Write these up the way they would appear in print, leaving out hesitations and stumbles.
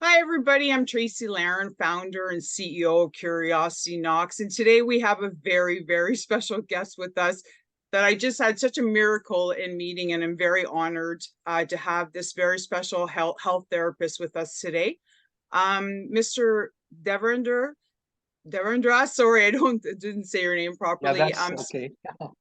Hi, everybody. I'm Tracey Larin, founder and CEO of Curiosity Knocks. And today we have a very, very special guest with us that I just had such a miracle in meeting. And I'm very honored to have this very special health therapist with us today. Mr. Devendra, sorry, didn't say your name Yeah, properly. that's okay.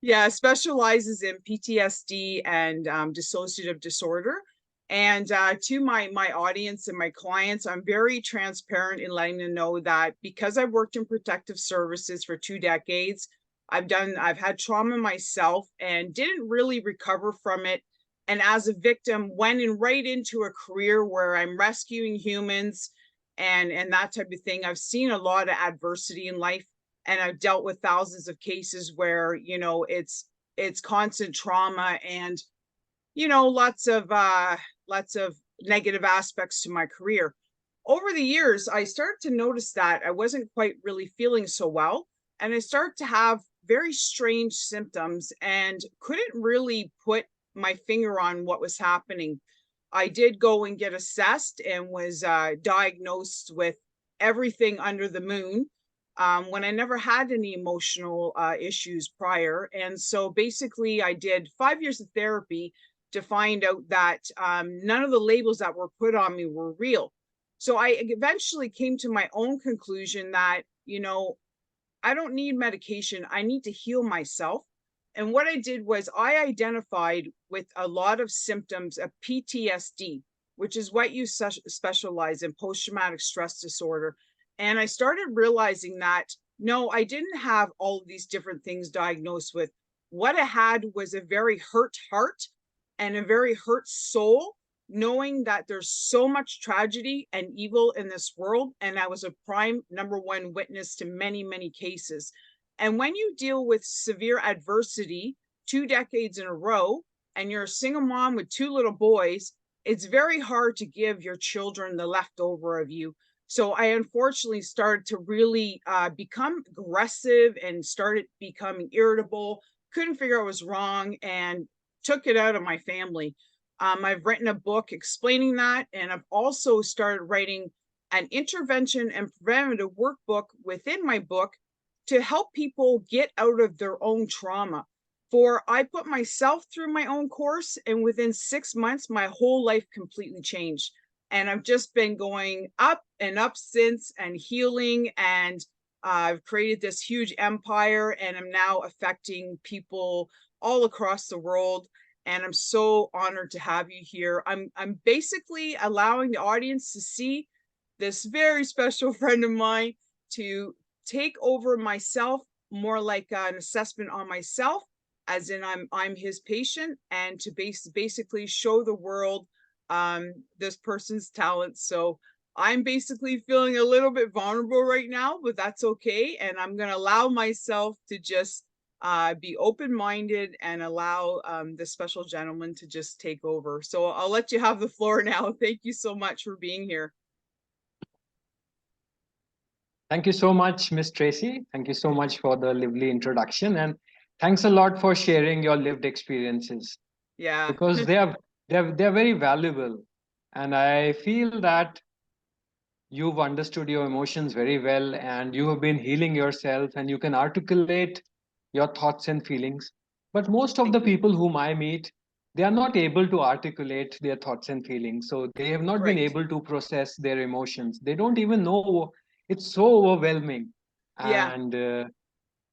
Yeah, specializes in PTSD and dissociative disorder. And to my audience and my clients, I'm very transparent in letting them know that because I've worked in protective services for 2 decades, I've had trauma myself and didn't really recover from it. And as a victim, went in right into a career where I'm rescuing humans and that type of thing. I've seen a lot of adversity in life, and I've dealt with thousands of cases where it's constant trauma and lots of negative aspects to my career. Over the years, I started to notice that I wasn't quite really feeling so well, and I started to have very strange symptoms and couldn't really put my finger on what was happening. I did go and get assessed and was diagnosed with everything under the moon, when I never had any emotional issues prior. And so basically, I did 5 years of therapy to find out that none of the labels that were put on me were real. So I eventually came to my own conclusion that, I don't need medication. I need to heal myself. And what I did was I identified with a lot of symptoms of PTSD, which is what you specialize in, post traumatic stress disorder. And I started realizing that no, I didn't have all of these different things diagnosed with. What I had was a very hurt heart and a very hurt soul, knowing that there's so much tragedy and evil in this world. And I was a prime number one witness to many, many cases. And when you deal with severe adversity 2 decades in a row, and you're a single mom with two little boys, it's very hard to give your children the leftover of you. So I unfortunately started to really become aggressive and started becoming irritable, couldn't figure out what was wrong, and took it out of my family. I've written a book explaining that, and I've also started writing an intervention and preventative workbook within my book to help people get out of their own trauma. For I put myself through my own course, and within 6 months, my whole life completely changed. And I've just been going up and up since and healing. And I've created this huge empire, and I'm now affecting people all across the world. And I'm so honored to have you here. I'm basically allowing the audience to see this very special friend of mine to take over myself, more like an assessment on myself, as in I'm his patient, and to basically show the world this person's talent. So I'm basically feeling a little bit vulnerable right now, but that's okay. And I'm going to allow myself to just be open-minded and allow this special gentleman to just take over. So I'll let you have the floor now. Thank you so much for being here. Thank you so much, Miss Tracy. Thank you so much for the lively introduction, and thanks a lot for sharing your lived experiences Yeah. because they're very valuable. And I feel that you've understood your emotions very well, and you have been healing yourself, and you can articulate your thoughts and feelings. But most of Thank the you. people whom I meet, they are not able to articulate their thoughts and feelings. So they have not been Right. able to process their emotions. They don't even know. It's so overwhelming. Yeah. And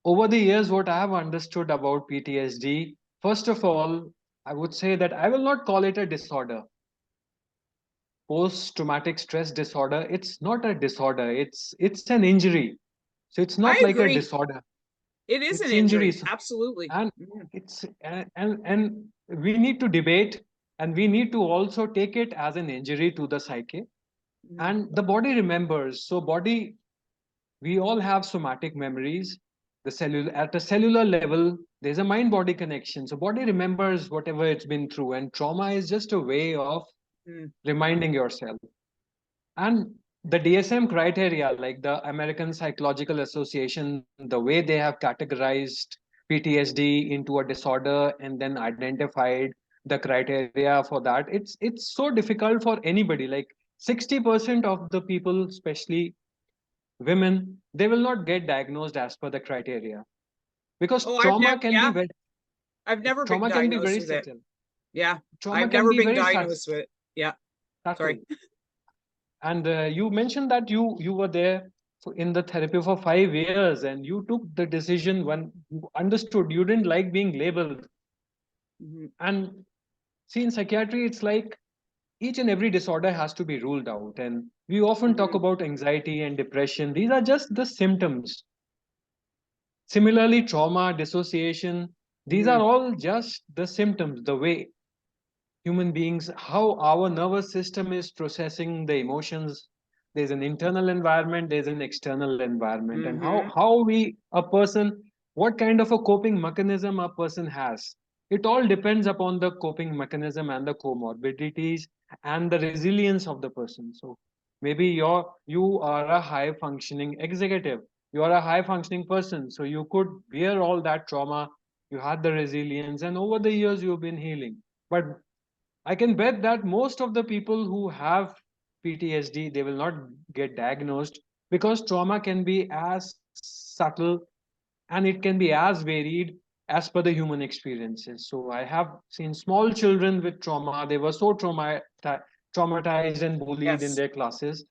over the years, what I have understood about PTSD, first of all, I would say that I will not call it a disorder. Post traumatic stress disorder, it's not a disorder, it's an injury. So it's not I like a agree. disorder, It is an it's injury. injuries. Absolutely. And Mhm. it's and we need to debate, and we need to also take it as an injury to the psyche. Mhm. And the body remembers. So body, we all have somatic memories. The cellular, at a cellular level, there's a mind body connection. So body remembers whatever it's been through, and trauma is just a way of Mhm. reminding yourself. And the DSM criteria, like the American Psychological Association, the way they have categorized PTSD into a disorder and then identified the criteria for that, it's so difficult for anybody. Like 60% of the people, especially women, they will not get diagnosed as per the criteria, because Oh, I've never, yeah, I've never been trauma can be diagnosed very with it. subtle. Yeah, Trauma I've can never be been very diagnosed with it. Yeah, subtle. sorry. And you mentioned that you were there in the therapy for 5 years, and you took the decision when you understood you didn't like being labeled. Mhm. And see, in psychiatry, it's like each and every disorder has to be ruled out. And we often talk Mhm. about anxiety and depression. These are just the symptoms. Similarly, trauma, dissociation, these are Mhm. all just the symptoms, the way human beings, how our nervous system is processing the emotions. There's an internal environment, there's an external environment, and Mhm. how we, a person, what kind of a coping mechanism a person has. It all depends upon the coping mechanism and the comorbidities and the resilience of the person. So maybe you are a high functioning executive, you are a high functioning person, so you could bear all that trauma, you had the resilience, and over the years you've been healing. But I can bet that most of the people who have PTSD, they will not get diagnosed, because trauma can be as subtle and it can be as varied as per the human experiences. So I have seen small children with trauma. They were so traumatized and bullied in Yes. their classes.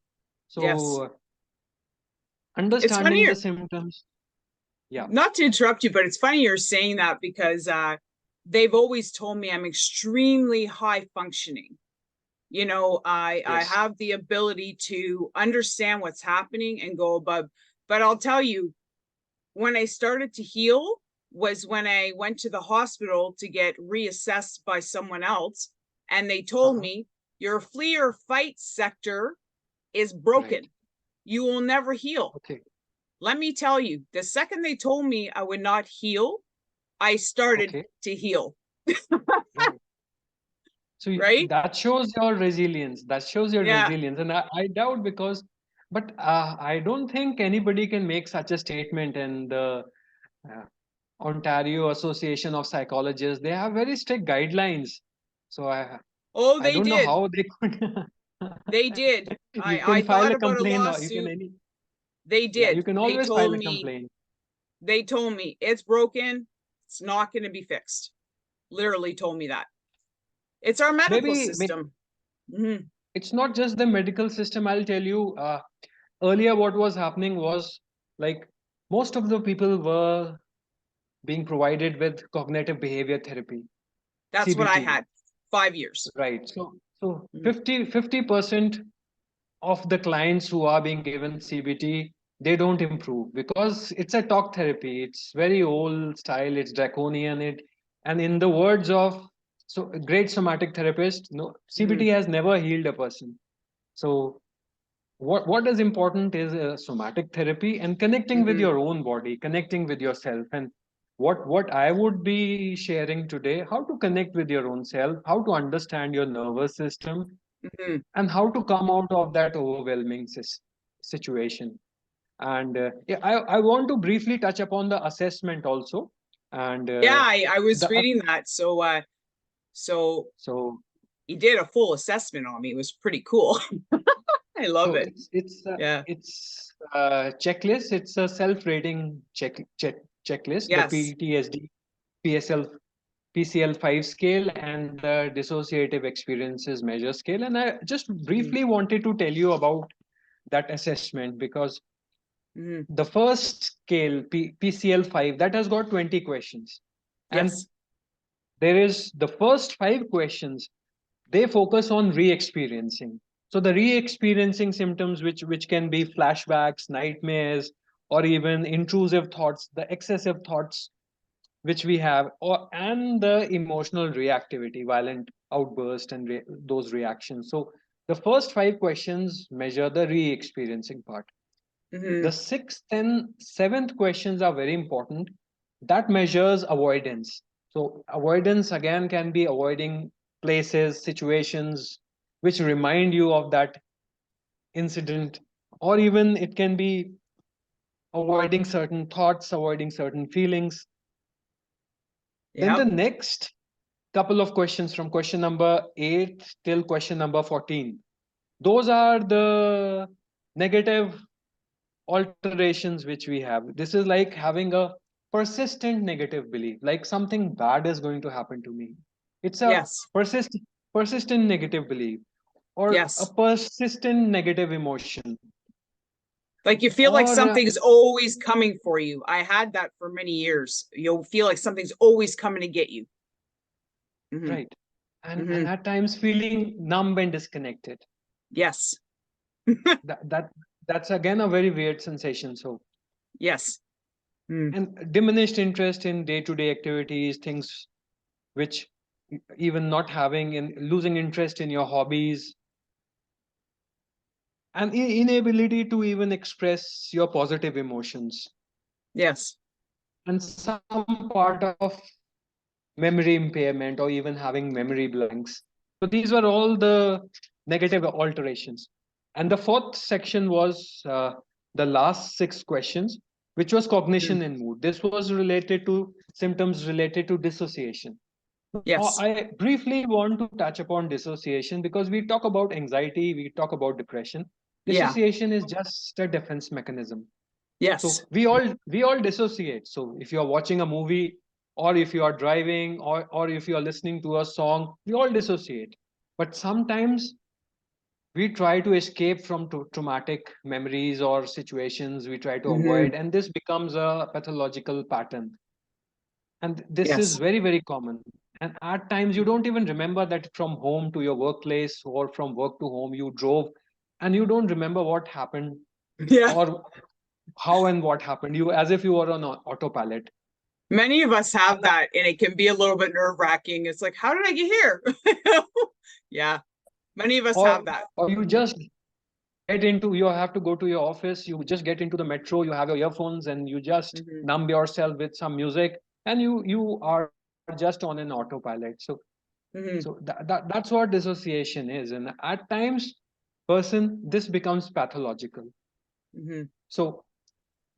Yes. So It's understanding funny, the symptoms. Yeah. not to interrupt you, but it's funny you're saying that because they've always told me I'm extremely high functioning. You know, I Yes. have the ability to understand what's happening and go above. But I'll tell you, when I started to heal was when I went to the hospital to get reassessed by someone else, and they told Uh-huh. me your flee or fight sector is Right. broken. You will never heal. Okay. Let me tell you, the second they told me I would not heal, I started Okay. to heal, Right. So right? that shows your resilience. That shows your Yeah. resilience. And I doubt, because, but I don't think anybody can make such a statement. And the uh, Ontario Association of Psychologists, they have very strict guidelines. So Oh, I they don't know did. how they could. They did. You I can file thought a about a complaint, or you can lawsuit. any, They yeah, you did. can always file a complaint. They told me it's broken. It's not going to be fixed. Literally told me that. It's our medical Maybe system. Mm-hmm. it's not just the medical system. I'll tell you. Earlier, what was happening was, like, most of the people were being provided with cognitive behavior therapy, That's what I CBT, had. 5 years. right? So Mm-hmm. 50% of the clients who are being given CBT, they don't improve, because it's a talk therapy. It's very old style. It's draconian. And in the words of so a great somatic therapist, no, Mm-hmm. CBT has never healed a person. So what is important is somatic therapy and connecting with Mm-hmm. your own body, connecting with yourself. And what I would be sharing today, how to connect with your own self, how to understand your nervous system, Mm-hmm. and how to come out of that overwhelming situation. And yeah, I want to briefly touch upon the assessment also. And Yeah, I was the reading that. So so he did a full assessment on me. It was pretty cool. I love so it. Yeah. it's checklist. It's a self-rating checklist, the Yes. PTSD, PSL, PCL-5 scale, and the dissociative experiences measure scale. And I just Mm-hmm. briefly wanted to tell you about that assessment, because Mm-hmm. the first scale, PCL-5, that has got 20 questions. And Yes. there is the first 5 questions, they focus on re-experiencing. So the re-experiencing symptoms, which can be flashbacks, nightmares, or even intrusive thoughts, the excessive thoughts which we have, or and the emotional reactivity, violent outburst, and those reactions. So the first 5 questions measure the re-experiencing part. Mm-hmm. The sixth and seventh questions are very important. That measures avoidance. So avoidance again can be avoiding places, situations which remind you of that incident, or even it can be avoiding certain thoughts, avoiding certain feelings. Then the Yep. next couple of questions, from question number 8 till question number 14, Those are the negative alterations which we have. This is like having a persistent negative belief, like something bad is going to happen to me. It's a Yes. persistent negative belief, or a Yes. persistent negative emotion, Like you feel like or something's always coming for you. I had that for many years. You'll feel like something's always coming to get you. Hmm. right, and Hmm. at times feeling numb and disconnected. Yes. That's again a very weird sensation. So, Yes. Mm. and diminished interest in day-to-day activities, things which even not having and losing interest in your hobbies, and inability to even express your positive emotions, Yes. and some part of memory impairment or even having memory blanks. So these were all the negative alterations. And the fourth section was the last six questions, which was Mm. cognition and mood. This was related to symptoms related to dissociation. Now, Yes. I briefly want to touch upon dissociation because we talk about anxiety, we talk about depression. Yeah. Dissociation is just a defense mechanism. Yes. So we all dissociate. So if you're watching a movie, or if you are driving, or if you are listening to a song, we all dissociate. But sometimes we try to escape from traumatic memories or situations we try to Hmm. avoid, and this becomes a pathological pattern. And this is Yes. very, very common. And at times you don't even remember that from home to your workplace or from work to home you drove, and you don't remember what happened Yeah. or how and what happened. You, as if you were on autopilot. Many of us have that, and it can be a little bit nerve-wracking. It's like, how did I get here? Yeah. Many of us have that. Or you just get into, you have to go to your office, you just get into the metro, you have your earphones and you just Hmm. numb yourself with some music, and you are just on an autopilot. So Hmm. that's what dissociation is. And at times, person, this becomes pathological. Hmm. So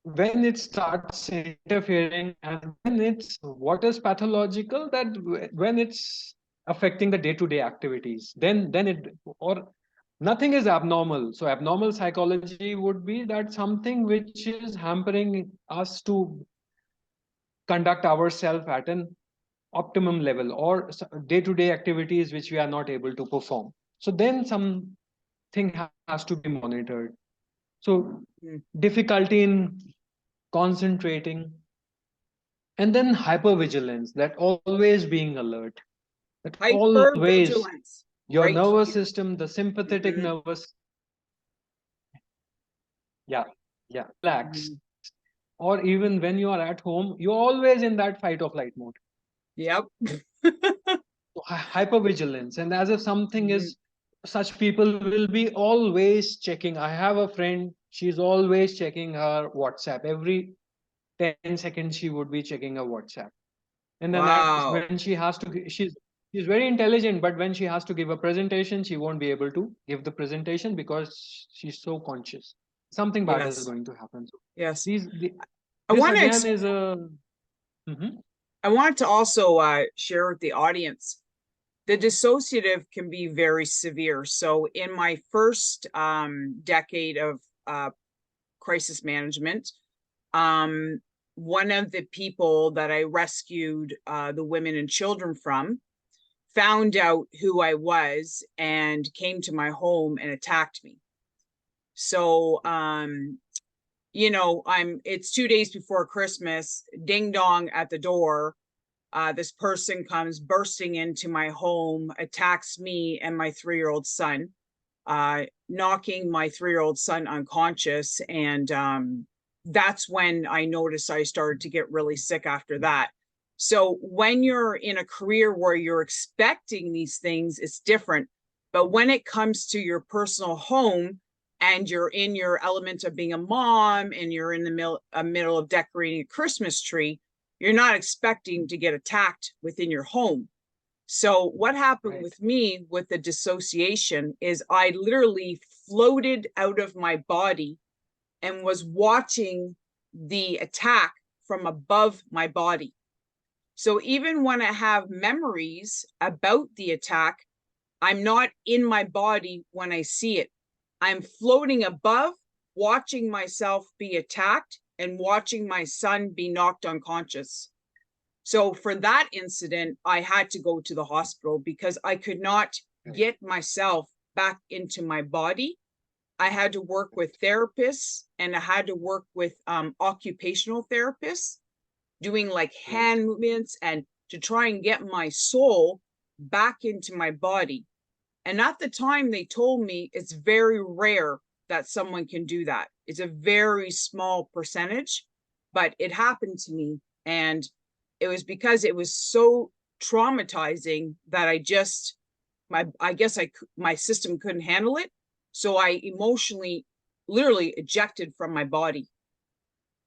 when it starts interfering, and when it's, what is pathological, that when it's affecting the day-to-day activities, then it, or nothing is abnormal. So abnormal psychology would be that something which is hampering us to conduct ourselves at an optimum level, or day-to-day activities which we are not able to perform. So then something has to be monitored. So difficulty in concentrating, and then hypervigilance, that always being alert, that always Hypervigilance. your Right nervous here. system, the sympathetic Hmm. nervous, yeah, yeah, relax. Hmm. Or even when you are at home, you're always in that fight or flight mode. Yep. So hypervigilance, and as if something Hmm. is, such people will be always checking. I have a friend, she's always checking her WhatsApp. Every 10 seconds she would be checking her WhatsApp. And then Wow. when she has to, she's very intelligent, but when she has to give a presentation, she won't be able to give the presentation because she's so conscious something bad is Yes. going to happen. So Yes. I this want to again is a. Mhm. I want to also share with the audience, the dissociative can be very severe. So in my first decade of crisis management, um, one of the people that I rescued the women and children from found out who I was and came to my home and attacked me. So, it's 2 days before Christmas, ding dong at the door. This person comes bursting into my home, attacks me and my 3-year-old son, knocking my 3-year-old son unconscious. And that's when I noticed I started to get really sick after that. So when you're in a career where you're expecting these things, it's different. But when it comes to your personal home and you're in your element of being a mom and you're in the middle of decorating a Christmas tree, you're not expecting to get attacked within your home. So what happened Right. with me with the dissociation is I literally floated out of my body and was watching the attack from above my body. So even when I have memories about the attack, I'm not in my body when I see it. I'm floating above, watching myself be attacked and watching my son be knocked unconscious. So for that incident, I had to go to the hospital because I could not get myself back into my body. I had to work with therapists, and I had to work with occupational therapists doing like hand movements and to try and get my soul back into my body. And at the time, they told me it's very rare that someone can do that. It's a very small percentage, but it happened to me. And it was because it was so traumatizing that I guess my system couldn't handle it. So I emotionally, literally ejected from my body.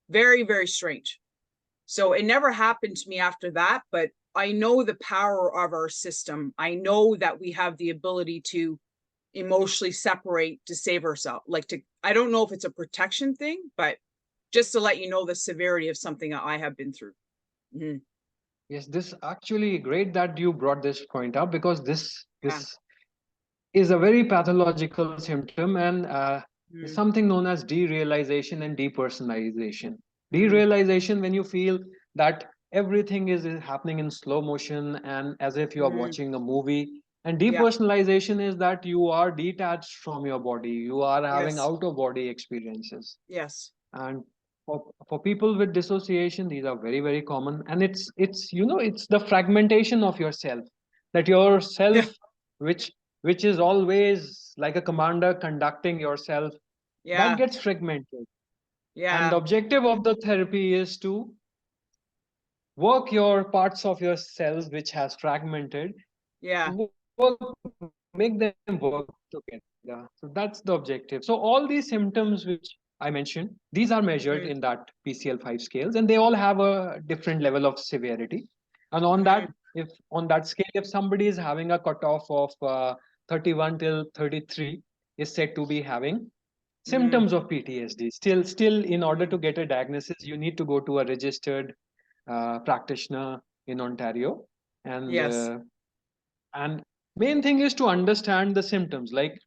Very, very strange. So it never happened to me after that, but I know the power of our system. I know that we have the ability to emotionally separate to save ourselves. I don't know if it's a protection thing, but just to let you know the severity of something that I have been through. Mm-hmm. Yes, this actually great that you brought this point up, because Yeah. this is a very pathological symptom, and is Mm-hmm. something known as derealization and depersonalization. Mm-hmm. Derealization, when you feel that everything is happening in slow motion and as if you are Mm-hmm. watching a movie. And Yeah. depersonalization is that you are detached from your body, you are having Yes. out of body experiences. Yes. And for people with dissociation, these are very, very common. And it's the fragmentation of yourself, that Yeah. yourself, which which is always like a commander conducting yourself, that Yeah. gets fragmented. And Yeah. the objective of the therapy is to work your parts of yourself which has fragmented, Yeah. work, make them work together. So that's the objective. So all these symptoms which I mentioned, these are measured Mm-hmm. in that PCL-5 scales, and they all have a different level of severity. And on Mm-hmm. that, if on that scale, if somebody is having a cutoff of 31 till 33, is said to be having Mm-hmm. symptoms of PTSD. Still, in order Mm-hmm. to get a diagnosis, you need to go to a registered practitioner in Ontario, and Yes. uh, and main thing is to understand the symptoms. Like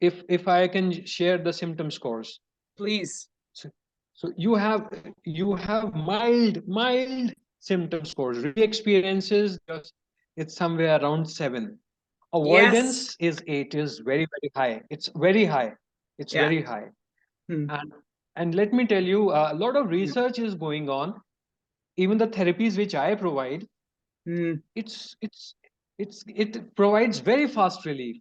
if I can share the symptom scores. Please. So, so you have mild symptom scores. Re-experiences, it's somewhere around 7. Yes. Avoidance is 8, is very, very high. It's very high. It's Yeah. very high. Mm-hmm. And let me tell you, a lot of research is going on. Even the therapies which I provide, Mm-hmm. it's it's it provides very fast relief,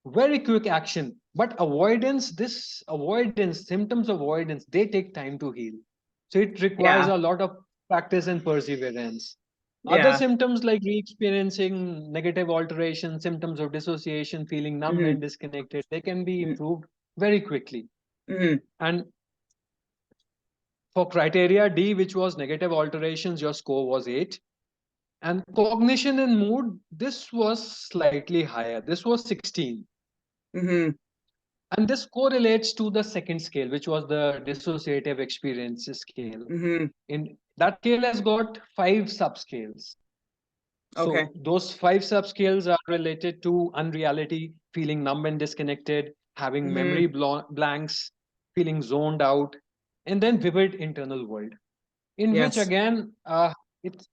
very quick action. But symptoms of avoidance, they take time to heal. So it requires Yeah. a lot of practice and perseverance. Other Yeah. symptoms like re-experiencing negative alteration, symptoms of dissociation, feeling numb Mm-hmm. and disconnected, they can be improved very quickly. Mm-hmm. And for criteria D, which was negative alterations, your score was 8. And cognition and mood, this was slightly higher. This was 16. Mm-hmm. And this correlates to the second scale, which was the dissociative experiences scale. Mm-hmm. In that scale has got 5 subscales. Okay. So those 5 subscales are related to unreality, feeling numb and disconnected, having Mm-hmm. memory blanks, feeling zoned out, and then vivid internal world. In which Yes. again,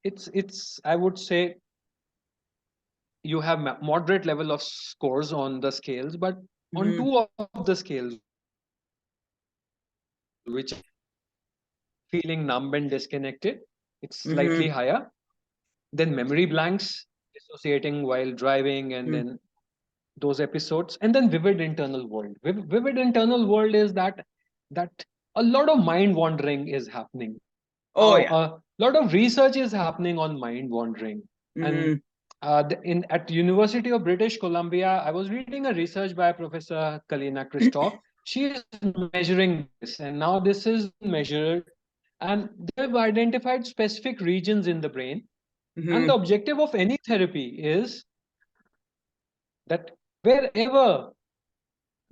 it's I would say you have moderate level of scores on the scales, but on Mm-hmm. 2 of the scales, which are feeling numb and disconnected, it's slightly Mm-hmm. higher. Then memory blanks, dissociating while driving, and then those episodes. And then vivid internal world. Vivid internal world is that a lot of mind wandering is happening. Oh yeah. A lot of research is happening on mind wandering. And Mm-hmm. in at University of British Columbia, I was reading a research by Professor Kalina Christoph. She is measuring this, and now this is measured, and they've identified specific regions in the brain. And Mm-hmm. the objective of any therapy is that wherever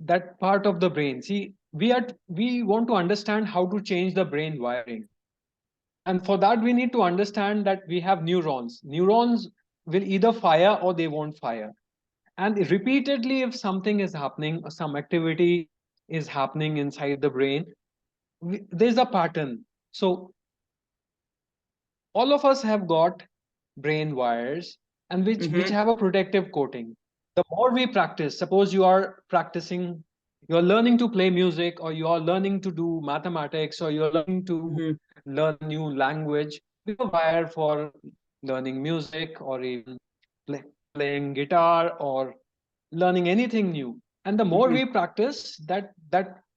that part of the brain, see, we want to understand how to change the brain wiring. And for that, we need to understand that we have neurons. Neurons will either fire or they won't fire. And repeatedly, if something is happening, or some activity is happening inside the brain, there's a pattern. So all of us have got brain wires, and which Mm-hmm. have a protective coating. The more we practice, suppose you are practicing, you're learning to play music, or you are learning to do mathematics, or you're learning to Mm-hmm. learn a new language, we are wired for learning music, or even playing guitar, or learning anything new. And the more Mm-hmm. we practice, that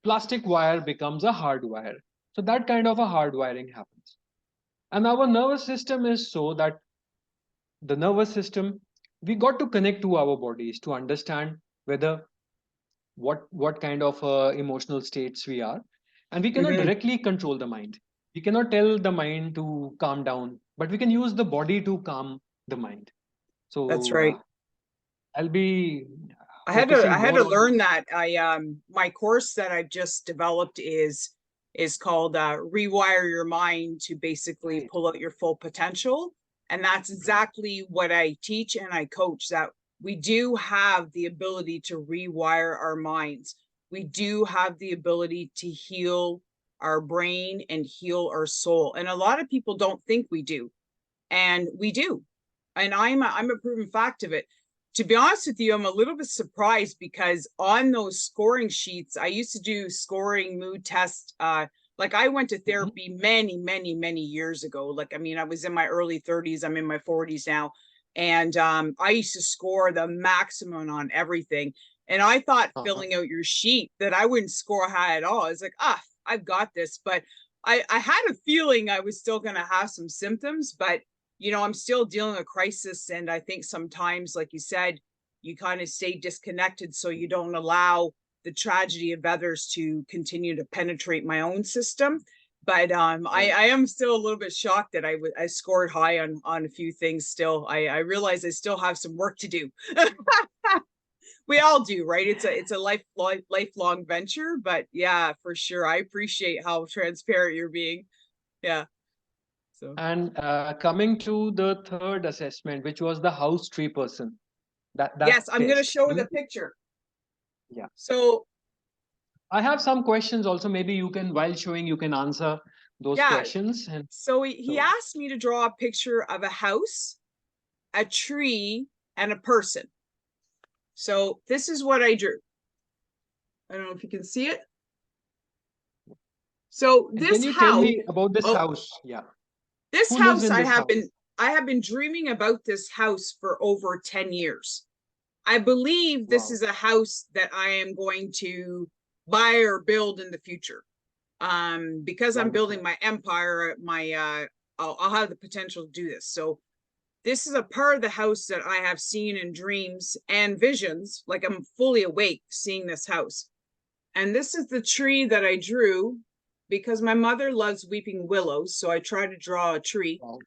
plastic wire becomes a hard wire. So that kind of a hard wiring happens. And our nervous system is so that the nervous system, we got to connect to our bodies to understand whether what kind of emotional states we are. And we cannot Mm-hmm. directly control the mind. We cannot tell the mind to calm down, but we can use the body to calm the mind. That's So right. I'll be I focusing had more to on. learn that. My course that I've just developed is called Rewire Your Mind to basically Right, pull out your full potential. And that's right. exactly what I teach and I coach, that we do have the ability to rewire our minds. We do have the ability to heal our brain and heal our soul. And a lot of people don't think we do, and we do. And I'm a proven fact of it. To be honest with you, I'm a little bit surprised because on those scoring sheets, I used to do scoring mood tests. Like I went to Mhm. therapy many years ago. Like, I mean, I was in my early 30s. I'm in my 40s now. And I used to score the maximum on everything. And I thought Uh-huh. filling out your sheet that I wouldn't score high at all. I was like, I've got this. But I had a feeling I was still going to have some symptoms, but I'm still dealing with a crisis. And I think sometimes, like you said, you kind of stay disconnected so you don't allow the tragedy of others to continue to penetrate my own system. But Right. I am still a little bit shocked that I scored high on a few things still. I realize I still have some work to do. We all do, right? It's a lifelong venture, but yeah, for sure. I appreciate how transparent you're being. Yeah. So And coming to the third assessment, which was the house tree person, that yes, I'm going to test. show the picture. Yeah. So I have some questions also. Maybe you can, while showing, you can answer those yeah, questions. And so he so, asked me to draw a picture of a house, a tree, and a person. So this is what I drew. I don't know if you can see it. So and can this you tell house, me about this oh, house? Yeah. this Who lives house, in this house? I have been dreaming about this house for over 10 years. I believe this Wow. is a house that I am going to buy or build in the future. Because I'm building Wonderful. my empire, I'll have the potential to do this. So this is a part of the house that I have seen in dreams and visions. Like I'm fully awake seeing this house. And this is the tree that I drew because my mother loves weeping willows. So I try to draw a tree. Wow.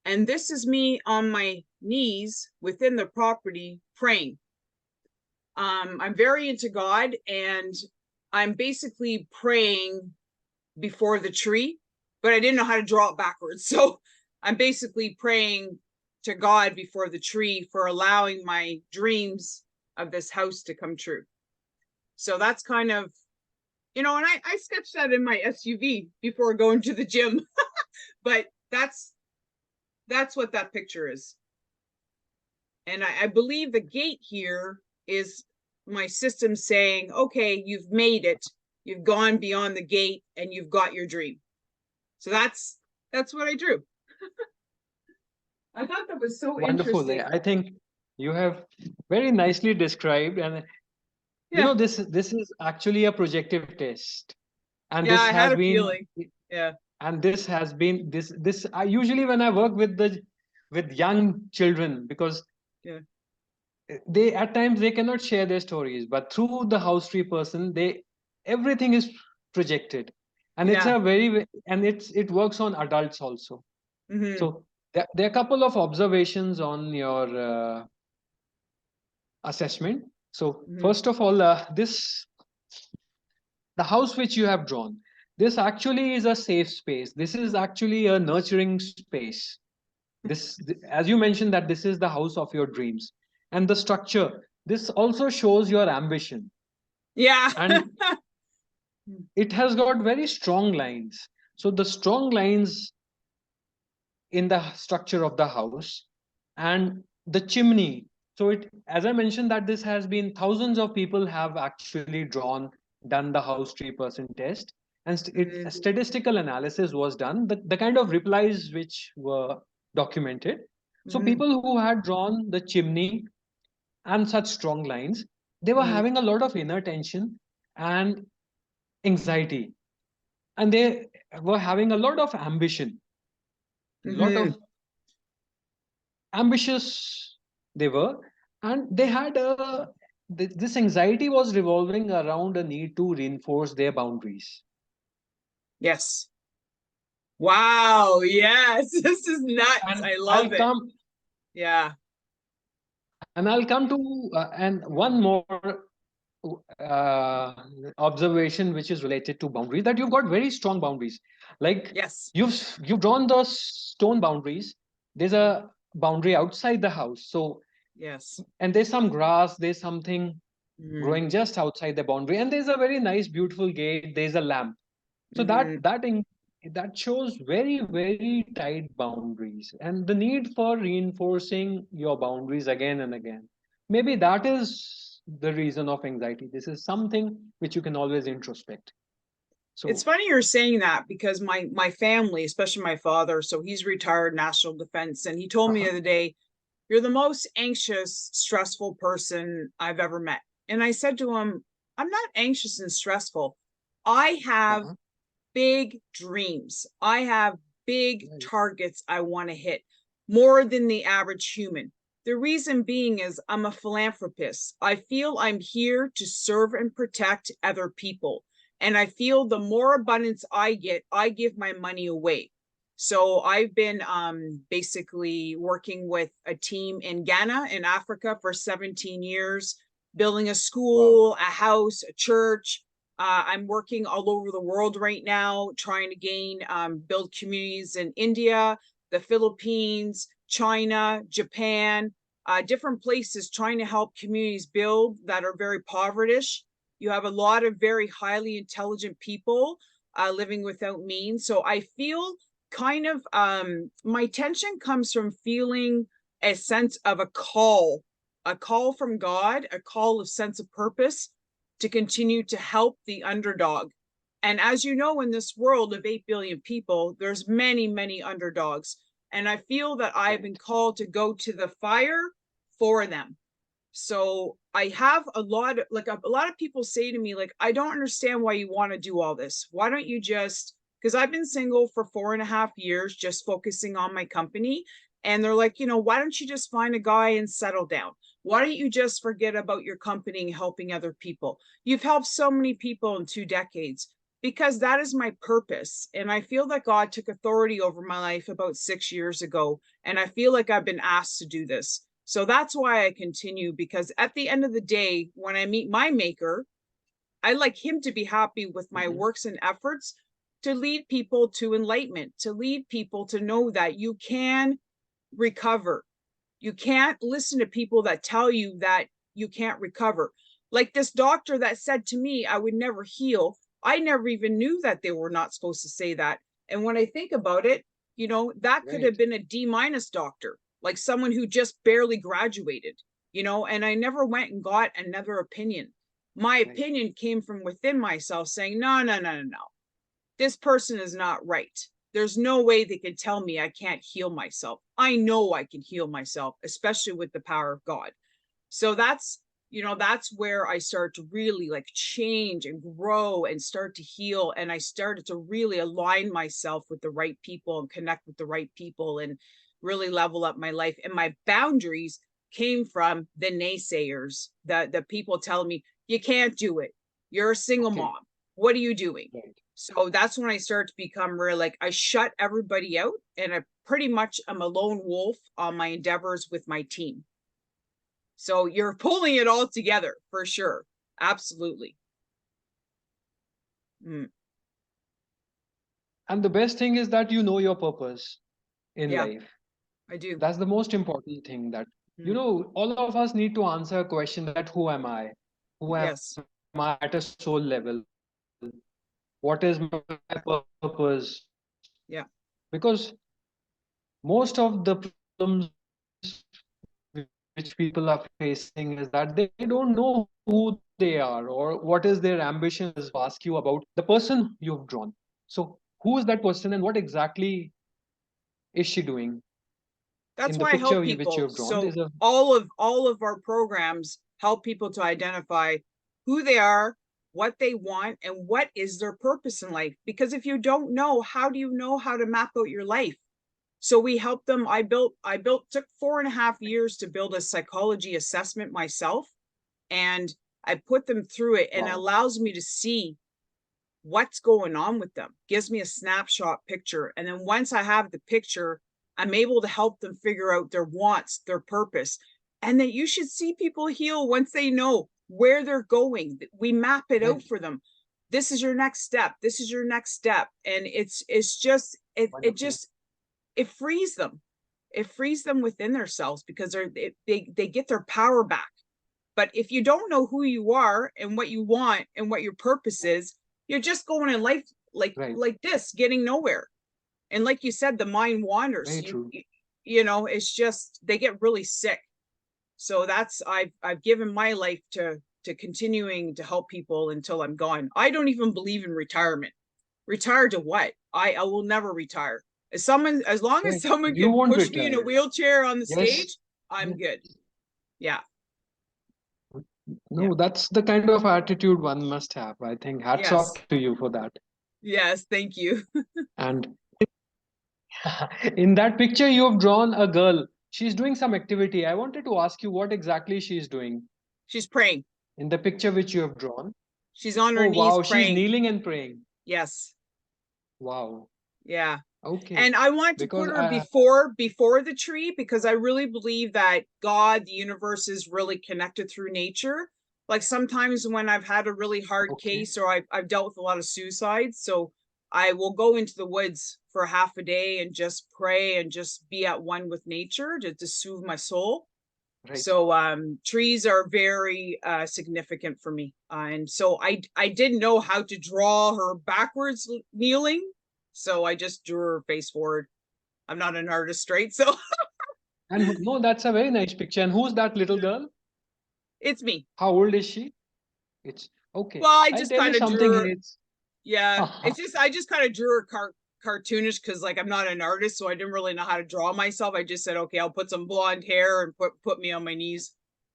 And this is me on my knees within the property praying. I'm very into God, and I'm basically praying before the tree, but I didn't know how to draw it backwards. So I'm basically praying to God before the tree for allowing my dreams of this house to come true. So that's kind of, and I sketched that in my SUV before going to the gym, but that's what that picture is. And I believe the gate here is my system saying, okay, you've made it. You've gone beyond the gate and you've got your dream. So that's what I drew. I thought that was so Wonderful. interesting. I think you have very nicely described. And Yeah. this is actually a projective test. And Yeah, this I had has a been feeling. Yeah. and this has been this I usually, when I work with young children, because Yeah. they at times they cannot share their stories, but through the house tree person, they everything is projected. And it's Yeah. a very, and it works on adults also. Mm-hmm. So there are a couple of observations on your assessment. So Mm-hmm. first of all, this the house which you have drawn, this actually is a safe space. This is actually a nurturing space. As you mentioned, that this is the house of your dreams, and the structure, this also shows your ambition, Yeah. and it has got very strong lines. So the strong lines in the structure of the house, and the chimney. So it, as I mentioned, that this has been, thousands of people have actually done the house tree person test, and a Mhm, statistical analysis was done, the kind of replies which were documented. So mhm, people who had drawn the chimney and such strong lines, they were mhm, having a lot of inner tension and anxiety, and they were having a lot of ambition, lot mhm. of ambitious they were, and they had a this anxiety was revolving around a need to reinforce their boundaries. Yes. Wow. Yes. This is nuts. And I love it. Yeah. I'll come to and one more uh, observation which is related to boundaries, that you've got very strong boundaries. Like, Yes. you've drawn the stone boundaries. There's Mhm. a boundary outside the house, so, Yes. and there's some grass, there's something Mhm, growing just outside the boundary, and there's a very nice beautiful gate, there's a lamp. So mhm. that shows very, very tight boundaries, and the need for reinforcing your boundaries again and again. Maybe that is the reason of anxiety. This is something which you can always introspect. It's So, funny you're saying that because my family, especially my father, so he's retired National Defense, and he told me the uh-huh, other day, "You're the most anxious, stressful person I've ever met." And I said to him, "I'm not anxious and stressful. I have uh-huh, big dreams. I have big right, targets I want to hit more than the average human. The reason being is I'm a philanthropist. I feel I'm here to serve and protect other people. And I feel the more abundance I get, I give my money away. So I've been basically working with a team in Ghana in Africa for 17 years, building a wow, school, a house, a church. I'm working all over the world right now, trying to build communities in India, the Philippines, China, Japan, different places, trying to help communities build that are very impoverished. You have a lot of very highly intelligent people living without means. So I feel kind of my tension comes from feeling a sense of a call from God, a call of sense of purpose to continue to help the underdog. And as you know, in this world of 8 billion people, there's many, many underdogs. And I feel that I've been right, called to go to the fire for them. So I have a lot of people say to me, like, I don't understand why you want to do all this. Why don't you just, because I've been single for 4.5 years, just focusing on my company. And they're like, why don't you just find a guy and settle down? Why don't you just forget about your company and helping other people? You've helped so many people in 2 decades because that is my purpose. And I feel that God took authority over my life about 6 years ago. And I feel like I've been asked to do this. So that's why I continue, because at the end of the day, when I meet my maker, I like him to be happy with my mhm, works and efforts to lead people to enlightenment, to lead people to know that you can recover. You can't listen to people that tell you that you can't recover. Like this doctor that said to me, I would never heal. I never even knew that they were not supposed to say that. And when I think about it, that could have right, been a D- doctor, like someone who just barely graduated, and I never went and got another opinion. My right, opinion came from within myself saying, no, no, no, no, no, this person is not right. There's no way they can tell me I can't heal myself. I know I can heal myself, especially with the power of God. So that's where I start to really like change and grow and start to heal. And I started to really align myself with the right people and connect with the right people and really level up my life. And my boundaries came from the naysayers, the people telling me, you can't do it. You're a single okay, mom. What are you doing? right. So that's when I start to become really like I shut everybody out and I pretty much am a lone wolf on my endeavors with my team. So you're pulling it all together for sure. Absolutely. Mm, And the best thing is that you know your purpose in yeah. life. I do. That's the most important thing, that, Mm. all of us need to answer a question, that who am I? Who am Yes. I at a soul level? What is my purpose? Yeah. Because most of the problems which people are facing is that they don't know who they are or what is their ambition. Ask you about the person you've drawn. So who is that person and what exactly is she doing? That's In the why I picture help which people. you've drawn, So there's a all of our programs help people to identify who they are, what they want, and what is their purpose in life. Because if you don't know, how do you know how to map out your life? So we help them. I built took 4.5 years to build a psychology assessment myself, and I put them through it, and it wow, allows me to see what's going on with them, gives me a snapshot picture. And then once I have the picture, I'm able to help them figure out their wants, their purpose. And that you should see people heal once they know where they're going. We map it out right, for them. This is your next step. This is your next step. And it's just it wonderful, just it frees them. It frees them within themselves because they get their power back. But if you don't know who you are and what you want and what your purpose is, you're just going in life right, like this, getting nowhere. And like you said, the mind wanders. very true. It's just they get really sick. So that's I've given my life to continuing to help people until I'm gone. I don't even believe in retirement. Retire to what? I will never retire. As long as Right, someone you can won't push me in a retire. wheelchair on the Yes, stage, I'm yes. good. Yeah. Yeah. No, that's the kind of attitude one must have. I think hats off Yes. to you for that. Yes. Thank you. And in that picture, you've drawn a girl. She's doing some activity. I wanted to ask you what exactly she's doing She's praying. in the picture which you have drawn. She's on her Oh, knees wow. She's praying. kneeling and praying. Yes. Wow. Yeah. Okay. And I want to Because put her before the tree because I really believe that God, the universe, is really connected through nature. Like sometimes when I've had a really hard okay. case or I've dealt with a lot of suicides, so I will go into the woods for half a day and just pray and just be at one with nature to soothe my soul. Right. So trees are very significant for me, and so I didn't know how to draw her backwards kneeling, so I just drew her face forward. I'm not an artist, right? So And no, that's a very nice picture. And who's that little girl? it's me. How old is she? It's okay. Well, I I'll just tell you kind of something. drew her. It's Yeah, it's just I just kind of drew her cartoonish because like I'm not an artist, so I didn't really know how to draw myself. I just said, okay, I'll put some blonde hair and put me on my knees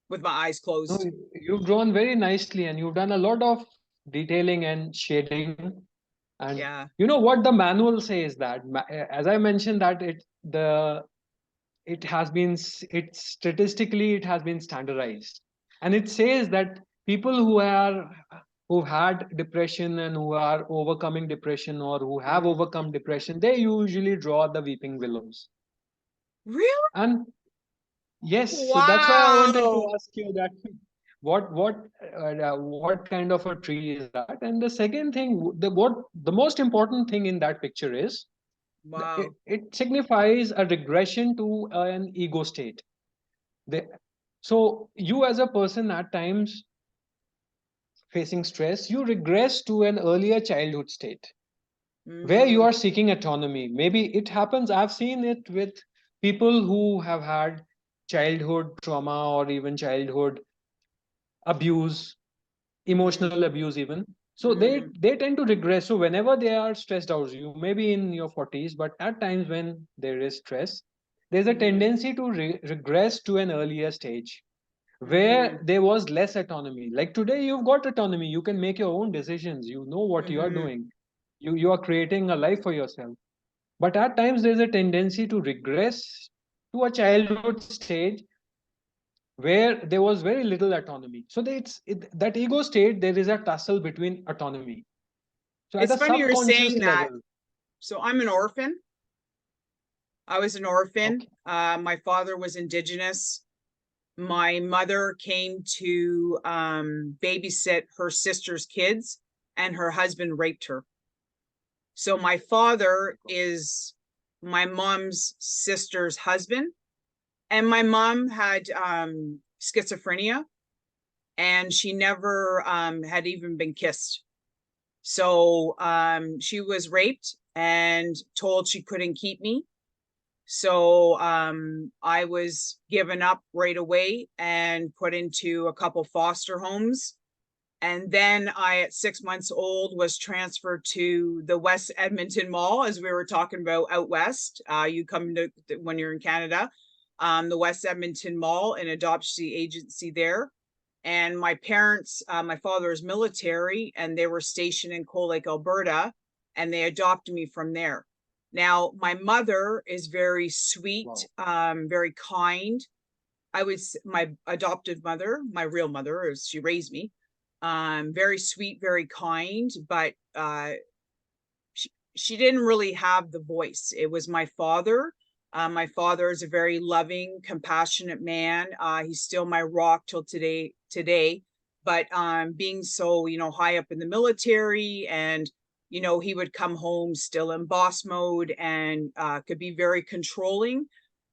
with my eyes no, closed. you've drawn very nicely and you've done a lot of detailing and shading. And Yeah. you know what the manual says, that as I mentioned, that it has been it statistically it has been standardized, and it says that people who've had depression and who are overcoming depression or who have Mm. overcome depression, they usually draw the weeping willows. Really? And yes, so that's why I wanted to Wow. ask you that what kind of a tree is that? And the second thing, the most important thing in that picture is Wow. it signifies a regression to an ego state. They, so you as a person at times facing stress, you regress to an earlier childhood state where you Mm-hmm. are seeking autonomy. Maybe it happens. I've seen it with people who have had childhood trauma or even childhood abuse, Mm-hmm. emotional abuse even. So Mm-hmm. they tend to regress. So whenever they are stressed out, you may be in your 40s, but at times when there is stress, there's a Mm-hmm. tendency to regress to an earlier stage Mm-hmm. where there was less autonomy. Like today, you've got autonomy. You can make your own decisions. You know what you are Mm-hmm. doing. You are creating a life for yourself. But at times, there's a tendency to regress to a childhood stage where there was very little autonomy. So that ego state, there is a tussle between autonomy. So at It's a funny you're subconscious saying that. level, So I'm an orphan. I was an orphan. okay, My father was indigenous. My mother came to babysit her sister's kids, and her husband raped her. So my father is my mom's sister's husband. And my mom had schizophrenia, and she never had even been kissed. So she was raped and told she couldn't keep me. So I was given up right away and put into a couple foster homes. And then I, at 6 months old, was transferred to the West Edmonton Mall, as we were talking about out west. You come to, when you're in Canada, the West Edmonton Mall, an adoption agency there. And my parents, my father is military, and they were stationed in Cold Lake, Alberta, and they adopted me from there. Now, my mother is very sweet, very kind. I was my adopted mother, my real mother, as she raised me, very sweet, very kind, but she didn't really have the voice. It was my father. My father is a very loving, compassionate man. He's still my rock till today. But being so, high up in the military, and he would come home still in boss mode, and could be very controlling.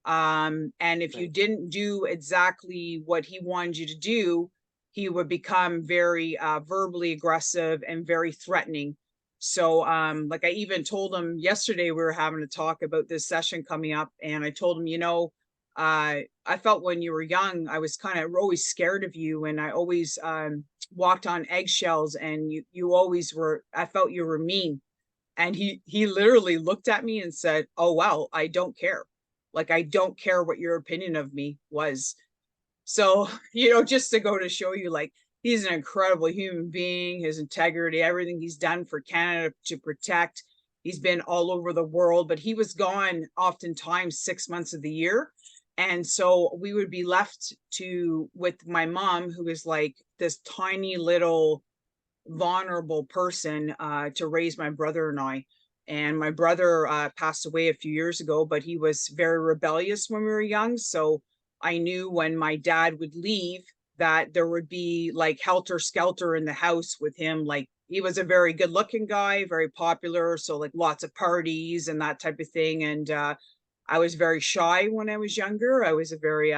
And if you didn't do exactly what he wanted you to do, he would become very verbally aggressive and very threatening. So like I even told him yesterday, we were having a talk about this session coming up, and I told him, I felt when you were young, I was kind of always scared of you, and I always walked on eggshells, and you always were, I felt you were mean. And he literally looked at me and said, "Oh, well, I don't care. Like, I don't care what your opinion of me was." So, just to go to show you, like, he's an incredible human being, his integrity, everything he's done for Canada to protect. He's been all over the world, but he was gone oftentimes 6 months of the year. And so we would be left with my mom, who is like this tiny little vulnerable person, to raise my brother and I. And my brother passed away a few years ago, but he was very rebellious when we were young. So I knew when my dad would leave that there would be like helter skelter in the house with him. Like, he was a very good looking guy, very popular. So like lots of parties and that type of thing. And I was very shy when I was younger. I was a very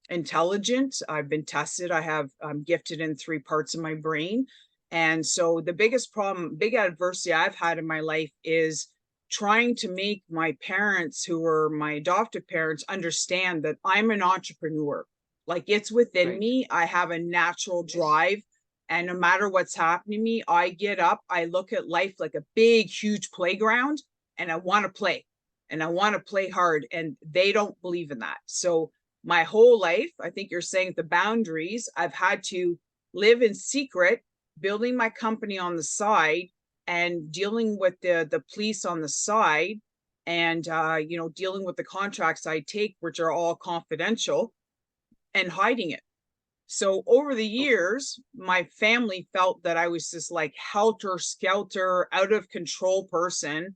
intelligent. I've been tested. I'm gifted in 3 parts of my brain. And so the biggest problem, big adversity I've had in my life is trying to make my parents, who were my adoptive parents, understand that I'm an entrepreneur. Like, it's within me. I have a natural drive. And no matter what's happening to me, I get up, I look at life like a big, huge playground, and I want to play. And I want to play hard. And they don't believe in that. So my whole life, I think you're saying the boundaries, I've had to live in secret, building my company on the side, and dealing with the police on the side, and dealing with the contracts I take, which are all confidential, and hiding it. So over the years, my family felt that I was this like helter skelter, out of control person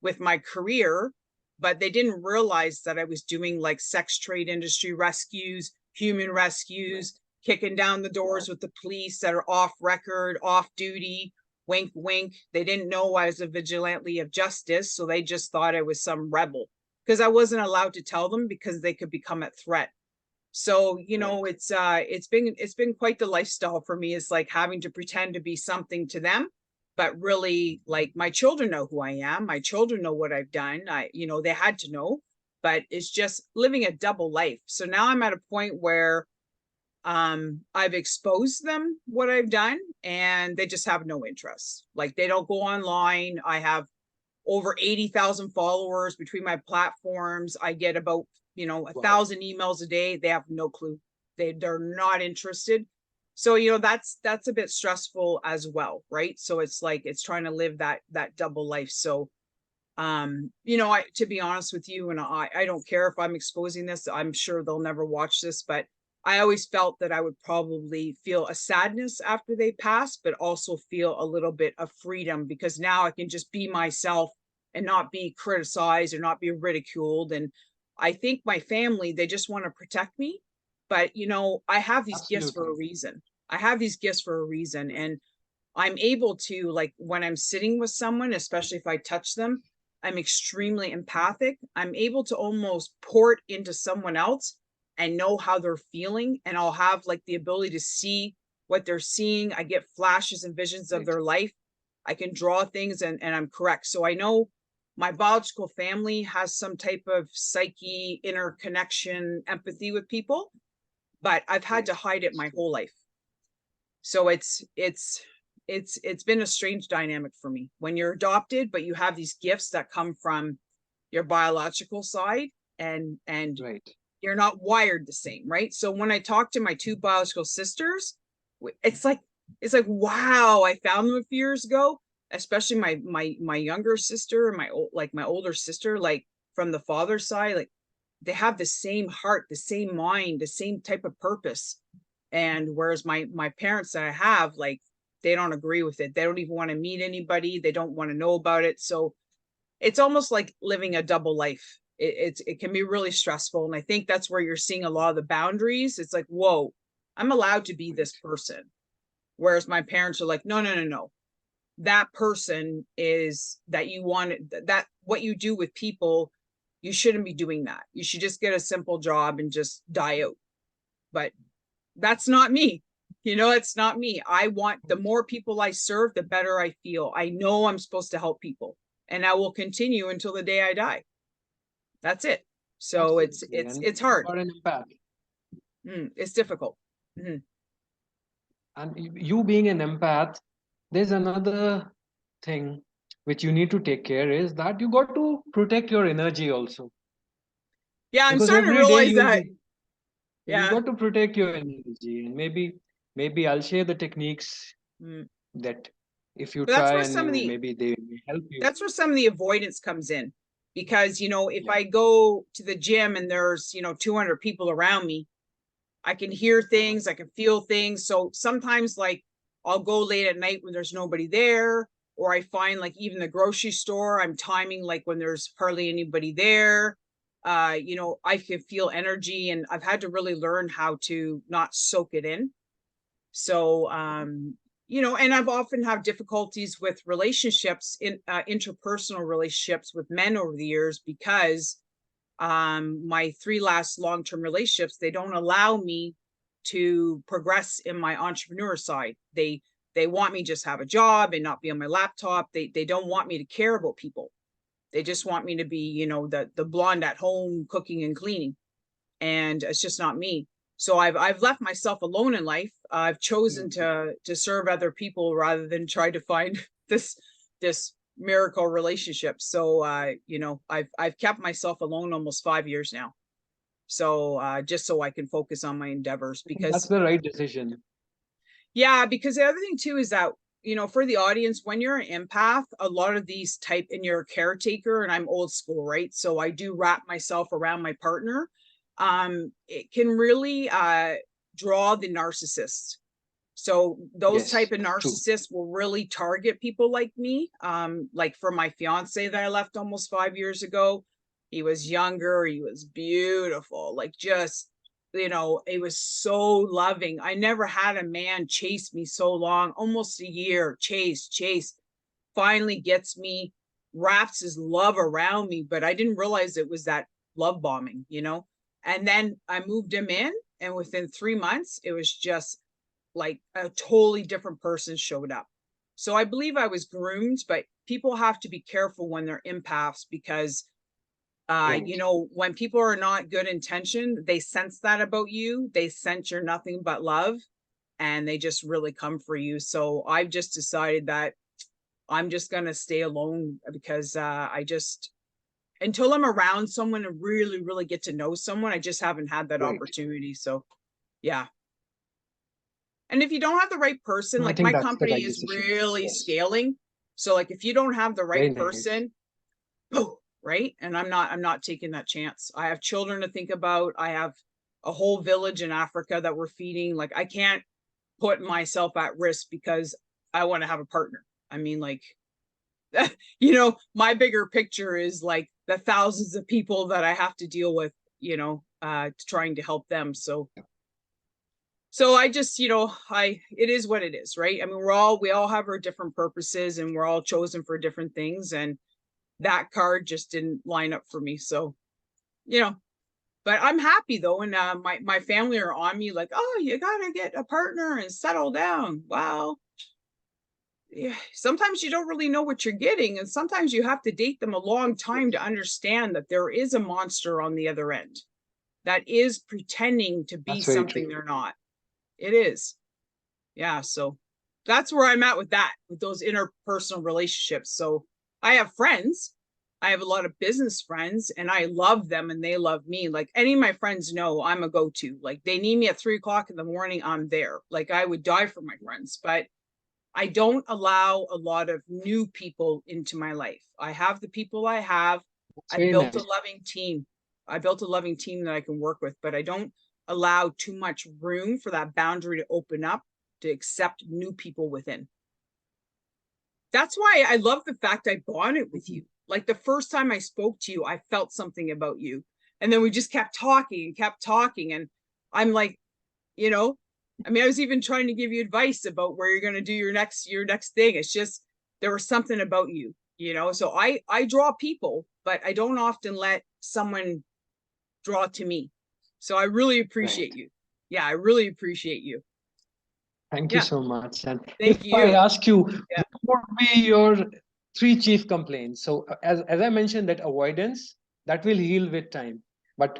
with my career, but they didn't realize that I was doing like sex trade industry rescues, human rescues, kicking down the doors with the police that are off record, off duty, wink, wink. They didn't know I was a vigilante of justice. So they just thought I was some rebel, because I wasn't allowed to tell them, because they could become a threat. So, it's been quite the lifestyle for me. It's like having to pretend to be something to them, but really, like, my children know who I am. My children know what I've done. They had to know, but it's just living a double life. So now I'm at a point where I've exposed them what I've done, and they just have no interest. Like, they don't go online. I have over 80,000 followers between my platforms. I get about 1,000 emails a day. They have no clue. They're not interested. So that's a bit stressful as well, right? So it's like, it's trying to live that double life. So to be honest with you, and I don't care if I'm exposing this. I'm sure they'll never watch this, but I always felt that I would probably feel a sadness after they pass, but also feel a little bit of freedom, because now I can just be myself and not be criticized or not be ridiculed. And I think my family, they just want to protect me. But, I have these gifts for a reason. I have these gifts for a reason. And I'm able to, like, when I'm sitting with someone, especially if I touch them, I'm extremely empathic. I'm able to almost pour it into someone else and know how they're feeling. And I'll have like the ability to see what they're seeing. I get flashes and visions of their life. I can draw things and I'm correct. So I know my biological family has some type of psyche, interconnection, empathy with people, but I've had to hide it my whole life. So it's been a strange dynamic for me when you're adopted, but you have these gifts that come from your biological side, and Right. you're not wired the same, right? So when I talk to my two biological sisters, it's like wow, I found them a few years ago, especially my younger sister and my older sister, like from the father's side, like they have the same heart, the same mind, the same type of purpose. And whereas my parents that I have, like, they don't agree with it. They don't even want to meet anybody. They don't want to know about it. So it's almost like living a double life. It can be really stressful. And I think that's where you're seeing a lot of the boundaries. It's like, whoa, I'm allowed to be this person. Whereas my parents are like, no, no, no, no. That person is that you want, that what you do with people, you shouldn't be doing that. You should just get a simple job and just die out. But that's not me. It's not me. I want, the more people I serve, the better I feel. I know I'm supposed to help people, and I will continue until the day I die. That's it. So it's hard. Or an empath. It's difficult. And you being an empath, there's another thing which you need to take care is that you got to protect your energy also. Yeah, I'm Because starting to every day realize that. you Yeah. got to protect your energy. And maybe I'll share the techniques that if you But that's try where and some of you the maybe they may help you. that's where some of the avoidance comes in, because if I go to the gym and there's 200 people around me, I can hear things, I can feel things. So sometimes, like, I'll go late at night when there's nobody there, or I find, like, even the grocery store, I'm timing like when there's hardly anybody there. I can feel energy, and I've had to really learn how to not soak it in. So and I've often have difficulties with relationships, in interpersonal relationships with men over the years, because my three last long-term relationships, they don't allow me to progress in my entrepreneur side. They want me just have a job and not be on my laptop. They don't want me to care about people. They just want me to be, the blonde at home cooking and cleaning. And it's just not me. So I've left myself alone in life. I've chosen to serve other people rather than try to find this miracle relationship. So I've kept myself alone almost 5 years now. So just so I can focus on my endeavors, because That's the right decision. yeah, because the other thing too is that, for the audience, when you're an empath, a lot of these type, and you're a caretaker, and I'm old school, right? So I do wrap myself around my partner. It can really draw the narcissist. So those type of narcissists will really target people like me. Like for my fiance that I left almost 5 years ago, he was younger, he was beautiful, like, just, it was so loving. I never had a man chase me so long, almost a year, chase, finally gets me, wraps his love around me, but I didn't realize it was that love bombing, and then I moved him in, and within 3 months, it was just like a totally different person showed up. So I believe I was groomed, but people have to be careful when they're empaths, because when people are not good intention, they sense that about you. They sense you're nothing but love, and they just really come for you. So I've just decided that I'm just going to stay alone, because until I'm around someone and really, really get to know someone, I just haven't had that opportunity. So, yeah. And if you don't have the right person, like, my company is really scaling. So, like, if you don't have the right person, right? And I'm not taking that chance. I have children to think about. I have a whole village in Africa that we're feeding. Like, I can't put myself at risk because I want to have a partner. I mean, like, my bigger picture is like the thousands of people that I have to deal with, trying to help them. So I just, it is what it is, right? I mean, we all have our different purposes, and we're all chosen for different things. And that card just didn't line up for me. So, you know, but I'm happy though. And my family are on me like, oh, you gotta get a partner and settle down. Wow. Yeah, sometimes you don't really know what you're getting, and sometimes you have to date them a long time to understand that there is a monster on the other end that is pretending to be That's very something true. they're not. It is. Yeah, so that's where I'm at with that, with those interpersonal relationships. So I have friends. I have a lot of business friends, and I love them and they love me. Like any of my friends know I'm a go-to. Like they need me at 3 o'clock in the morning, I'm there. Like I would die for my friends, but I don't allow a lot of new people into my life. I have the people I have. That's I very built a nice. loving team. I built a loving team that I can work with, but I don't allow too much room for that boundary to open up to accept new people within. That's why I love the fact I bonded with you. Like the first time I spoke to you, I felt something about you. And then we just kept talking and kept talking. And I'm like, you know, I mean, I was even trying to give you advice about where you're going to do your next thing. It's just there was something about you, you know. So I draw people, but I don't often let someone draw to me. So I really appreciate Right. you. Yeah, I really appreciate you. Thank you Yeah, so much. And if thank I you. ask you, Yeah. what would be your three chief complaints? So, as I mentioned, that avoidance that will heal with time. But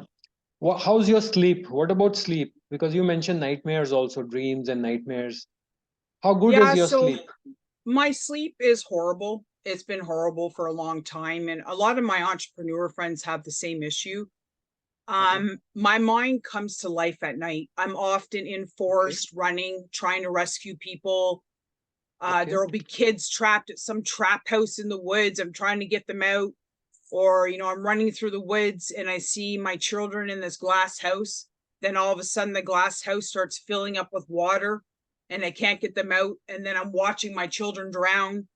how's your sleep? What about sleep? Because you mentioned nightmares, also dreams and nightmares. How good is Yeah, your so sleep? my sleep is horrible. It's been horrible for a long time, and a lot of my entrepreneur friends have the same issue. Uh-huh. My mind comes to life at night. I'm often in Okay. forest running, trying to rescue people. Okay. There will be kids trapped at some trap house in the woods. I'm trying to get them out. Or, you know, I'm running through the woods and I see my children in this glass house. Then all of a sudden the glass house starts filling up with water and I can't get them out. And then I'm watching my children drown,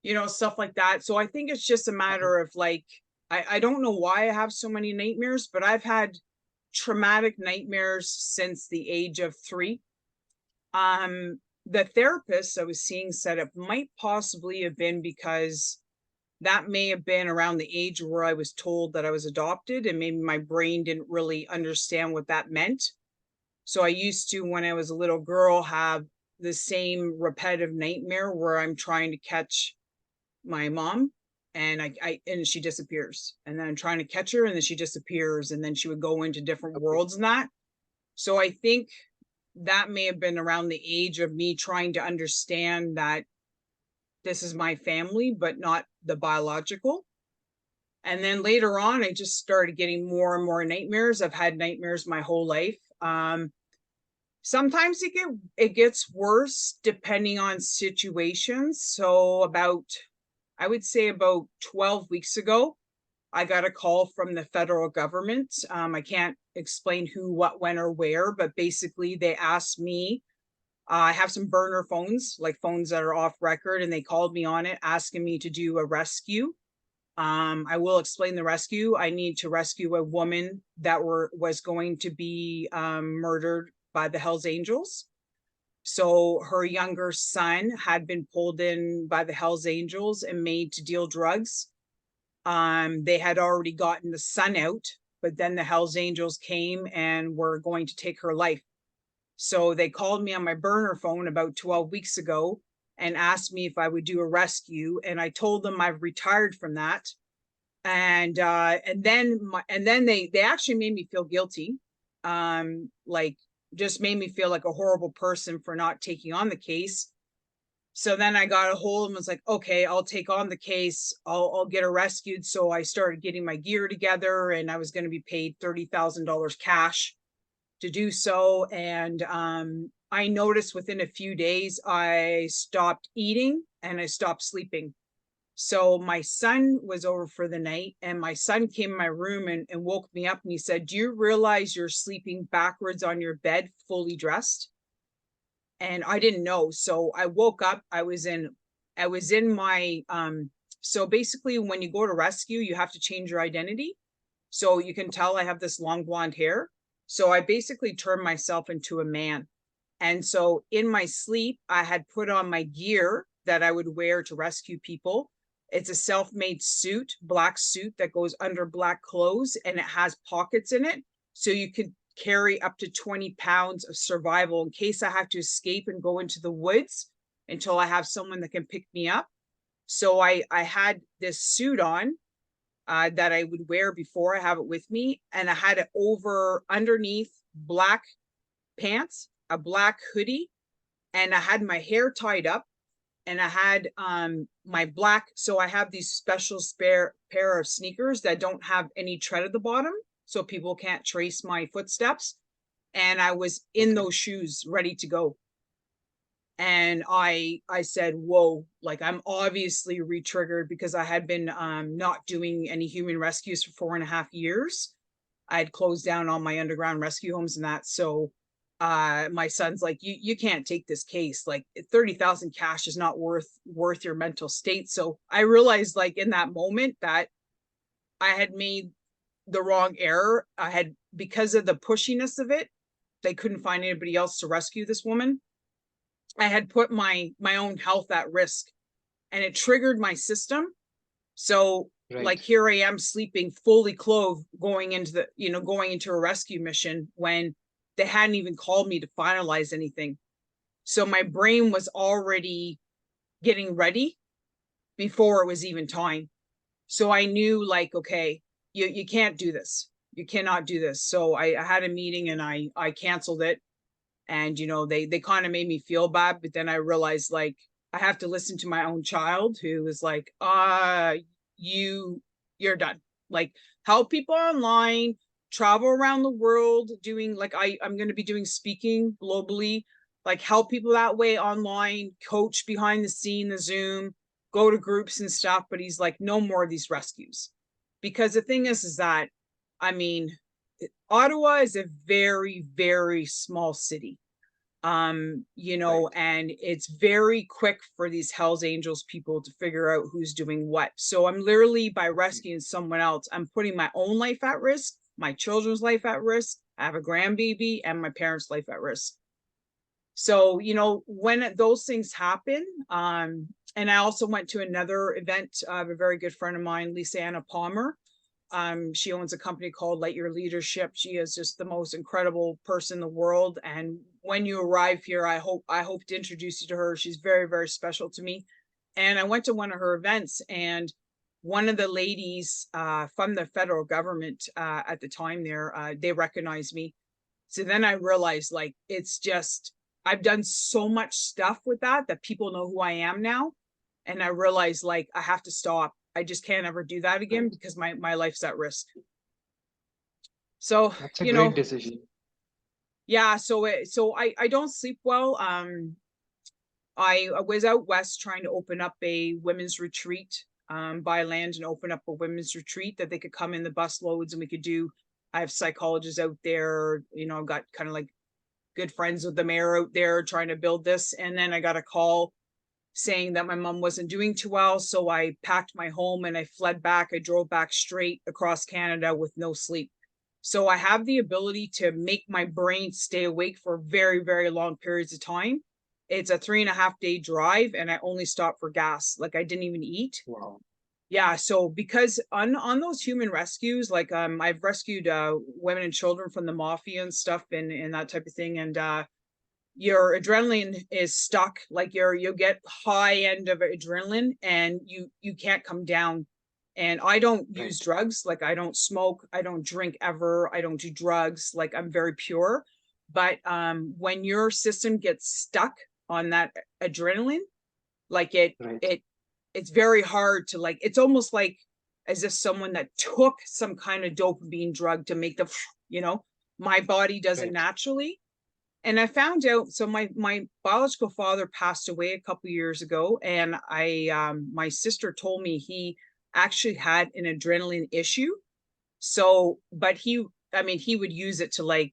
you know, stuff like that. So I think it's just a Uh-huh. matter of like, I don't know why I have so many nightmares, but I've had traumatic nightmares since the age of 3. The therapist I was seeing said it might possibly have been because that may have been around the age where I was told that I was adopted, and maybe my brain didn't really understand what that meant. So I used to, when I was a little girl, have the same repetitive nightmare where I'm trying to catch my mom and and she disappears. And then I'm trying to catch her and then she disappears. And then she would go into different Okay. worlds and that. So I think that may have been around the age of me trying to understand that this is my family, but not the biological. And then later on, I just started getting more and more nightmares. I've had nightmares my whole life. Sometimes it gets worse depending on situations. So I would say about 12 weeks ago, I got a call from the federal government. I can't explain who, what, when, or where, but basically they asked me. I have some burner phones, like phones that are off record, and they called me on it, asking me to do a rescue. I will explain the rescue. I need to rescue a woman that was going to be murdered by the Hells Angels. So her younger son had been pulled in by the Hells Angels and made to deal drugs. They had already gotten the son out, but then the Hells Angels came and were going to take her life. So they called me on my burner phone about 12 weeks ago and asked me if I would do a rescue. And I told them I've retired from that. And then they actually made me feel guilty. Like just made me feel like a horrible person for not taking on the case. So then I got a hold and was like, okay, I'll take on the case. I'll get her rescued. So I started getting my gear together and I was going to be paid $30,000 cash to do so. And I noticed within a few days, I stopped eating and I stopped sleeping. So my son was over for the night and my son came in my room and woke me up and he said, do you realize you're sleeping backwards on your bed, fully dressed? And I didn't know. So I woke up, I was in my, so basically when you go to rescue, you have to change your identity. So you can tell I have this long blonde hair. So I basically turned myself into a man. And so in my sleep, I had put on my gear that I would wear to rescue people. It's a self-made suit, black suit that goes under black clothes, and it has pockets in it. So you could carry up to 20 pounds of survival in case I have to escape and go into the woods until I have someone that can pick me up. So I had this suit on that I would wear before I have it with me. And I had it over underneath black pants, a black hoodie, and I had my hair tied up, and I had my black, so I have these special spare pair of sneakers that don't have any tread at the bottom, so people can't trace my footsteps. And I was in those shoes ready to go. And I said, whoa, like I'm obviously re-triggered because I had been not doing any human rescues for 4.5 years. I had closed down all my underground rescue homes and that. So my son's like, you can't take this case. Like 30,000 cash is not worth your mental state. So I realized, like, in that moment that I had made the wrong error. I had, because of the pushiness of it, they couldn't find anybody else to rescue this woman. I had put my own health at risk, and it triggered my system. So like, here I am sleeping fully clothed, going into a rescue mission when they hadn't even called me to finalize anything. So my brain was already getting ready before it was even time. So I knew, like, okay, you can't do this. You cannot do this. So I had a meeting and I canceled it. And, they kind of made me feel bad, but then I realized, like, I have to listen to my own child who was like, you're done. Like, help people online, travel around the world doing, like, I'm going to be doing speaking globally, like help people that way online, coach behind the scene, the Zoom, go to groups and stuff. But he's like, no more of these rescues. Because the thing is that, I mean, Ottawa is a very, very small city. And it's very quick for these Hells Angels people to figure out who's doing what. So I'm literally, by rescuing someone else, I'm putting my own life at risk, my children's life at risk. I have a grandbaby, and my parents' life at risk. So, when those things happen, and I also went to another event of a very good friend of mine, Lisa Anna Palmer. She owns a company called Light Your Leadership. She is just the most incredible person in the world. And when you arrive here, I hope to introduce you to her. She's very, very special to me. And I went to one of her events, and one of the ladies from the federal government at the time there, they recognized me. So then I realized, like, it's just, I've done so much stuff with that people know who I am now. And I realized, like, I have to stop. I just can't ever do that again because my life's at risk. So that's a great decision. Yeah. So I don't sleep well. I was out west trying to open up a women's retreat, buy land and open up a women's retreat that they could come in the bus loads and we could do. I have psychologists out there. I've got kind of like good friends with the mayor out there trying to build this. And then I got a call saying that my mom wasn't doing too well. So I packed my home and I fled back. I drove back straight across Canada with no sleep. So I have the ability to make my brain stay awake for very, very long periods of time. It's a 3.5-day drive, and I only stopped for gas. Like, I didn't even eat. Wow. Yeah. So because on those human rescues, like, I've rescued women and children from the mafia and stuff and that type of thing. And your adrenaline is stuck. Like, you'll get high end of adrenaline and you can't come down. And I don't use drugs. Like, I don't smoke, I don't drink ever, I don't do drugs. Like, I'm very pure. But when your system gets stuck on that adrenaline, like, it's very hard to, like, it's almost like as if someone that took some kind of dopamine drug to make my body does it naturally. And I found out, so my biological father passed away a couple years ago, and my sister told me he actually had an adrenaline issue. So, but he would use it to, like,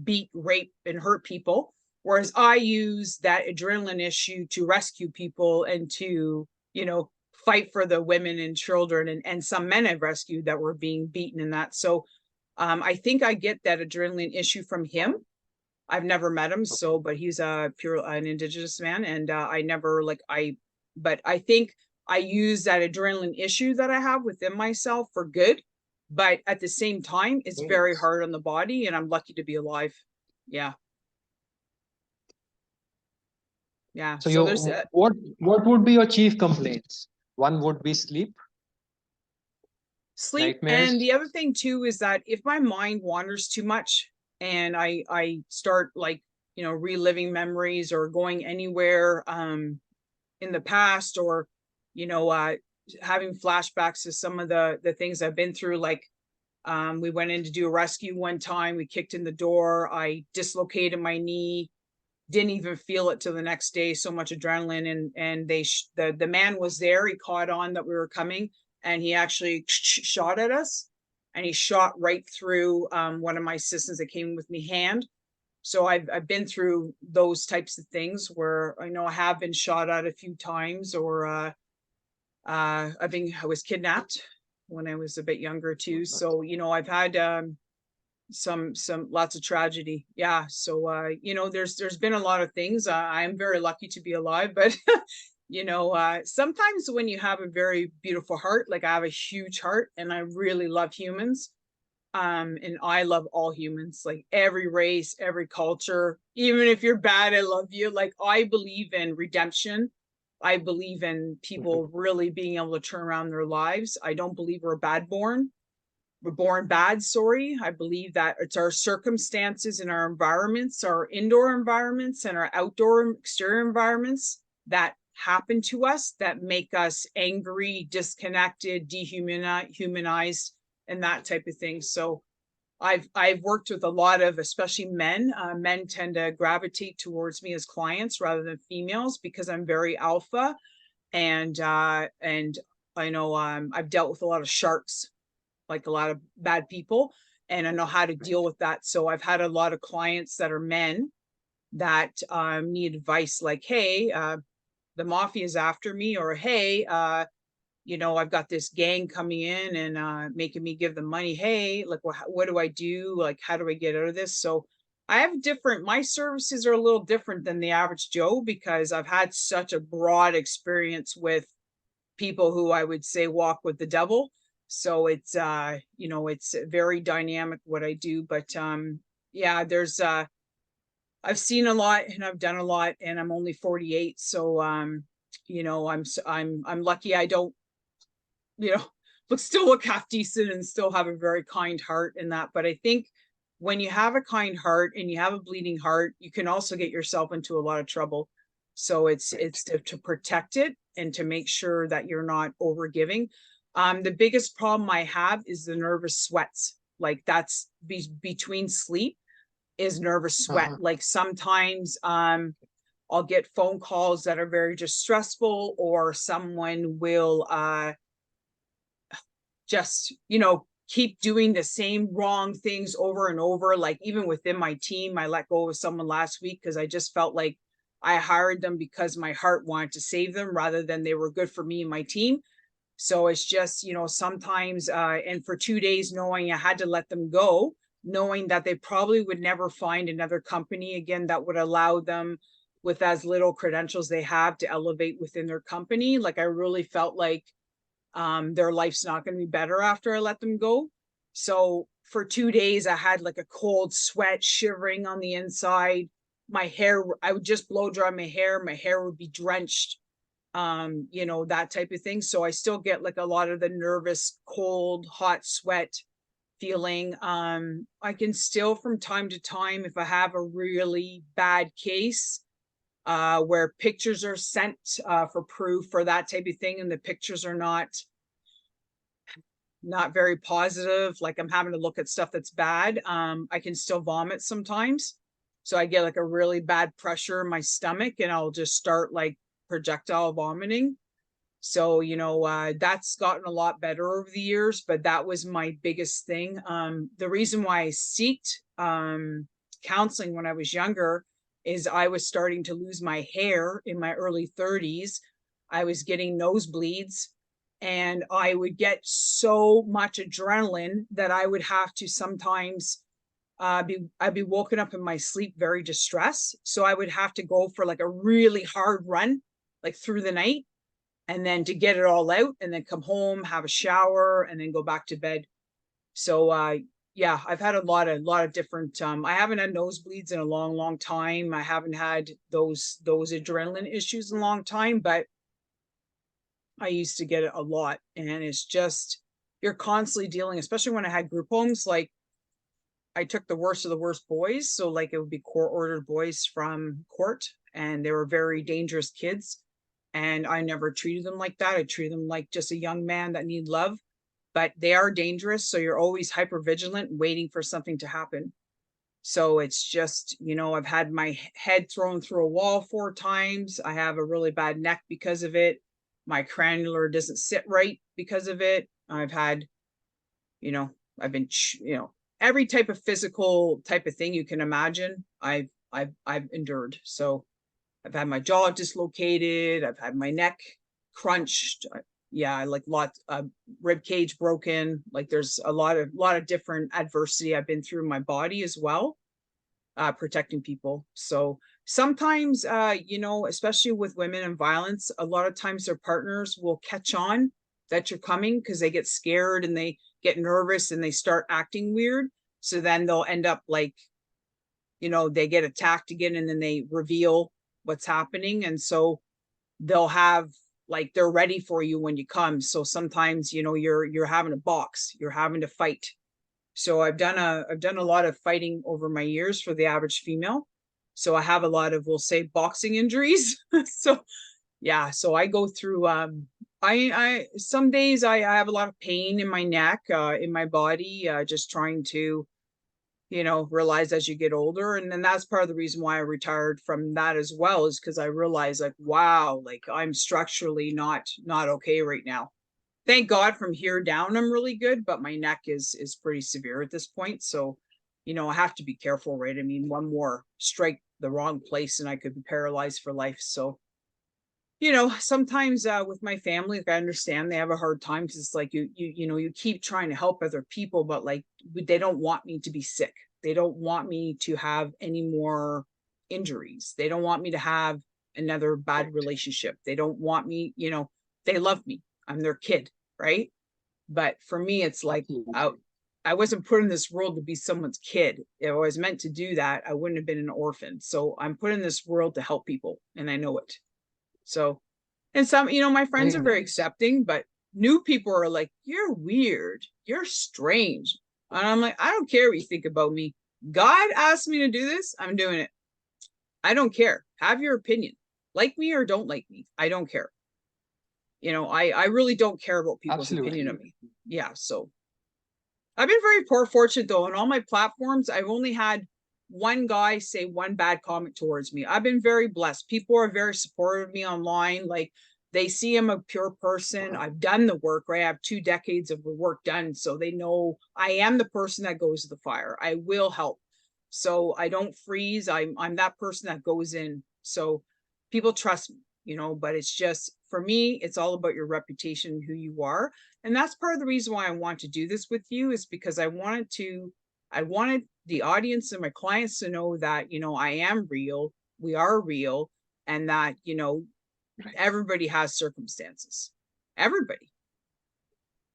beat, rape, and hurt people, whereas I use that adrenaline issue to rescue people and to, fight for the women and children and some men I've rescued that were being beaten and that. So I think I get that adrenaline issue from him. I've never met him, but he's an Indigenous man, and I never, but I think I use that adrenaline issue that I have within myself for good. But at the same time, it's very hard on the body, and I'm lucky to be alive. Yeah. Yeah. So So there's what would be your chief complaints? One would be sleep, sleep. And nightmares. the other thing too is that if my mind wanders too much and I start like, reliving memories or going anywhere in the past, or, having flashbacks to some of the things I've been through, like we went in to do a rescue one time, we kicked in the door, I dislocated my knee, didn't even feel it till the next day, so much adrenaline. And the man was there, he caught on that we were coming, and he actually shot at us, and he shot right through one of my assistants that came with me hand. So I've been through those types of things where I have been shot at a few times, or I was kidnapped when I was a bit younger too. So I've had some lots of tragedy. Yeah. So there's been a lot of things. I'm very lucky to be alive, but sometimes when you have a very beautiful heart, like I have a huge heart and I really love humans, and I love all humans, like every race, every culture. Even if you're bad, I love you. Like, I believe in redemption. I believe in people really being able to turn around their lives. I don't believe we're born bad. Sorry. I believe that it's our circumstances and our environments, our indoor environments and our outdoor exterior environments that happen to us that make us angry, disconnected, dehumanized, and that type of thing. So I've worked with a lot of, especially men. Men tend to gravitate towards me as clients rather than females because I'm very alpha, and I know I've dealt with a lot of sharks, like a lot of bad people, and I know how to deal with that. So I've had a lot of clients that are men that need advice, like, hey, the mafia is after me, or hey, I've got this gang coming in and making me give them money. Hey, like, what do I do? Like, how do I get out of this? So I have my services are a little different than the average Joe because I've had such a broad experience with people who I would say walk with the devil. So it's very dynamic what I do. But yeah, I've seen a lot and I've done a lot, and I'm only 48. So I'm lucky I don't, but still look half decent and still have a very kind heart in that. But I think when you have a kind heart and you have a bleeding heart, you can also get yourself into a lot of trouble. So it's to protect it and to make sure that you're not over giving. The biggest problem I have is the nervous sweats. Like, that's between sleep is nervous sweat. Like, sometimes I'll get phone calls that are very just stressful, or someone will just keep doing the same wrong things over and over. Like, even within my team, I let go of someone last week because I just felt like I hired them because my heart wanted to save them rather than they were good for me and my team. So it's just, sometimes and for 2 days, knowing I had to let them go, knowing that they probably would never find another company again that would allow them, with as little credentials they have, to elevate within their company. Like, I really felt like their life's not going to be better after I let them go. So for 2 days, I had like a cold sweat, shivering on the inside. My hair, I would just blow dry my hair would be drenched, that type of thing. So I still get like a lot of the nervous, cold, hot sweat feeling. I can still, from time to time, if I have a really bad case, where pictures are sent for proof for that type of thing, and the pictures are not very positive, like I'm having to look at stuff that's bad, I can still vomit sometimes. So I get like a really bad pressure in my stomach and I'll just start like projectile vomiting. So that's gotten a lot better over the years, but that was my biggest thing. The reason why I sought counseling when I was younger is I was starting to lose my hair in my early 30s. I was getting nosebleeds, and I would get so much adrenaline that I would have to sometimes I'd be woken up in my sleep very distressed. So I would have to go for like a really hard run, like through the night. and then to get it all out and then come home, have a shower, and then go back to bed. So yeah, I've had a lot of different I haven't had nosebleeds in a long time. I haven't had those adrenaline issues in a long time, but I used to get it a lot. And it's just, you're constantly dealing, especially when I had group homes. Like, I took the worst of the worst boys. So like, it would be court ordered boys from court, and they were very dangerous kids. And I never treated them like that. I treated them like just a young man that need love, but they are dangerous. So you're always hyper vigilant, waiting for something to happen. So it's just, I've had my head thrown through a wall 4 times. I have a really bad neck because of it. My cranial doesn't sit right because of it. I've had, I've been, every type of physical type of thing you can imagine. I've endured. So I've had my jaw dislocated. I've had my neck crunched. Yeah, like lots rib cage broken. Like, there's a lot of different adversity I've been through in my body as well, protecting people. So sometimes, especially with women and violence, a lot of times their partners will catch on that you're coming, because they get scared and they get nervous and they start acting weird. So then they'll end up like, they get attacked again, and then they reveal what's happening. And so they'll have, like, they're ready for you when you come. So sometimes, you're having a box, you're having to fight. So I've done a lot of fighting over my years for the average female. So I have a lot of, we'll say, boxing injuries. So yeah, so I go through I some days I have a lot of pain in my neck, in my body, just trying to, realize as you get older. And then that's part of the reason why I retired from that as well, is because I realized, like, wow, like, I'm structurally not okay right now. Thank God from here down I'm really good, but my neck is pretty severe at this point. So, I have to be careful, right? I mean, one more strike the wrong place and I could be paralyzed for life. So, sometimes with my family, like, I understand they have a hard time, because it's like, you keep trying to help other people, but like, they don't want me to be sick. They don't want me to have any more injuries. They don't want me to have another bad relationship. They don't want me, they love me. I'm their kid, right? But for me, it's like, I wasn't put in this world to be someone's kid. If I was meant to do that, I wouldn't have been an orphan. So I'm put in this world to help people, and I know it. So, and some, my friends are very accepting, but new people are like, you're weird, you're strange. And I'm like, I don't care what you think about me. God asked me to do this, I'm doing it. I don't care. Have your opinion. Like me or don't like me. I don't care. I really don't care about people's opinion of me. Yeah. So I've been very fortunate though. On all my platforms, I've only had one guy say one bad comment towards me. I've been very blessed. People are very supportive of me online. Like, they see I'm a pure person. I've done the work, right? I have 2 decades of the work done. So they know I am the person that goes to the fire. I will help. So I don't freeze. I'm that person that goes in. So people trust me, but it's just, for me, it's all about your reputation, who you are. And that's part of the reason why I want to do this with you, is because I wanted the audience and my clients to know that, I am real, we are real, and that, everybody has circumstances, everybody.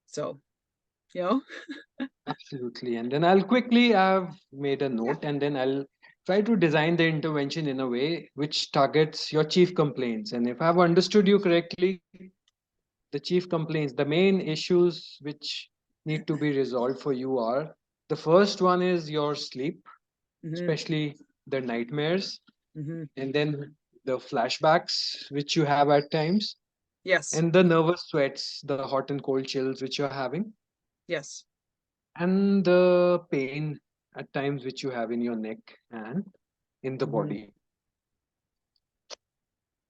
So, Absolutely. And then I've made a note, and then I'll try to design the intervention in a way which targets your chief complaints. And if I've understood you correctly, the chief complaints, the main issues which need to be resolved for you are, the first one is your sleep, especially the nightmares, and then the flashbacks which you have at times, yes, and the nervous sweats, the hot and cold chills which you're having, yes, and the pain at times which you have in your neck and in the body.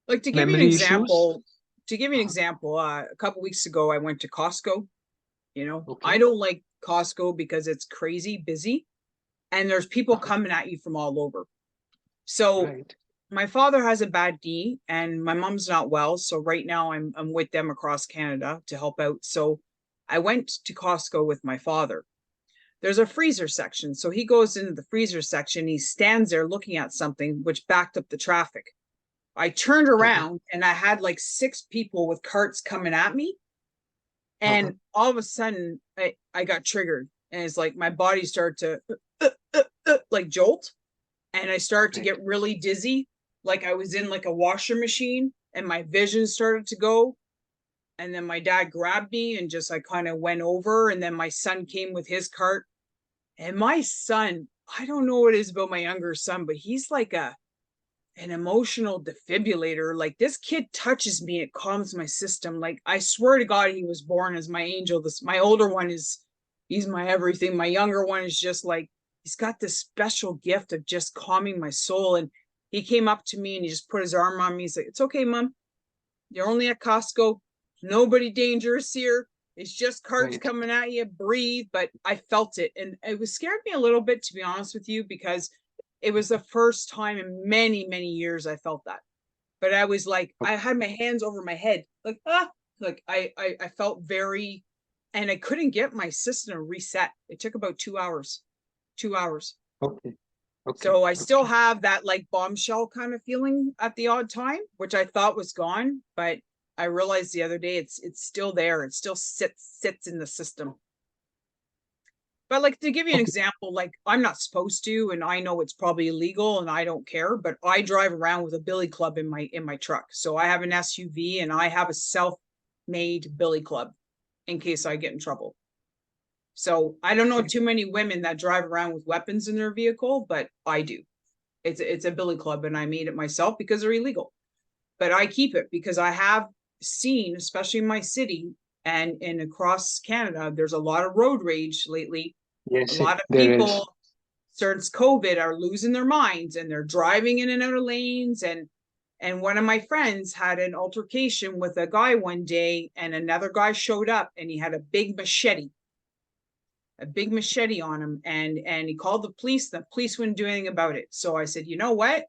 Like, to give you an Memory issues. example, a couple weeks ago I went to Costco. Okay. I don't like Costco because it's crazy busy and there's people coming at you from all over. So my father has a bad knee and my mom's not well. So right now I'm with them across Canada to help out. So I went to Costco with my father. There's a freezer section. So he goes into the freezer section. He stands there looking at something which backed up the traffic. I turned around and I had like 6 people with carts coming at me. And all of a sudden I got triggered, and it's like my body started to like jolt, and I started to get really dizzy. Like I was in like a washer machine, and my vision started to go. And then my dad grabbed me and just I kind of went over. And then my son came with his cart. And my son, I don't know what it is about my younger son, but he's like an emotional defibrillator. Like this kid touches me, it calms my system. Like I swear to God, he was born as my angel. My older one he's my everything. My younger one is just like, he's got this special gift of just calming my soul. And he came up to me and he just put his arm on me. He's like, "It's okay, Mom. You're only at Costco. Nobody dangerous here. It's just carts coming at you. Breathe." But I felt it. And it was scared me a little bit, to be honest with you, because it was the first time in many, many years I felt that. But I was like, I had my hands over my head, like, like I felt very, and I couldn't get my system reset. It took about 2 hours. 2 hours. Okay. So I still have that like bombshell kind of feeling at the odd time, which I thought was gone, but I realized the other day it's still there. It still sits in the system. But like, to give you an example, like I'm not supposed to, and I know it's probably illegal and I don't care, but I drive around with a billy club in my truck. So I have an SUV and I have a self-made billy club in case I get in trouble. So I don't know too many women that drive around with weapons in their vehicle, but I do. It's a billy club, and I made it myself because they're illegal. But I keep it because I have seen, especially in my city and across Canada, there's a lot of road rage lately. A lot of people since COVID are losing their minds, and they're driving in and out of lanes. And one of my friends had an altercation with a guy one day, and another guy showed up and he had a big machete on him, and he called the police. The police wouldn't do anything about it. So I said, you know what?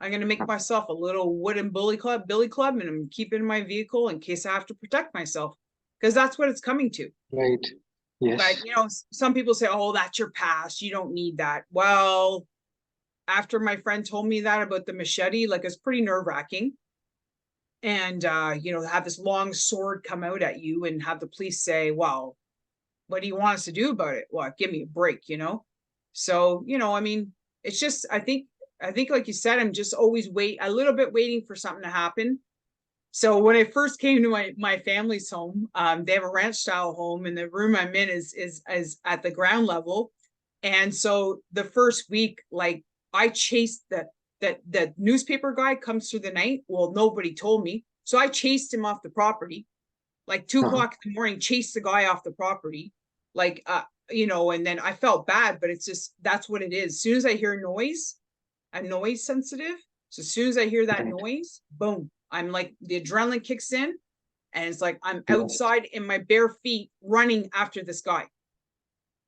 I'm going to make myself a little wooden billy club, and I'm keeping it in my vehicle in case I have to protect myself, because that's what it's coming to. Right. Yes. But, you know, some people say, oh, that's your past. You don't need that. Well, after my friend told me that about the machete, like, it's pretty nerve wracking. And, you know, have this long sword come out at you and have the police say, well, what do you want us to do about it? Well, give me a break, you know? So, you know, I mean, it's just, I think, like you said, I'm just always a little bit waiting for something to happen. So when I first came to my family's home, they have a ranch style home, and the room I'm in is at the ground level. And so the first week, like, I chased that newspaper guy comes through the night. Well, nobody told me. So I chased him off the property, like 2 o'clock in the morning, chased the guy off the property. Like, you know, and then I felt bad, but it's just, that's what it is. As soon as I hear noise, I'm noise sensitive. So as soon as I hear that noise, boom, I'm like, the adrenaline kicks in, and it's like I'm outside in my bare feet running after this guy.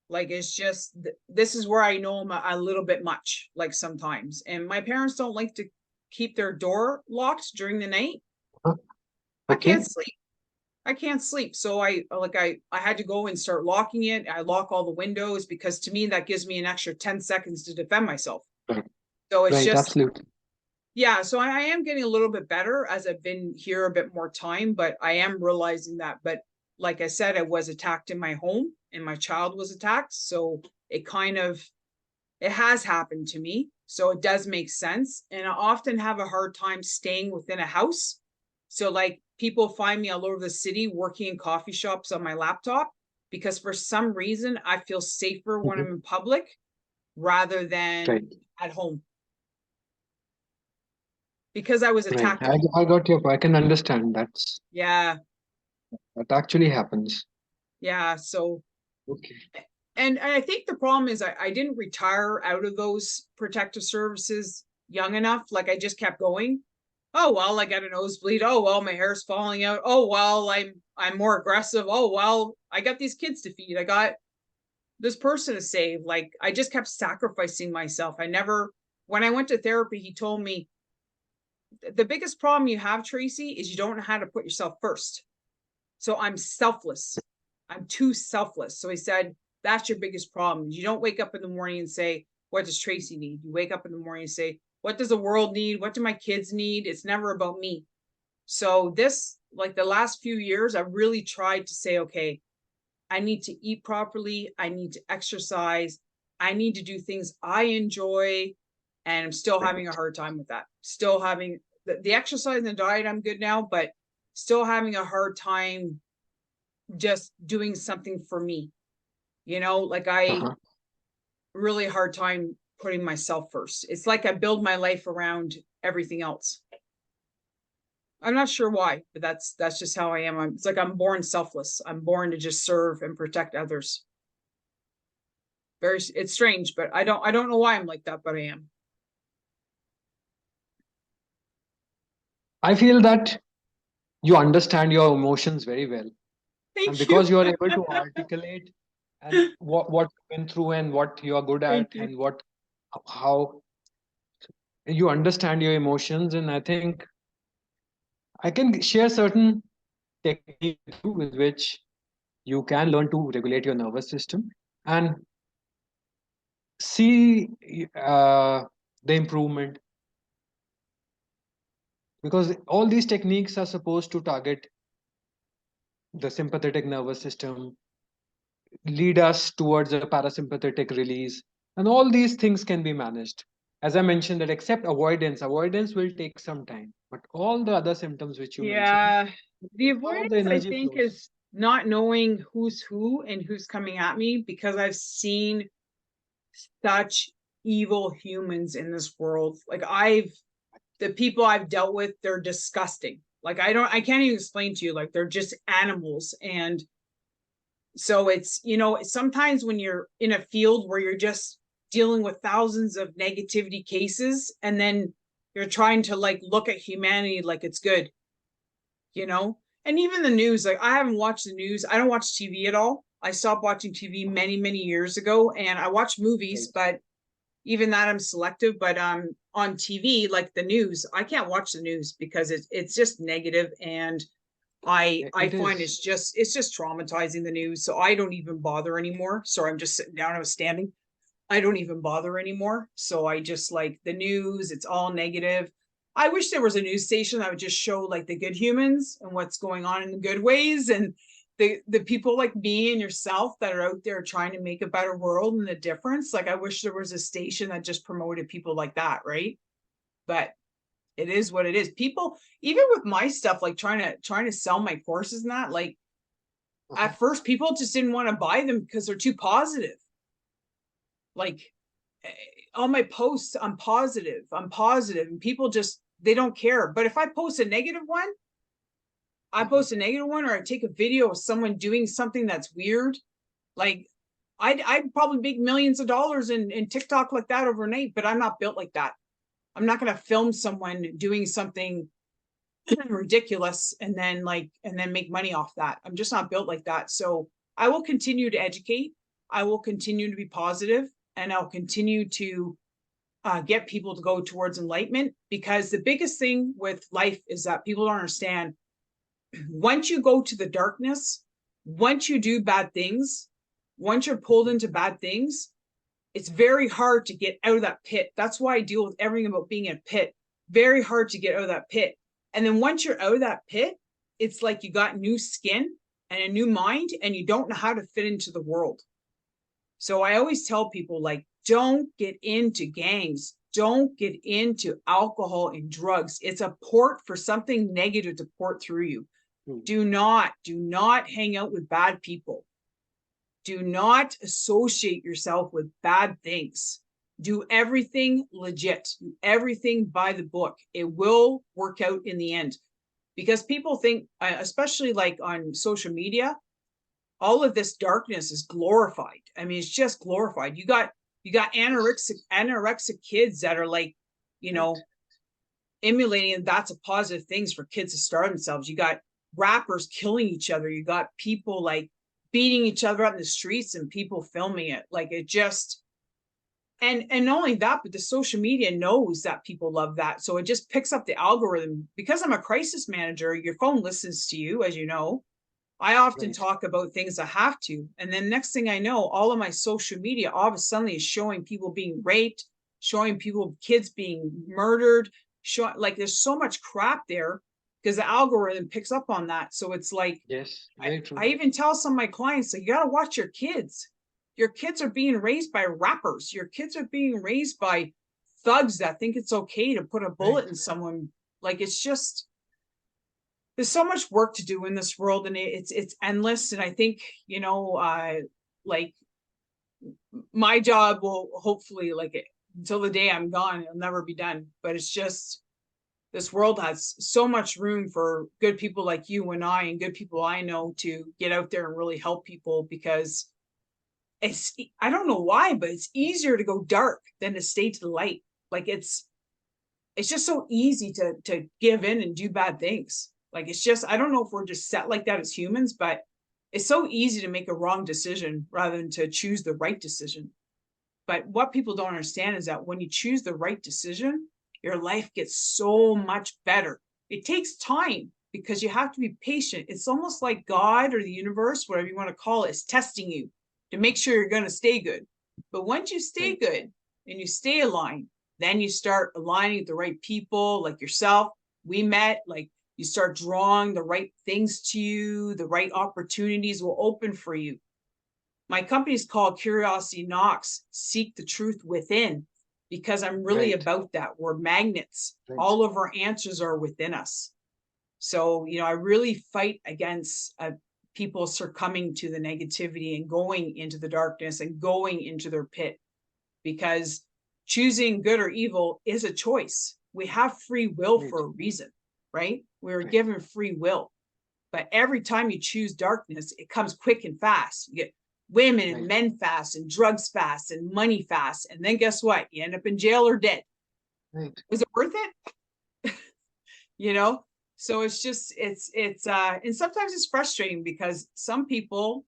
Like, it's just, this is where I know I'm a little bit much, like, sometimes. And my parents don't like to keep their door locked during the night. I can't sleep. So I had to go and start locking it. I lock all the windows, because to me, that gives me an extra 10 seconds to defend myself. So it's just, absolutely. Yeah, so I am getting a little bit better as I've been here a bit more time, but I am realizing that. But like I said, I was attacked in my home, and my child was attacked. So it has happened to me. So it does make sense. And I often have a hard time staying within a house. So like, people find me all over the city working in coffee shops on my laptop, because for some reason I feel safer when I'm in public rather than at home. Because I was attacked. I got your point. I can understand that actually happens. Yeah. So, and I think the problem is I didn't retire out of those protective services young enough. Like, I just kept going. Oh, well, I got a nosebleed. Oh, well, my hair's falling out. Oh, well, I'm more aggressive. Oh, well, I got these kids to feed. I got this person to save. Like, I just kept sacrificing myself. When I went to therapy, he told me, the biggest problem you have, Tracey, is you don't know how to put yourself first. So I'm selfless. I'm too selfless. So he said, that's your biggest problem. You don't wake up in the morning and say, what does Tracey need? You wake up in the morning and say, What does the world need? What do my kids need? It's never about me. So this, like the last few years, I really tried to say, okay, I need to eat properly. I need to exercise. I need to do things I enjoy. And I'm still having a hard time with that. Still having the exercise and the diet, I'm good now, but still having a hard time just doing something for me. Like I Uh-huh. really hard time putting myself first. It's like I build my life around everything else. I'm not sure why, but that's just how I am. It's like I'm born selfless. I'm born to just serve and protect others. It's strange, but I don't know why I'm like that, but I am. I feel that you understand your emotions very well. And Thank because you. you are able to articulate and what you went through and what you are good Thank at you. and what how you understand your emotions, and I think I can share certain techniques with which you can learn to regulate your nervous system and see the improvement, because all these techniques are supposed to target the sympathetic nervous system, lead us towards a parasympathetic release, and all these things can be managed. As I mentioned, that except avoidance will take some time, but all the other symptoms which you mentioned, Yeah. The how the avoidance, I energy think, flows. is not knowing who's who and who's coming at me, because I've seen such evil humans in this world. Like the people I've dealt with, they're disgusting. Like I can't even explain to you. Like they're just animals. And so it's, sometimes when you're in a field where you're just dealing with thousands of negativity cases, and then you're trying to like look at humanity like it's good, you know? And even the news, like I haven't watched the news. I don't watch TV at all. I stopped watching TV many, many years ago, and I watch movies, Right. but even that I'm selective. But on TV, like the news, I can't watch the news because it's just negative, and I It find is. it's just traumatizing, the news. So I don't even bother anymore. Sorry, I'm just sitting down. I was standing. I don't even bother anymore. So I just like the news, it's all negative. I wish there was a news station that would just show like the good humans and what's going on in the good ways, and the people like me and yourself that are out there trying to make a better world and the difference. Like I wish there was a station that just promoted people like that, right? But it is what it is. People, even with my stuff, like trying to sell my courses and that, like Uh-huh. at first people just didn't want to buy them because they're too positive. Like eh, all my posts, I'm positive, and people just they don't care. But if I post a negative one, Uh-huh. or I take a video of someone doing something that's weird, like I'd probably make millions of dollars in TikTok like that overnight, but I'm not built like that. I'm not going to film someone doing something ridiculous and then make money off that. I'm just not built like that. So I will continue to educate. I will continue to be positive, and I'll continue to get people to go towards enlightenment, because the biggest thing with life is that people don't understand. Once you go to the darkness, once you do bad things, once you're pulled into bad things, it's very hard to get out of that pit. That's why I deal with everything about being in a pit. Very hard to get out of that pit. And then once you're out of that pit, it's like you got new skin and a new mind, and you don't know how to fit into the world. So I always tell people, like, don't get into gangs. Don't get into alcohol and drugs. It's a port for something negative to port through you. Hmm. Do not hang out with bad people. Do not associate yourself with bad things. Do everything legit. Do everything by the book. It will work out in the end, because people think, especially like on social media, all of this darkness is glorified. I mean, it's just glorified. You got Yes. anorexic kids that are like, you Right. know, emulating, and that's a positive things for kids to starve themselves. You got rappers killing each other. You got people like beating each other up in the streets and people filming it. Like it just, and not only that, but the social media knows that people love that. So it just picks up the algorithm. Because I'm a crisis manager, your phone listens to you, as you know. I often Right. talk about things I have to. And then next thing I know, all of my social media all of a sudden is showing people being raped, showing people, kids being murdered, like there's so much crap there because the algorithm picks up on that. So it's like, Yes, very true. I even tell some of my clients, like, you got to watch your kids. Your kids are being raised by rappers. Your kids are being raised by thugs that think it's okay to put a bullet in someone. Like, it's just, there's so much work to do in this world, and it's endless. And I think, like my job will hopefully, like, until the day I'm gone, it'll never be done. But it's just, this world has so much room for good people like you and I, and good people I know, to get out there and really help people, because I don't know why, but it's easier to go dark than to stay to the light. Like, it's just so easy to give in and do bad things. Like, it's just, I don't know if we're just set like that as humans, but it's so easy to make a wrong decision rather than to choose the right decision. But what people don't understand is that when you choose the right decision, your life gets so much better. It takes time because you have to be patient. It's almost like God or the universe, whatever you want to call it, is testing you to make sure you're going to stay good. But once you stay good and you stay aligned, then you start aligning with the right people, like yourself. We met, like, you start drawing the right things to you, the right opportunities will open for you. My company is called Curiosity Knocks, Seek the Truth Within, because I'm really about that. We're magnets. All of our answers are within us. So, I really fight against people succumbing to the negativity and going into the darkness and going into their pit, because choosing good or evil is a choice. We have free will for a reason, right? We're given free will. But every time you choose darkness, it comes quick and fast. You get women and men fast, and drugs fast, and money fast. And then guess what? You end up in jail or dead. Was it worth it? So it's just, it's and sometimes it's frustrating because some people,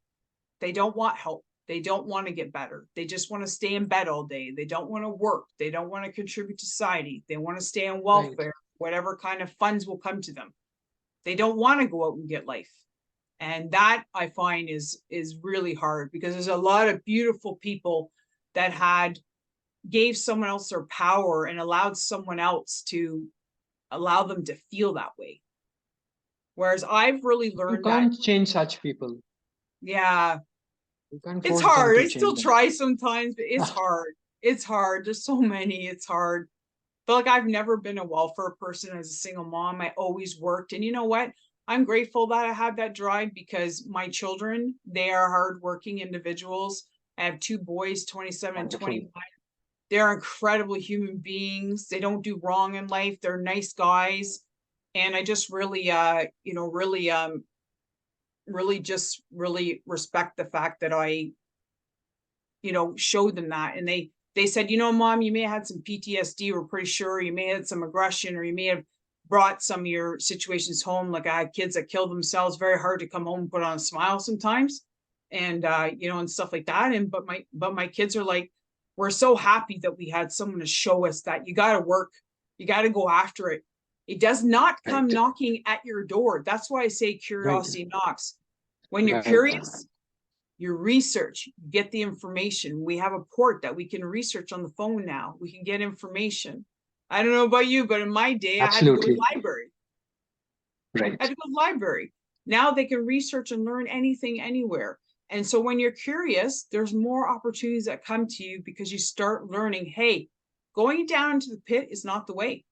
they don't want help. They don't want to get better. They just want to stay in bed all day. They don't want to work. They don't want to contribute to society. They want to stay on welfare, whatever kind of funds will come to them. They don't want to go out and get life. And that, I find, is really hard, because there's a lot of beautiful people that gave someone else their power and allowed someone else to allow them to feel that way. Whereas I've really learned that you can't change such people. Yeah, You can't it's force them hard. to I still change. try sometimes, but it's hard. It's hard. There's so many. It's hard. But like, I've never been a welfare person as a single mom. I always worked. And you know what? I'm grateful that I had that drive, because my children, they are hardworking individuals. I have two boys, 27 and 21. They're incredible human beings. They don't do wrong in life. They're nice guys. And I just really, really respect the fact that I, showed them that. And they said, Mom, you may have had some PTSD. We're pretty sure you may have had some aggression, or you may have brought some of your situations home. Like, I had kids that killed themselves. Very hard to come home and put on a smile sometimes. And, and stuff like that. And, but my kids are like, we're so happy that we had someone to show us that you got to work. You got to go after it. It does not come knocking at your door. That's why I say curiosity knocks. When you're curious, you research, you get the information. We have a port that we can research on the phone now. We can get information. I don't know about you, but in my day, I had to go to the library. I had to go to the library. Now they can research and learn anything, anywhere. And so when you're curious, there's more opportunities that come to you, because you start learning, hey, going down into the pit is not the way.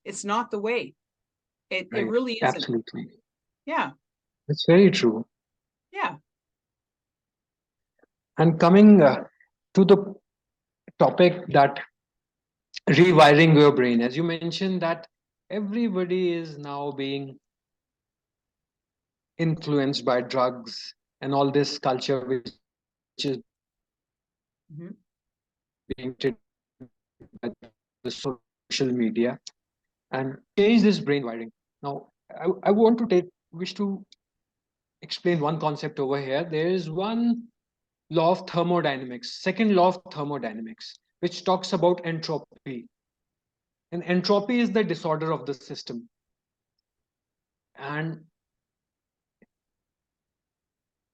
It's not the way. It really isn't. Absolutely. Yeah. It's very true. Yeah. And coming to the topic that rewiring your brain, as you mentioned, that everybody is now being influenced by drugs and all this culture which is being treated by the social media, and change this brain wiring. Now, I want to wish to explain one concept over here. There is one law of thermodynamics, second law of thermodynamics, which talks about entropy. And entropy is the disorder of the system. And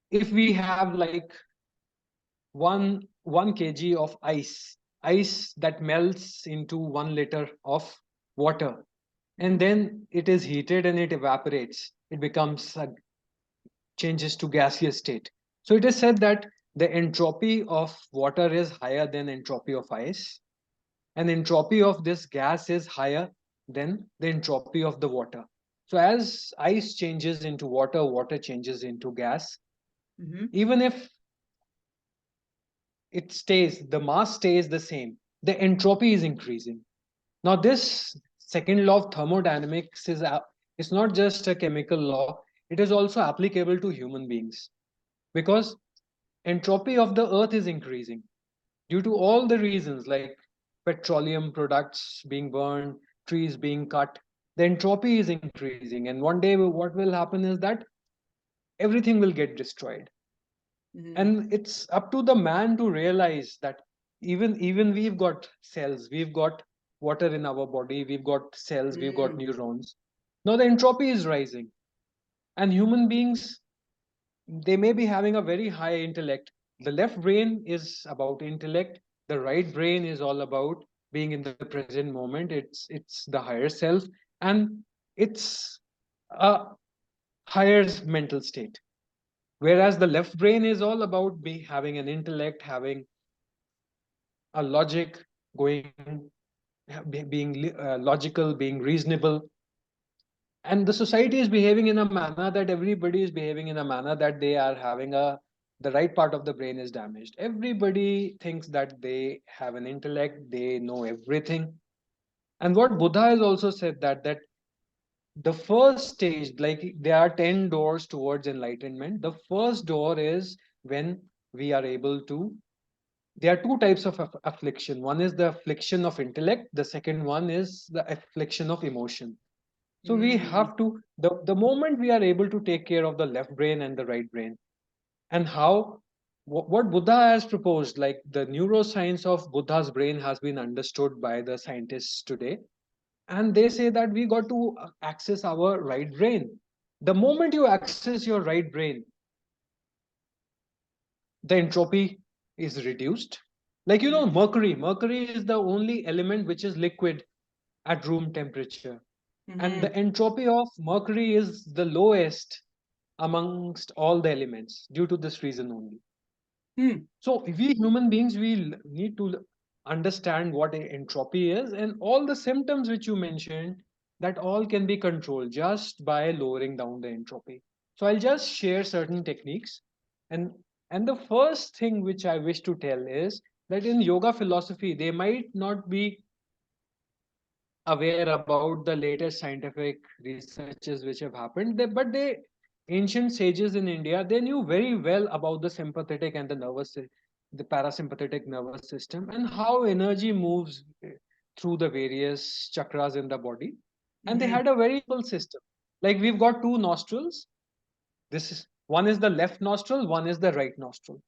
if we have like one kg of ice ice that melts into 1 liter of water, and then it is heated and it evaporates. It becomes changes to gaseous state. So it is said that the entropy of water is higher than entropy of ice, and entropy of this gas is higher than the entropy of the water. So as ice changes into water, water changes into gas. Even if the mass stays the same, the entropy is increasing. Now, this second law of thermodynamics is not just a chemical law, it is also applicable to human beings, because entropy of the earth is increasing due to all the reasons like petroleum products being burned, trees being cut. The entropy is increasing, and one day what will happen is that everything will get destroyed. And it's up to the man to realize that even we've got cells, we've got water in our body, we've got cells, we've got neurons. Now the entropy is rising, and human beings, they may be having a very high intellect. The left brain is about intellect, the right brain is all about being in the present moment. It's the higher self, and it's a higher mental state, whereas the left brain is all about having an intellect, having a logic, going being logical, being reasonable. And the society is behaving in a manner that everybody is behaving in a manner that they are having the right part of the brain is damaged. Everybody thinks that they have an intellect, they know everything. And what Buddha has also said, that the first stage, like there are 10 doors towards enlightenment. The first door is when we are able to, there are two types of affliction. One is the affliction of intellect, the second one is the affliction of emotion. So we have to, the moment we are able to take care of the left brain and the right brain, and how, what Buddha has proposed, like the neuroscience of Buddha's brain has been understood by the scientists today. And they say that we got to access our right brain. The moment you access your right brain, the entropy is reduced. Like, mercury is the only element which is liquid at room temperature. And the entropy of mercury is the lowest amongst all the elements due to this reason only. So we human beings, we need to understand what entropy is, and all the symptoms which you mentioned, that all can be controlled just by lowering down the entropy. So I'll just share certain techniques. And and the first thing which I wish to tell is that in yoga philosophy, they might not be aware about the latest scientific researches which have happened, but they ancient sages in India, they knew very well about the sympathetic and the parasympathetic nervous system, and how energy moves through the various chakras in the body. And they had a very simple system. Like, we've got two nostrils. This is one is the left nostril, one is the right nostril.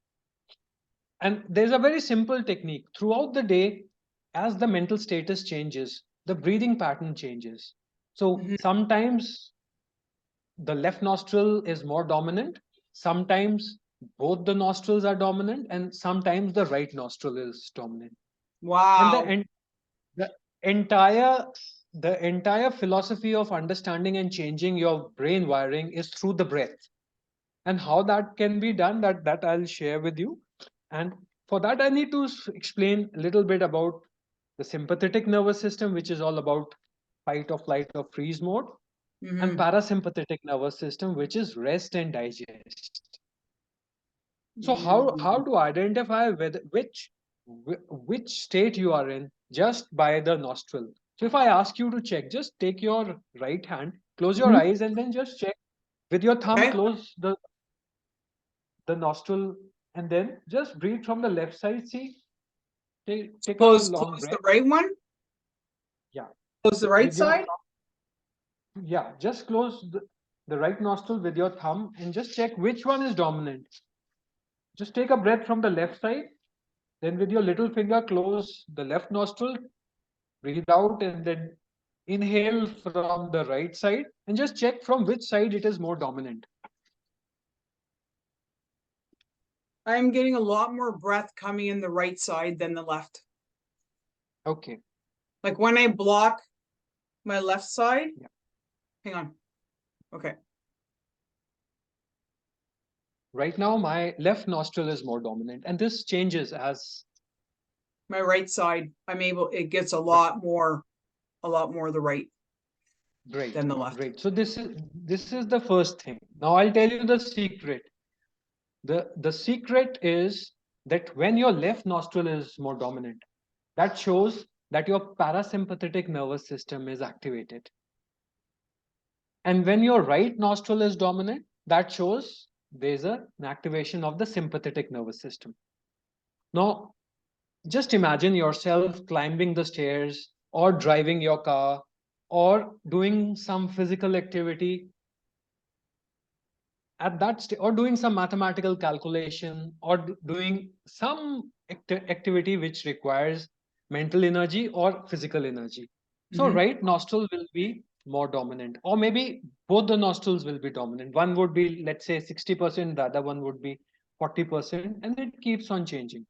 And there's a very simple technique. Throughout the day, as the mental status changes, the breathing pattern changes. So sometimes the left nostril is more dominant, sometimes both the nostrils are dominant, and sometimes the right nostril is dominant. And Wow. the entire the entire philosophy of understanding and changing your brain wiring is through the breath. And how that can be done, that I'll share with you. And for that, I need to explain a little bit about the sympathetic nervous system, which is all about fight or flight or freeze mode, and parasympathetic nervous system, which is rest and digest. So how to identify which state you are in just by the nostril. So if I ask you to check, just take your right hand, close your eyes, and then just check with your thumb, Okay. close the nostril, and then just breathe from the left side. See, take a long Close the breath. right one. Yeah. Close the right With your side. thumb. Yeah, just close the right nostril with your thumb and just check which one is dominant. Just take a breath from the left side, then with your little finger close the left nostril, breathe out, and then inhale from the right side, and just check from which side it is more dominant. I'm getting a lot more breath coming in the right side than the left. Okay. Like when I block my left side. Yeah. Hang on. Okay. Right now, my left nostril is more dominant, and this changes as My right side, it gets a lot more the right great, than the left. great. So this is the first thing. Now I'll tell you the secret. The secret is that when your left nostril is more dominant, that shows that your parasympathetic nervous system is activated. And when your right nostril is dominant, that shows there's an activation of the sympathetic nervous system. Now, just imagine yourself climbing the stairs or driving your car or doing some physical activity at that stage, or doing some mathematical calculation, or doing some activity which requires mental energy or physical energy. So Mhm. right nostril will be more dominant, or maybe both the nostrils will be dominant. One would be, let's say, 60%, the other one would be 40%, and it keeps on changing.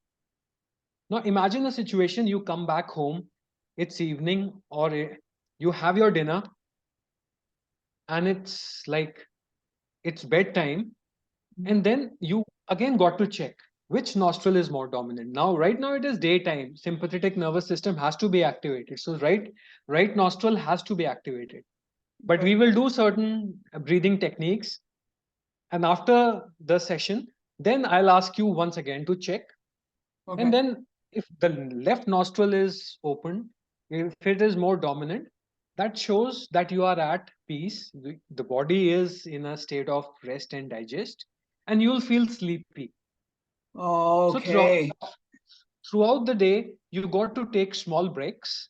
Now imagine a situation: you come back home, it's evening, or you have your dinner, and it's like it's bedtime, and then you again got to check which nostril is more dominant. Now right now it is daytime, sympathetic nervous system has to be activated, so right nostril has to be activated. But Okay. we will do certain breathing techniques, and after the session, then I'll ask you once again to check. Okay. And then if the left nostril is open, if it is more dominant, that shows that you are at peace, the body is in a state of rest and digest, and you'll feel sleepy. So Okay. throughout the day, you got to take small breaks.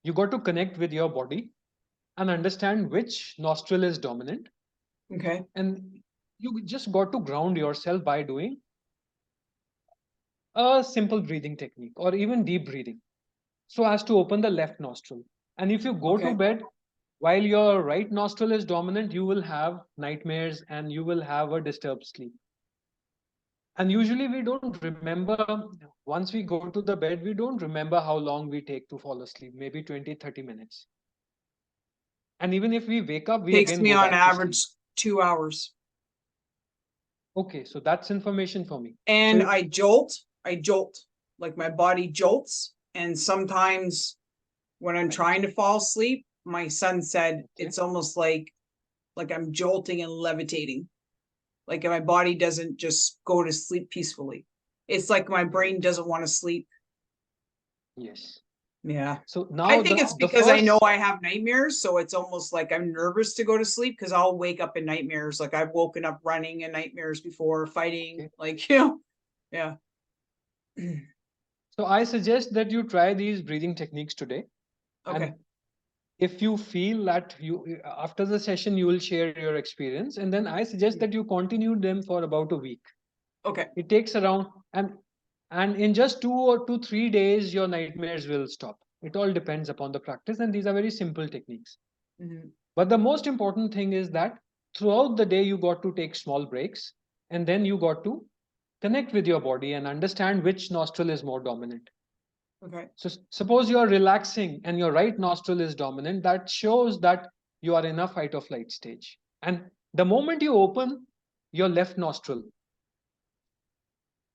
You got to connect with your body and understand which nostril is dominant. Okay. And you just got to ground yourself by doing a simple breathing technique or even deep breathing so as to open the left nostril. And if you go to Okay. bed while your right nostril is dominant, you will have nightmares and you will have a disturbed sleep. And usually we don't remember, once we go to the bed, we don't remember how long we take to fall asleep, maybe 20-30 minutes. And even if we wake up, we Takes again me go on back to sleep. average 2 hours. Okay, so that's information for me. And So I jolt, like my body jolts. And sometimes when I'm trying to fall asleep, my son said okay, it's almost like I'm jolting and levitating. Like my body doesn't just go to sleep peacefully. It's like my brain right, doesn't want to sleep. yes. Yeah. So I now think it's the because I know first, I have nightmares. So it's almost like I'm nervous to go to sleep because I'll wake up in nightmares. Like I've woken up running in nightmares before, fighting, okay. like, yeah. So I suggest that you try these breathing techniques today. Okay. And if you feel that you after the session you will share your experience, and then I suggest that you continue them for about a week. Okay. It takes around, and in just 2 or 3 days your nightmares will stop. It all depends upon the practice, and these are very simple techniques. Mhm. But the most important thing is that throughout the day you got to take small breaks, and then you got to connect with your body and understand which nostril is more dominant. Okay. So suppose you are relaxing and your right nostril is dominant, that shows that you are in a fight or flight stage. And the moment you open your left nostril,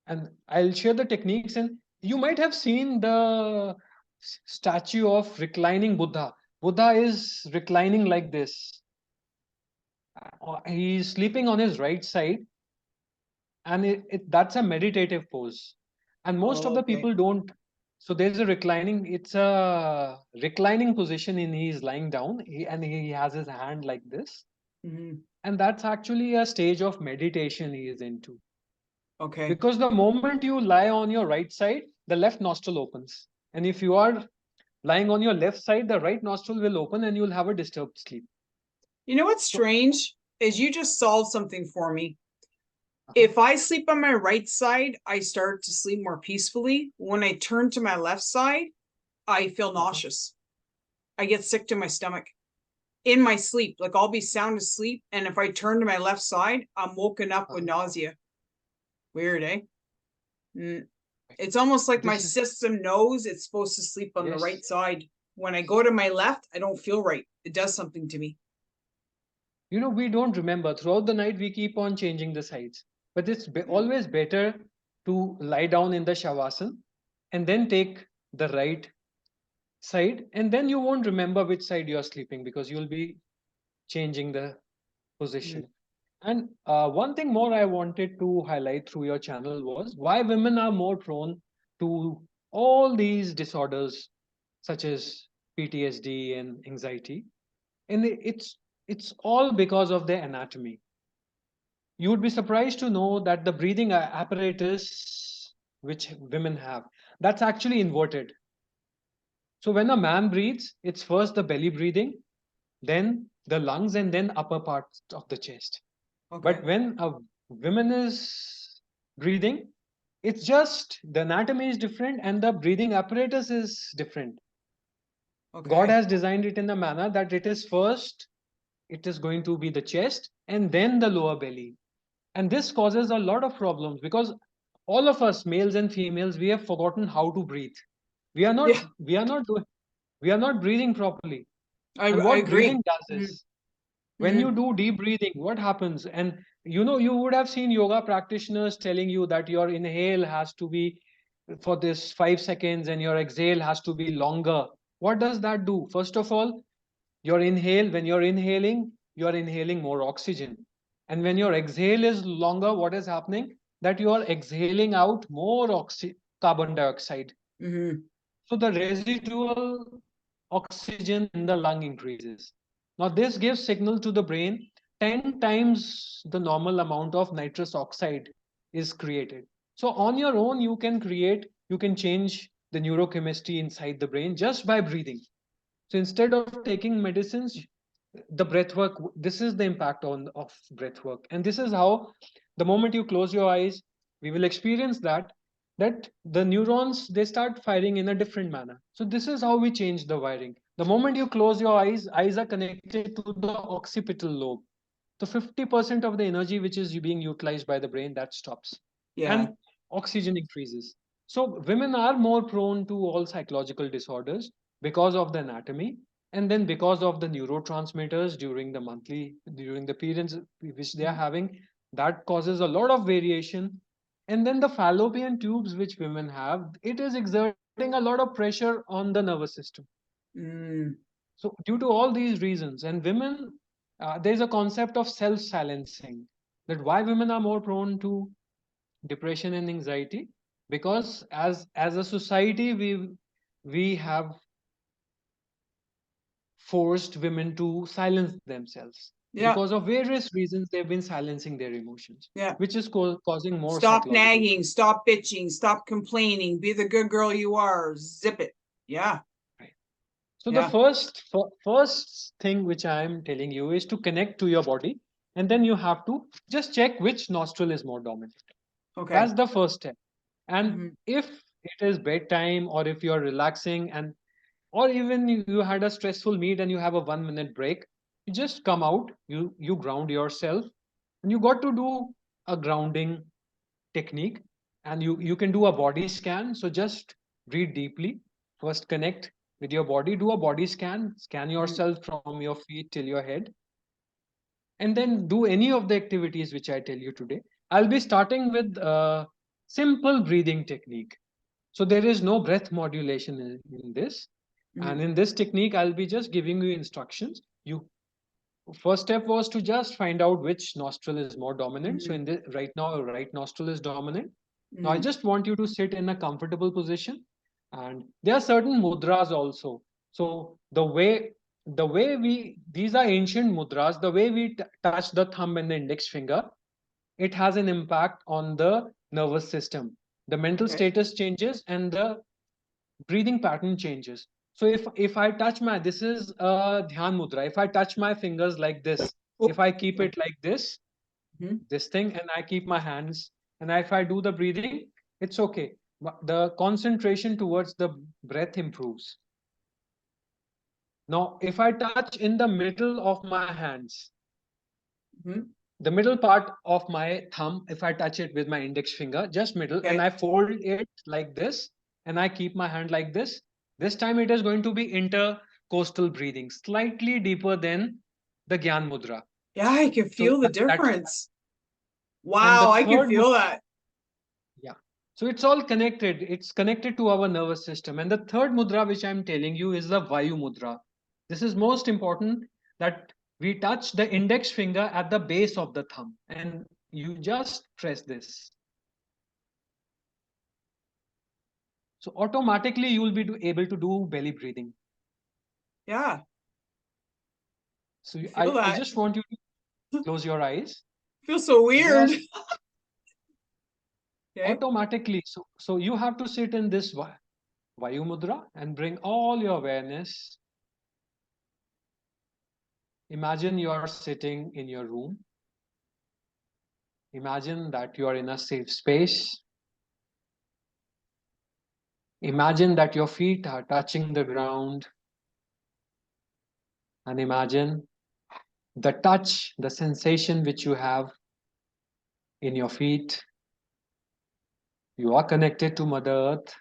and I'll share the techniques, and you might have seen the statue of reclining Buddha. Buddha is reclining like this. He's sleeping on his right side, and that's a meditative pose. And most of the Okay. people don't. So there's a reclining, it's a reclining position, in he's lying down, and he has his hand like this. Mhm. And that's actually a stage of meditation he is into. Okay. Because the moment you lie on your right side, the left nostril opens. And if you are lying on your left side, the right nostril will open and you'll have a disturbed sleep. You know what's So, strange is you just solved something for me. uh-huh, If I sleep on my right side, I start to sleep more peacefully. When I turn to my left side, I feel uh-huh, nauseous. I get sick to my stomach in my sleep. Like I'll be sound asleep. And if I turn to my left side, I'm woken up with uh-huh. nausea. Weird, eh? Mm. It's almost like my This is, system knows it's supposed to sleep on the right yes, side. When I go to my left, I don't feel right. It does something to me. we don't remember. Throughout the night, we keep on changing the sides. But it's always better to lie down in the Shavasana and then take the right side, and then you won't remember which side you're sleeping because you'll be changing the Mm. position. And one thing more I wanted to highlight through your channel was why women are more prone to all these disorders such as PTSD and anxiety. And it's all because of their anatomy. You would be surprised to know that the breathing apparatus which women have, that's actually inverted. So when a man breathes, it's first the belly breathing, then the lungs, and then upper parts of the chest. Okay. But when a woman is breathing, it's just the anatomy is different and the breathing apparatus is different. God Okay. has designed it in a manner that it is first, it is going to be the chest and then the lower belly. And this causes a lot of problems because all of us, males and females, we have forgotten how to breathe. We are not, Yeah, we are not doing, we are not breathing properly. And I what agree. breathing does Mm-hmm. is, when you do deep breathing, what happens? And you would have seen yoga practitioners telling you that your inhale has to be for this 5 seconds and your exhale has to be longer. What does that do? First of all, when you're inhaling, you're inhaling more oxygen. And when your exhale is longer, what is happening? That you are exhaling out more carbon dioxide. Mm-hmm. So the residual oxygen in the lung increases. Now, this gives signal to the brain 10 times the normal amount of nitrous oxide is created. So, on your own, you can change the neurochemistry inside the brain just by breathing. So, instead of taking medicines, the breath work, this is the impact of breath work. And this is how, the moment you close your eyes, we will experience that the neurons, they start firing in a different manner. So this is how we change the wiring. The moment you close your eyes are connected to the occipital lobe. So 50% of the energy which is being utilized by the brain, that stops. Yeah. And oxygen increases. So women are more prone to all psychological disorders because of the anatomy, and then because of the neurotransmitters during the periods which they are having, that causes a lot of variation. And then the fallopian tubes which women have, it is exerting a lot of pressure on the nervous system. Mm. So due to all these reasons, and women, there's a concept of self-silencing, that why women are more prone to depression and anxiety, because as a society we have forced women to silence themselves. Yeah. Because of various reasons, they've been silencing their emotions, Yeah. which is causing more Stop psychological nagging, problems. stop bitching, stop complaining, be the good girl you are. Zip it. Yeah. Right. So the Yeah. first thing which I am telling you is to connect to your body, and then you have to just check which nostril is more dominant. Okay. That's the first step. And Mm-hmm. if it is bedtime, or if you're relaxing, and or even you had a stressful meet and you have a 1 minute break, you just come out, you ground yourself, and you got to do a grounding technique. And you can do a body scan. So just breathe deeply, first connect with your body, do a body scan Mm-hmm. yourself from your feet till your head, and then do any of the activities which I tell you today. I'll be starting with a simple breathing technique. So there is no breath modulation in this. Mm-hmm. And in this technique, I'll be just giving you instructions. You First step was to just find out which nostril is more dominant. So Mm-hmm. in this, right now, your right nostril is dominant. Now I Mm-hmm. just want you to sit in a comfortable position, and there are certain mudras also. So the way we these are ancient mudras. The way we touch the thumb and the index finger, it has an impact on the nervous system. The mental Okay. status changes and the breathing pattern changes. So if I touch my, this is a dhyan mudra. If I touch my fingers like this, if Oh. I keep it like Mm-hmm. this thing, and I keep my hands, and if I do the breathing, it's okay. The concentration towards the breath improves. Now, if I touch in the middle of my hands, Mm-hmm. the middle part of my thumb, if I touch it with my index finger, just middle, and Okay. I fold it like this, and I keep my hand like this time it is going to be intercostal breathing, slightly deeper than the Gyan Mudra. Yeah, I can So feel the that, difference. and the Wow, I can third, feel that. yeah. So it's all connected. It's connected to our nervous system. And the third mudra, which I'm telling you, is the Vayu Mudra. This is most important, that we touch the index finger at the base of the thumb and you just press this. So automatically you will be able to do belly breathing. Yeah, So I feel I that. just want you to close your eyes. Feels so weird. Just Okay. automatically. So you have to sit in this Vayu Mudra and bring all your awareness. Imagine you are sitting in your room. Imagine that you are in a safe space. Imagine that your feet are touching the ground. And imagine the touch, the sensation which you have in your feet. You are connected to Mother Earth.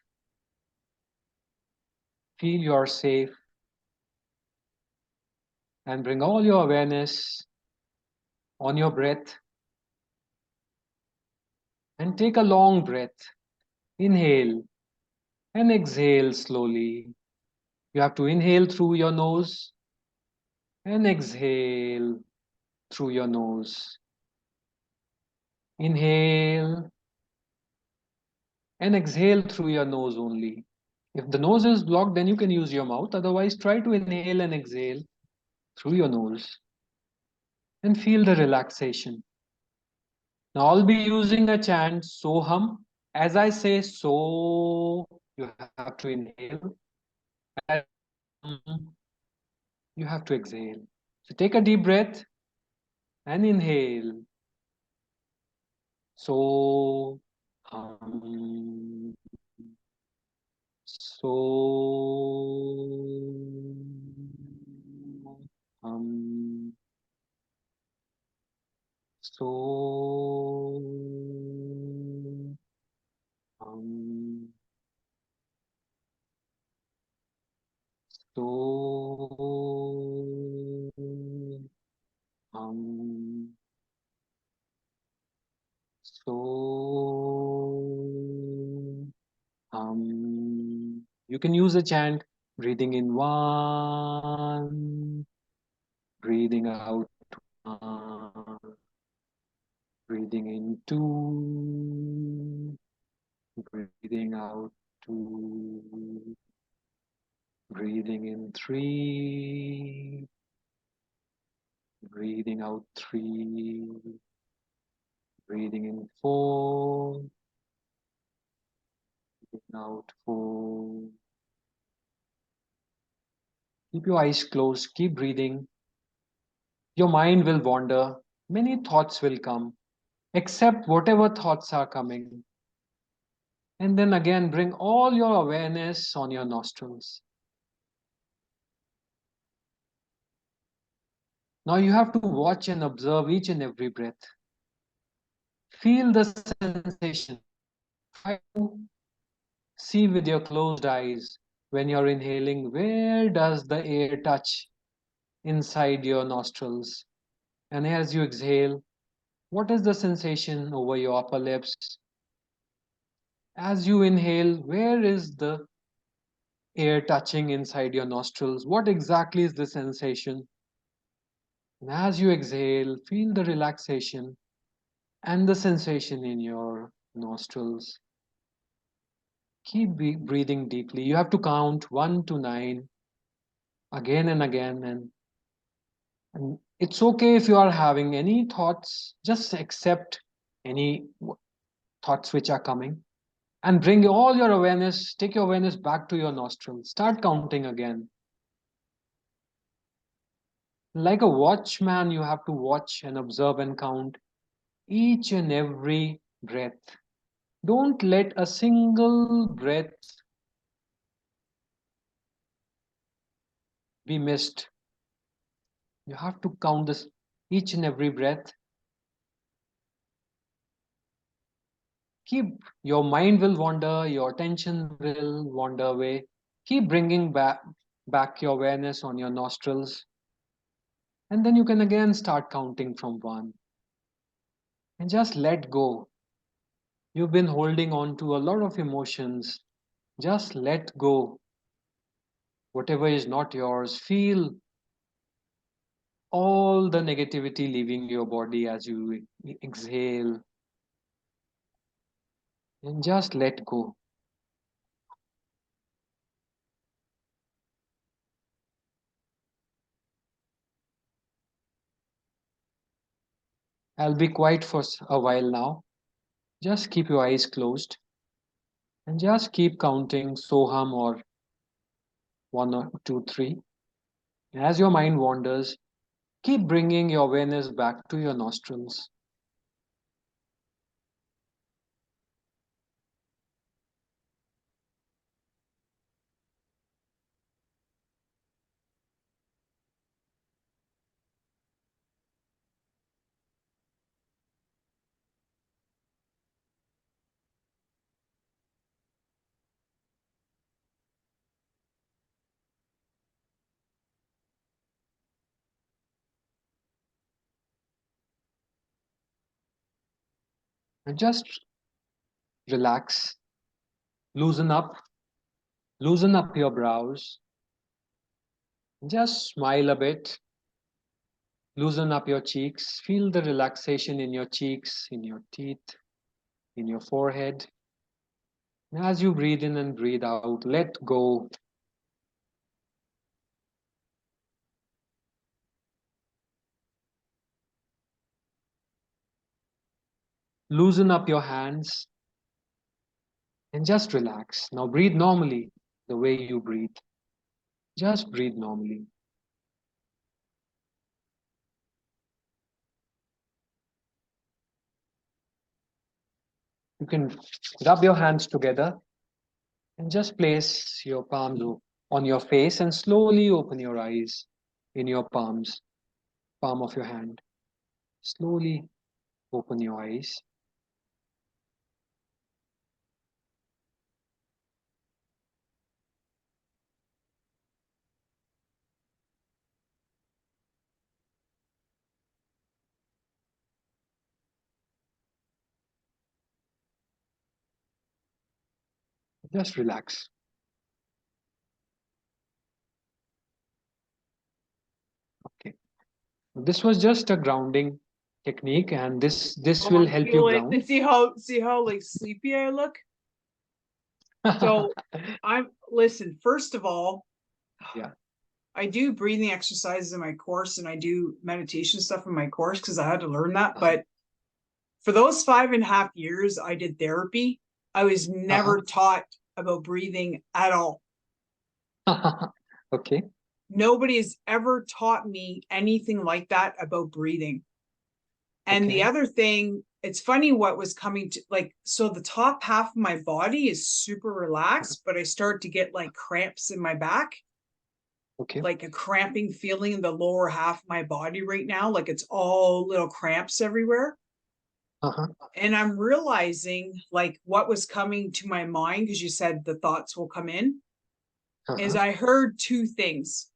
Feel you are safe. And bring all your awareness on your breath. And take a long breath. Inhale and exhale slowly. You have to inhale through your nose and exhale through your nose. Inhale and exhale through your nose only. If the nose is blocked, then you can use your mouth. Otherwise, try to inhale and exhale through your nose and feel the relaxation. Now, I'll be using a chant, Soham. As I say so, you have to inhale. As you have to exhale. So take a deep breath and inhale. So, hum. So, hum. So, hum. So, hum. So, you can use a chant, breathing in one, breathing out one, breathing in two, breathing out two, breathing in three, breathing out three, breathing in four, breathing out four. Keep your eyes closed, keep breathing. Your mind will wander, many thoughts will come. Accept whatever thoughts are coming. And then again, bring all your awareness on your nostrils. Now you have to watch and observe each and every breath. Feel the sensation. Try to see with your closed eyes when you're inhaling, where does the air touch inside your nostrils? And as you exhale, what is the sensation over your upper lips? As you inhale, where is the air touching inside your nostrils? What exactly is the sensation? And as you exhale, feel the relaxation and the sensation in your nostrils. Keep breathing deeply. You have to count 1 to 9 again and again. And it's okay if you are having any thoughts, just accept any thoughts which are coming and bring all your awareness, take your awareness back to your nostrils. Start counting again. Like a watchman, you have to watch and observe and count each and every breath. Don't let a single breath be missed. You have to count this each and every breath Your mind will wander, your attention will wander away. Keep bringing back your awareness on your nostrils. And then you can again start counting from 1. And just let go. You've been holding on to a lot of emotions. Just let go. Whatever is not yours, feel all the negativity leaving your body as you exhale. And just let go. I'll be quiet for a while now. Just keep your eyes closed and just keep counting Soham or 1 or 2, 3. As your mind wanders, keep bringing your awareness back to your nostrils. And just relax, loosen up, loosen up your brows. Just smile a bit, loosen up your cheeks. Feel the relaxation in your cheeks, in your teeth, in your forehead. And as you breathe in and breathe out, let go. Loosen up your hands and just relax. Now breathe normally, the way you breathe. Just breathe normally. You can rub your hands together and just place your palms on your face and slowly open your eyes in your palms, palm of your hand. Slowly open your eyes. Just relax. Okay. This was just a grounding technique, and this Oh, will I'm help you feeling ground. see how like sleepy I look. So listen, first of all, Yeah. I do breathing exercises in my course and I do meditation stuff in my course because I had to learn that. But for those 5.5 years I did therapy, I was never taught about breathing at all. Okay. Nobody has ever taught me anything like that about breathing. And the Okay. other thing, it's funny what was coming to like, so the top half of my body is super relaxed, but I start to get like cramps in my back, Okay. like a cramping feeling in the lower half of my body right now. Like it's all little cramps everywhere. And I'm realizing like what was coming to my mind, because you said the thoughts will come in, is I heard two things.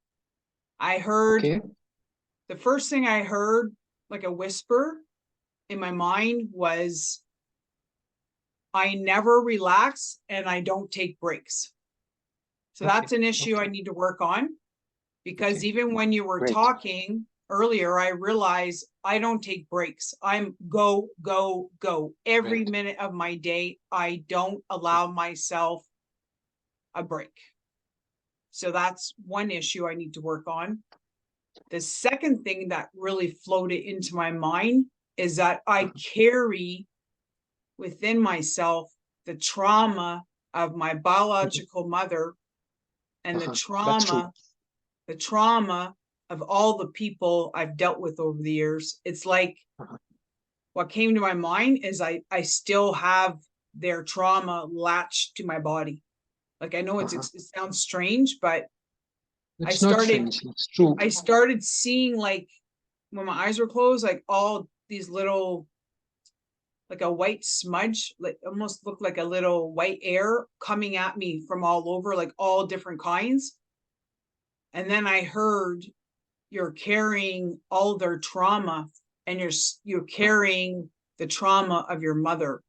I heard Okay. the first thing I heard, like a whisper in my mind, was I never relax and I don't take breaks. So Okay. that's an issue I Okay. need to work on, because Okay. even when you were Great. talking earlier, I realized I don't take breaks. I'm go, go, go. Every Great. minute of my day, I don't allow myself a break. So that's one issue I need to work on. The second thing that really floated into my mind is that I carry within myself the trauma of my biological mother and That's true. the trauma of all the people I've dealt with over the years. It's like what came to my mind is I still have their trauma latched to my body. Like I know it sounds strange, but I It's not started strange. It's true. I started seeing, like when my eyes were closed, like all these little like a white smudge, like almost looked like a little white air coming at me from all over, like all different kinds. And then I heard, you're carrying all their trauma, and you're carrying the trauma of your mother.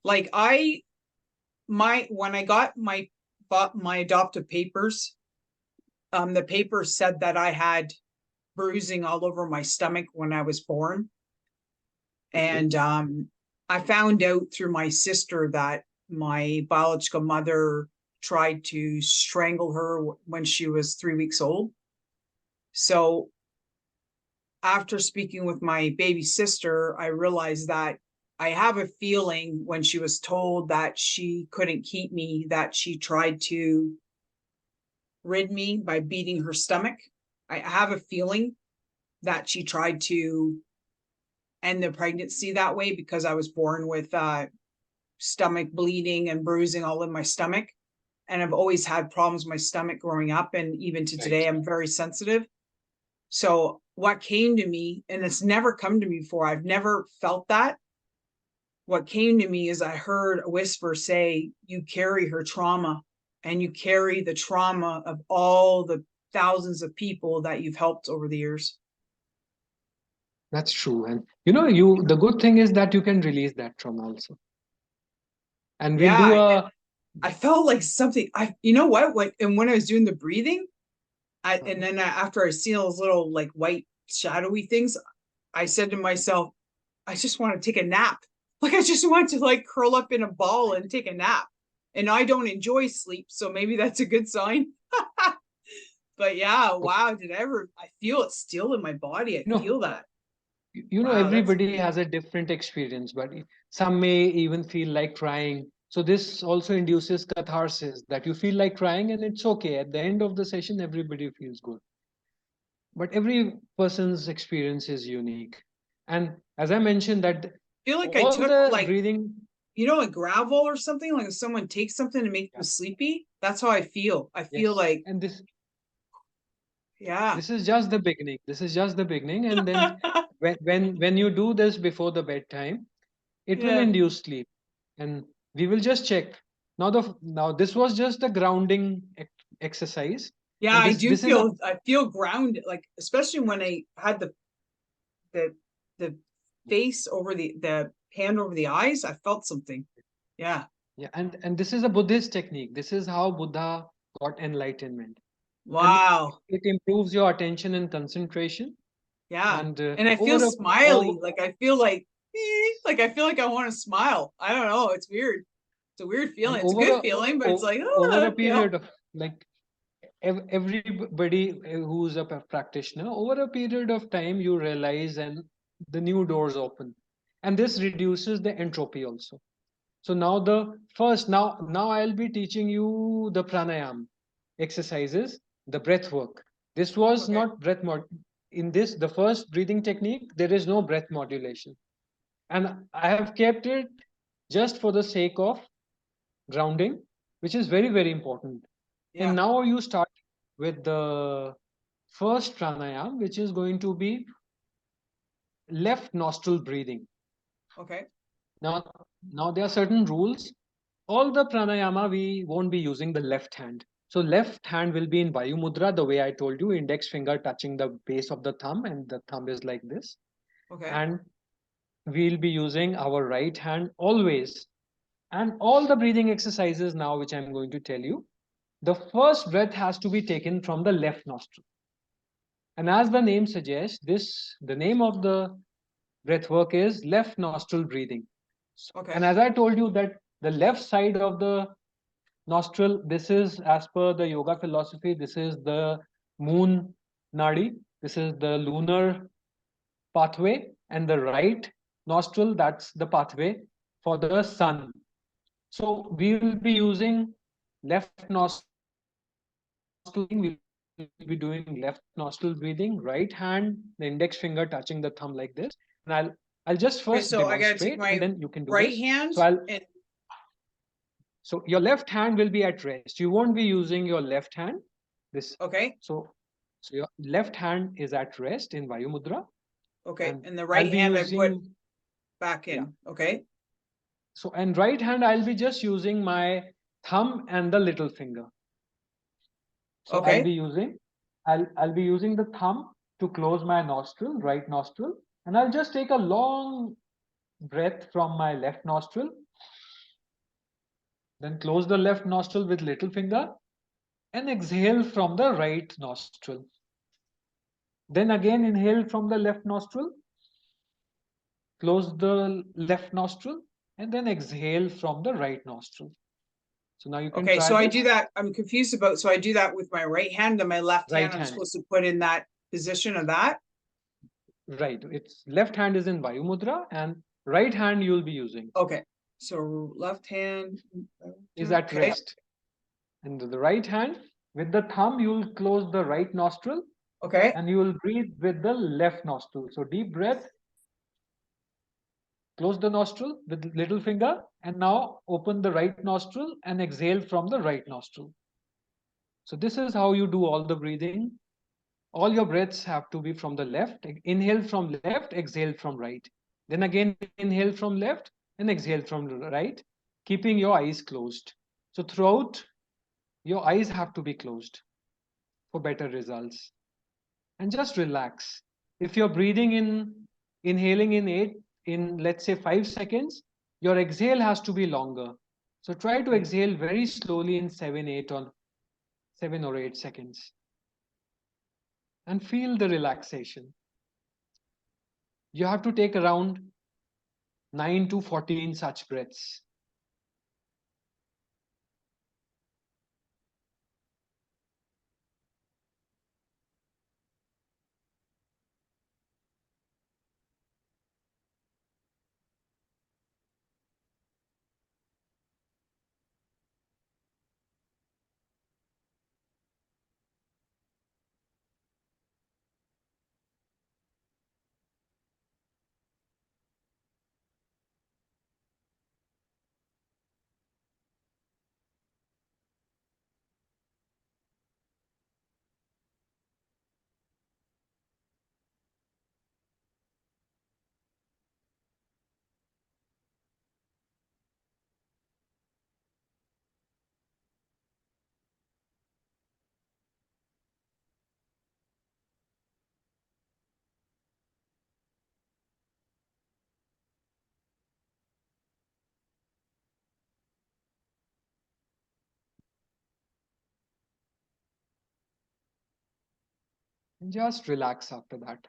Like when I got my adoptive papers, the paper said that I had bruising all over my stomach when I was born. And I found out through my sister that my biological mother tried to strangle her when she was 3 weeks old. So after speaking with my baby sister, I realized that I have a feeling when she was told that she couldn't keep me, that she tried to rid me by beating her stomach. I have a feeling that she tried to end the pregnancy that way because I was born with stomach bleeding and bruising all in my stomach. And I've always had problems with my stomach growing up. And even to today, I'm very sensitive. So what came to me, and it's never come to me before, I've never felt that. What came to me is I heard a whisper say, you carry her trauma, and you carry the trauma of all the thousands of people that you've helped over the years. That's true. And the good thing is that you can release that trauma also. And we'll do Yeah, I felt like something, you know what, and when I was doing the breathing, and then after I seen those little like white shadowy things, I said to myself, I just want to take a nap. Like I just want to like curl up in a ball and take a nap. And I don't enjoy sleep, so maybe that's a good sign. But yeah, wow, I feel it still in my body. I feel that. Wow, everybody has a different experience, but some may even feel like crying. So this also induces catharsis, that you feel like crying, and it's okay. At the end of the session, everybody feels good. But every person's experience is unique. And as I mentioned, that I feel like I all took the like, breathing, like gravel or something, like if someone takes something to make them sleepy. That's how I feel. I feel yes, like, and yeah. this is just the beginning. This is just the beginning, and then when you do this before the bedtime, it will Yeah. induce sleep, and we will just check. Now this was just the grounding exercise, Yeah, and I this do this is a I feel grounded, like especially when I had the the face over the hand over the eyes, I felt something. Yeah. yeah, and this is a Buddhist technique. This is how Buddha got enlightenment, and Wow. it improves your attention and concentration. Yeah. And And I feel over a smiley. over, Like I feel like I feel like I want to smile. I don't know. It's weird. It's a weird and feeling. It's a over good a feeling, but it's like, over a you know. period of like everybody who's a practitioner, over a period of time you realize, and the new doors open, and this reduces the entropy also. So now I'll be teaching you the pranayam exercises, the breath work. This was Okay. not in this, the first breathing technique, there is no breath modulation, and I have kept it just for the sake of grounding, which is very, very important. And Yeah. now you start with the first pranayam, which is going to be left nostril breathing. Okay. Now, now there are certain rules. All the pranayama, we won't be using the left hand. So left hand will be in Vayu Mudra, the way I told you, index finger touching the base of the thumb, and the thumb is like this. Okay. And we'll be using our right hand always. And all the breathing exercises now, which I'm going to tell you, the first breath has to be taken from the left nostril. And as the name suggests, the name of the breath work is left nostril breathing. Okay. And as I told you that the left side of the nostril, this is as per the yoga philosophy, this is the moon nadi, this is the lunar pathway, and the right nostril, that's the pathway for the sun. So we will be using left nostril breathing, we'll be doing left nostril breathing, right hand, the index finger touching the thumb like this. And I'll just Okay. first So I gotta take demonstrate, and my then you can do right this. hand and So your left hand will be at rest. You won't be using your left hand. This okay. so your left hand is at rest in Vayu Mudra, Okay. and And the I'll right be hand I put using back in. Yeah. Okay. So, and right hand, I'll be just using my thumb and the little finger. So okay. I'll be using the thumb to close my nostril, right nostril, and I'll just take a long breath from my left nostril. Then close the left nostril with little finger and exhale from the right nostril. Then again inhale from the left nostril, close the left nostril, and then exhale from the right nostril. So now you can try so this. I do that. I'm confused about, so I do that with my right hand and my left hand. I'm supposed to put in that position of that. Right. It's left hand is in Vayu Mudra and right hand you'll be using. Okay. So left hand is at rest. And the right hand, with the thumb, you'll close the right nostril. Okay. And you will breathe with the left nostril. So deep breath. Close the nostril with little finger. And now open the right nostril and exhale from the right nostril. So this is how you do all the breathing. All your breaths have to be from the left. Inhale from left, exhale from right. Then again, inhale from left and exhale from the right, keeping your eyes closed. So throughout, your eyes have to be closed for better results. And just relax. If you're breathing in, inhaling in let's say 5 seconds, your exhale has to be longer. So try to exhale very slowly in 7 or 8 seconds. And feel the relaxation. You have to take around 9 to 14 such breaths. And just relax after that.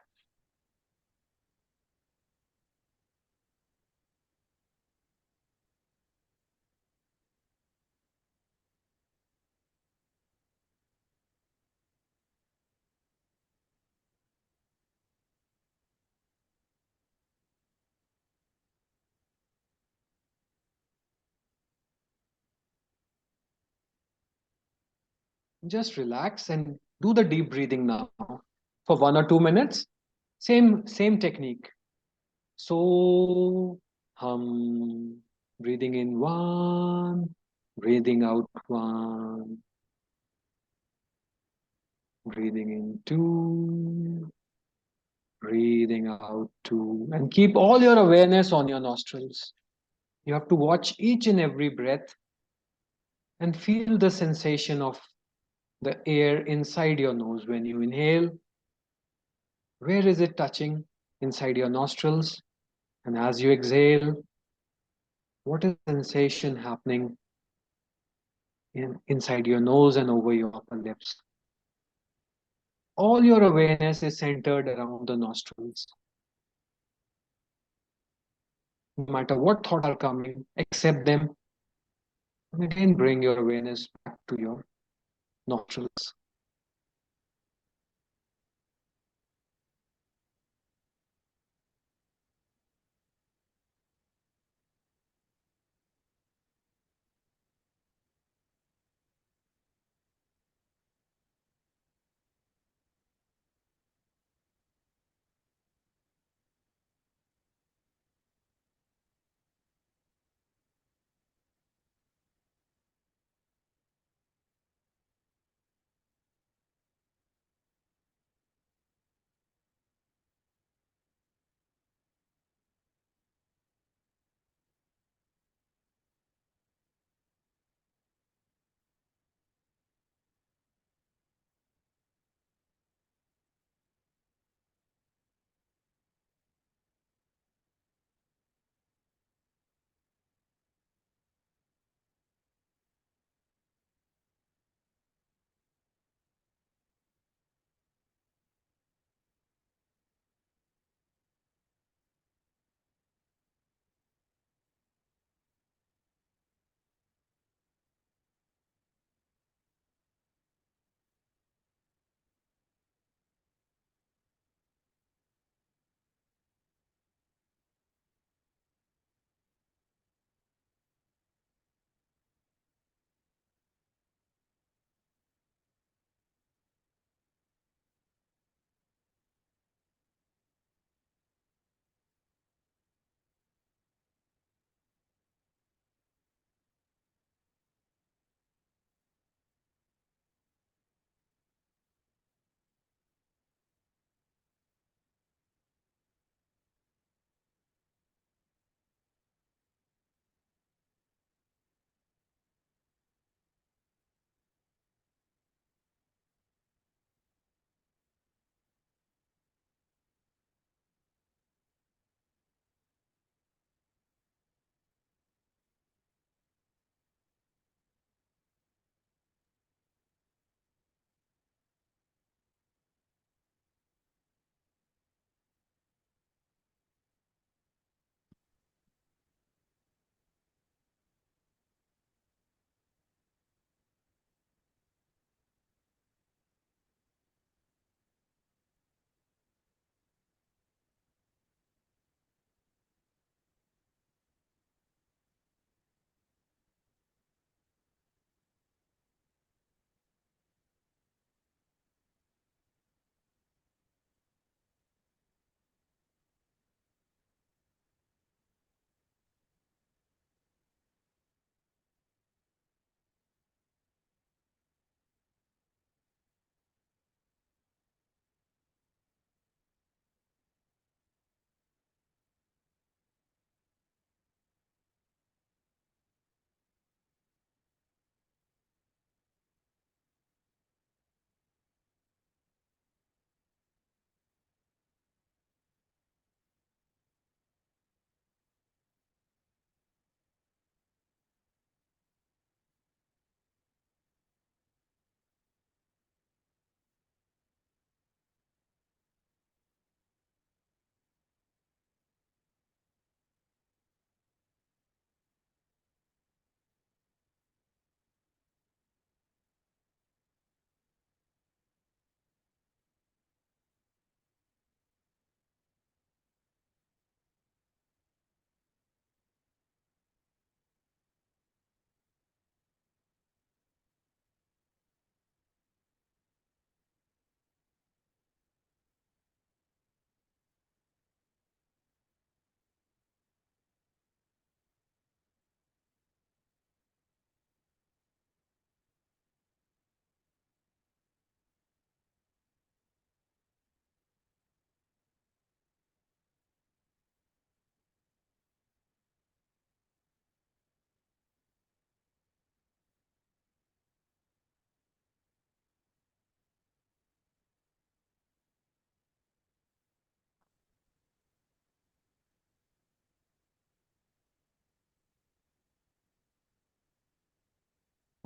Just relax and do the deep breathing now for 1 or 2 minutes. Same technique. So breathing in 1, breathing out 1, breathing in 2, breathing out 2, and keep all your awareness on your nostrils. You have to watch each and every breath and feel the sensation of the air inside your nose when you inhale. Where is it touching inside your nostrils? And as you exhale, what is the sensation happening inside your nose and over your upper lips? All your awareness is centered around the nostrils. No matter what thoughts are coming, accept them. And again, bring your awareness back to your nostrils.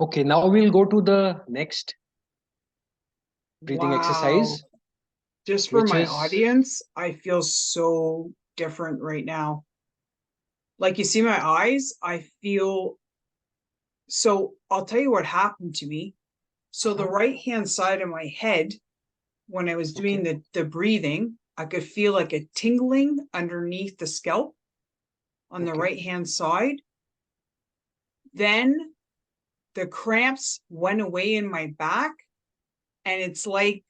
Okay, now we'll go to the next breathing Wow. exercise, Just for which my is audience, I feel so different right now. Like you see my eyes, I feel so I'll tell you what happened to me. So the uh-huh, right hand side of my head, when I was doing okay, the breathing, I could feel like a tingling underneath the scalp on the okay, right hand side. Then the cramps went away in my back, and it's like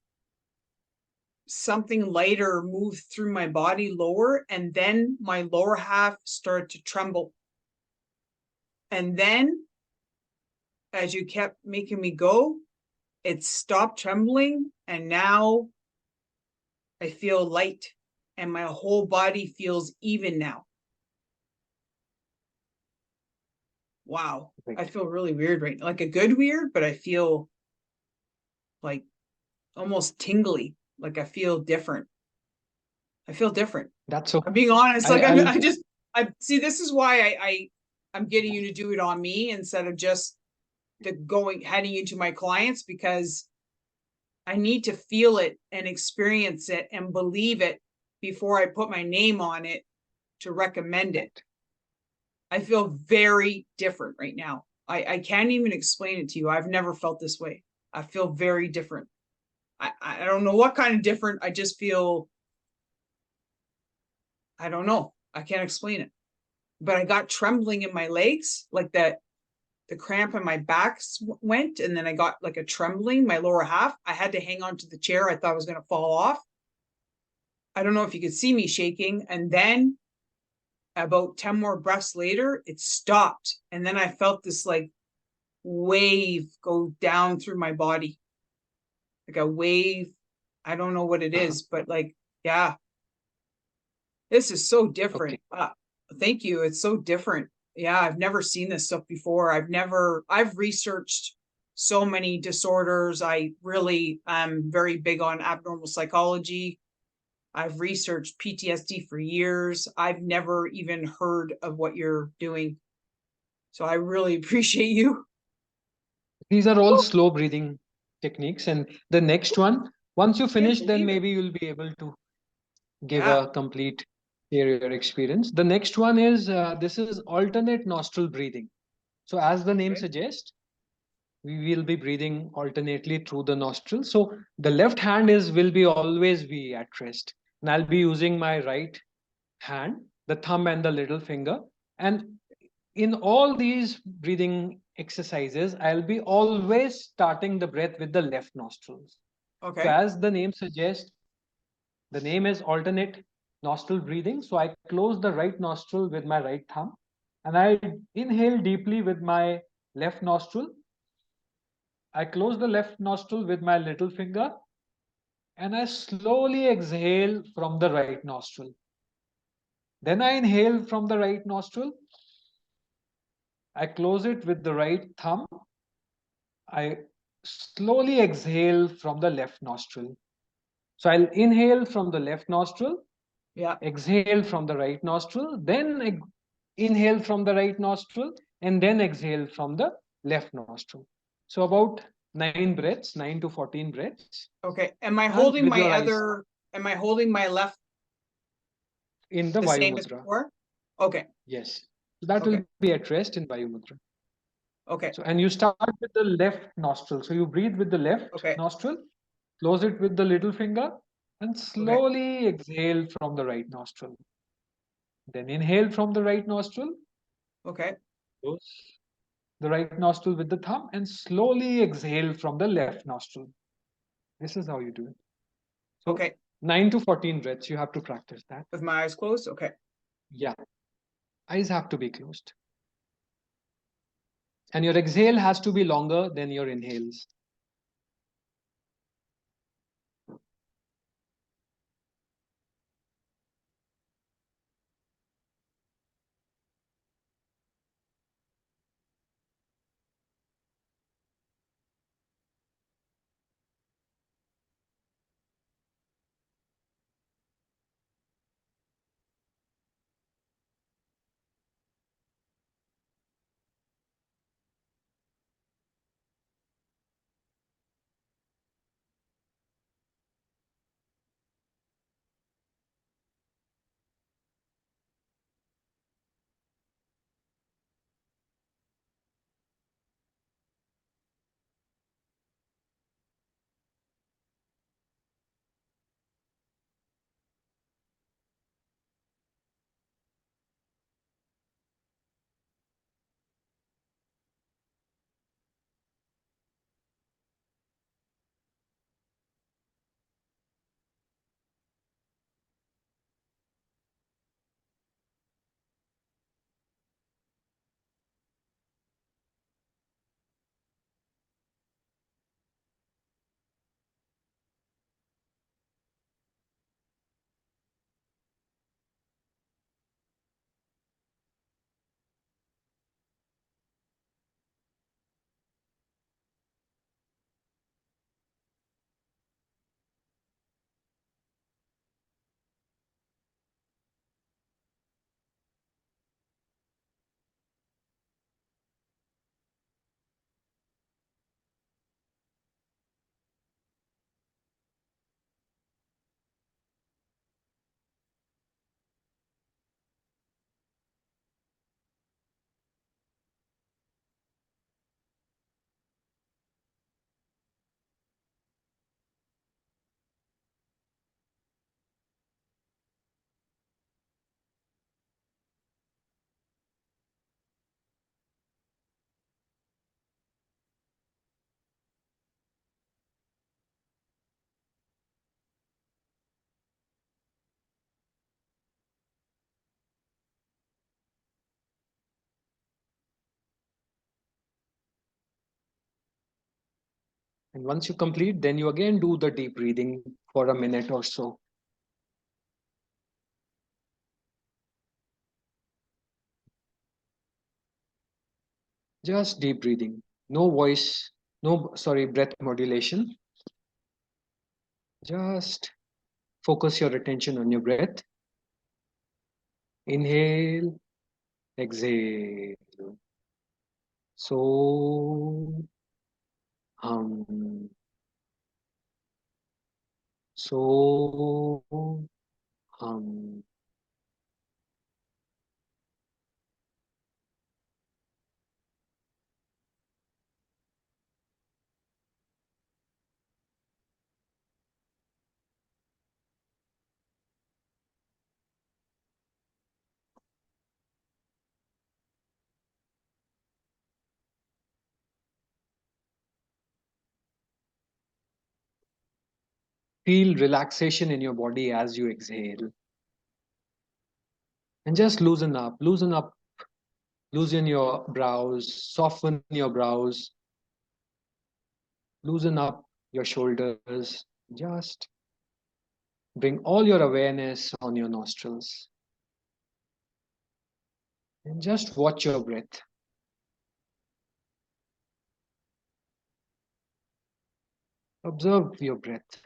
something lighter moved through my body lower, and then my lower half started to tremble. And then as you kept making me go, it stopped trembling, and now I feel light and my whole body feels even now. Wow. I great. feel really weird right now. Like a good weird, but I feel like almost tingly. Like I feel different. I feel different. That's okay. I'm being honest. Like I'll I just I see this is why I'm getting you to do it on me instead of just the going heading into my clients, because I need to feel it and experience it and believe it before I put my name on it to recommend it. I feel very different right now. I can't even explain it to you. I've never felt this way. I feel very different. I don't know what kind of different. I just feel, I don't know. I can't explain it. But I got trembling in my legs, like that the cramp in my back went, and then I got like a trembling, my lower half. I had to hang on to the chair. I thought I was going to fall off. I don't know if you could see me shaking. And then about 10 more breaths later, it stopped. And then I felt this like wave go down through my body, like a wave. I don't know what it uh-huh, is, but like, yeah, this is so okay. different. Thank you. It's so different. Yeah, I've never seen this stuff before. I've researched so many disorders. I really am very big on abnormal psychology. I've researched PTSD for years. I've never even heard of what you're doing. So I really appreciate you. These are all slow breathing techniques. And the next one, once you Can't finish, then believe it. maybe you'll be able to give Yeah. a complete share your experience. The next one is this is alternate nostril breathing. So as the name Okay. suggests, we will be breathing alternately through the nostril. So the left hand is will be always be at rest, and I'll be using my right hand, the thumb and the little finger. And in all these breathing exercises, I'll be always starting the breath with the left nostrils. So Okay. as the name suggests, the name is alternate nostril breathing. So I close the right nostril with my right thumb, and I inhale deeply with my left nostril. I close the left nostril with my little finger, and I slowly exhale from the right nostril. Then I inhale from the right nostril. I close it with the right thumb. I slowly exhale from the left nostril. So I'll inhale from the left nostril, Yeah. exhale from the right nostril, then inhale from the right nostril, and then exhale from the left nostril. So about 9 breaths, 9 to 14 breaths, Okay. Am I and holding with my your eyes other, am I holding my left in the the Vayu same as Mudra. before? Okay. Yes. So that will Okay. be at rest in Vayu Mudra. Okay. So, and you start with the left nostril. So you breathe with the left Okay. nostril, close it with the little finger, and Okay. slowly exhale from the right nostril. Then inhale from the right nostril, Okay. close the right nostril with the thumb, and slowly exhale from the left nostril. This is how you do it. So Okay. 9 to 14 breaths, you have to practice that. With my eyes closed. Okay. Yeah, eyes have to be closed. And your exhale has to be longer than your inhales. And once you complete, then you again do the deep breathing for a minute or so. Just deep breathing. No voice, no, sorry, breath modulation. Just focus your attention on your breath. Inhale, exhale. So, hum. So, hum. Feel relaxation in your body as you exhale. And just loosen your brows, soften your brows, loosen up your shoulders. Just bring all your awareness on your nostrils. And just watch your breath. Observe your breath.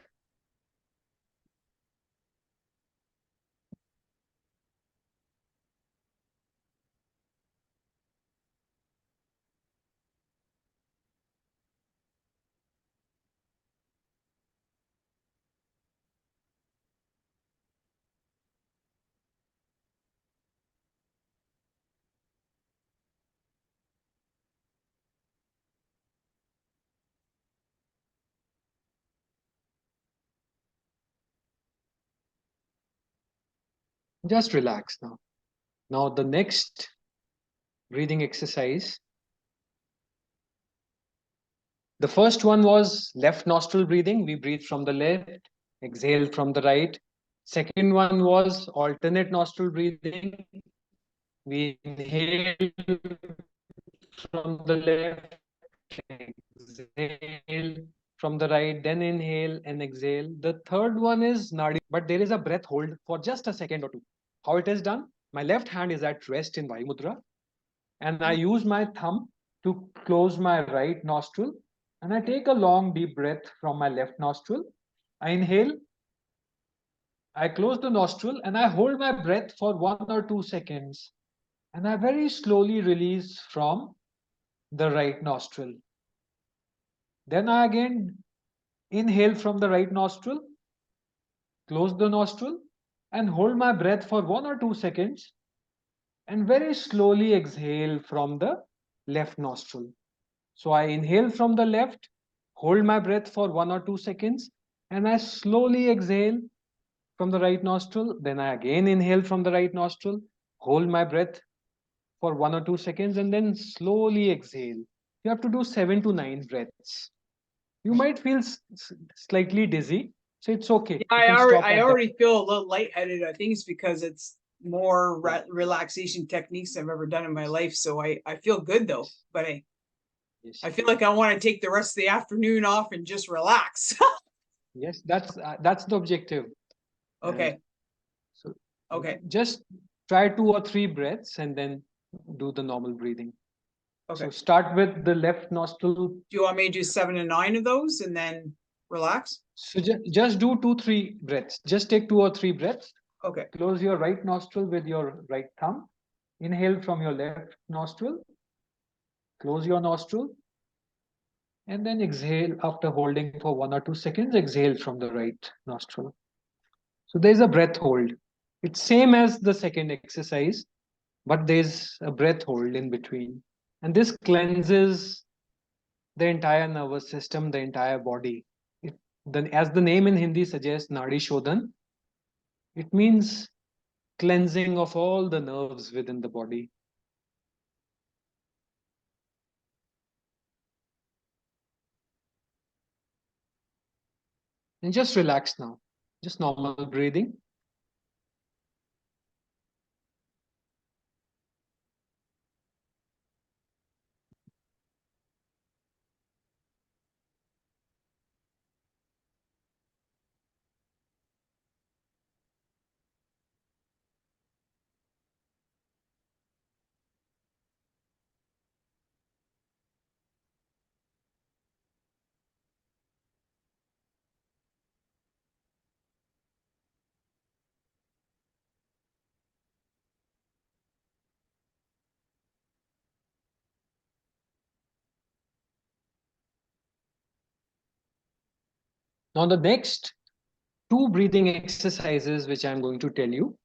Just relax now. Now, the next breathing exercise. The first one was left nostril breathing. We breathe from the left, exhale from the right. Second one was alternate nostril breathing. We inhale from the left, exhale from the right, then inhale and exhale. The third one is nadi, but there is a breath hold for just a second or two. How it is done? My left hand is at rest in Vayu Mudra, and I use my thumb to close my right nostril, and I take a long deep breath from my left nostril. I inhale, I close the nostril, and I hold my breath for 1 or 2 seconds, and I very slowly release from the right nostril. Then I again inhale from the right nostril, close the nostril, and hold my breath for 1 or 2 seconds, and very slowly exhale from the left nostril. So I inhale from the left, hold my breath for 1 or 2 seconds, and I slowly exhale from the right nostril. Then I again inhale from the right nostril, hold my breath for 1 or 2 seconds, and then slowly exhale. You have to do 7 to 9 breaths. You might feel slightly dizzy, so it's okay. Yeah, You can stop I at that. already feel a little lightheaded. I think it's because it's more relaxation techniques I've ever done in my life. So I feel good though, Yes. but Yes. I feel like I want to take the rest of the afternoon off and just relax. Yes, that's the objective. And Okay. so Okay. just try 2 or 3 breaths and then do the normal breathing. Okay. So start with the left nostril. Do you want me to do 7 to 9 of those and then relax? So just do 2, 3 breaths. Just take 2 or 3 breaths. Okay. Close your right nostril with your right thumb. Inhale from your left nostril. Close your nostril. And then exhale after holding for 1 or 2 seconds. Exhale from the right nostril. So there's a breath hold. It's same as the second exercise, but there's a breath hold in between. And this cleanses the entire nervous system, the entire body. As the name in Hindi suggests, Nadi Shodhan, it means cleansing of all the nerves within the body. And just relax now. Just normal breathing. Now, the next two breathing exercises, which I'm going to tell you,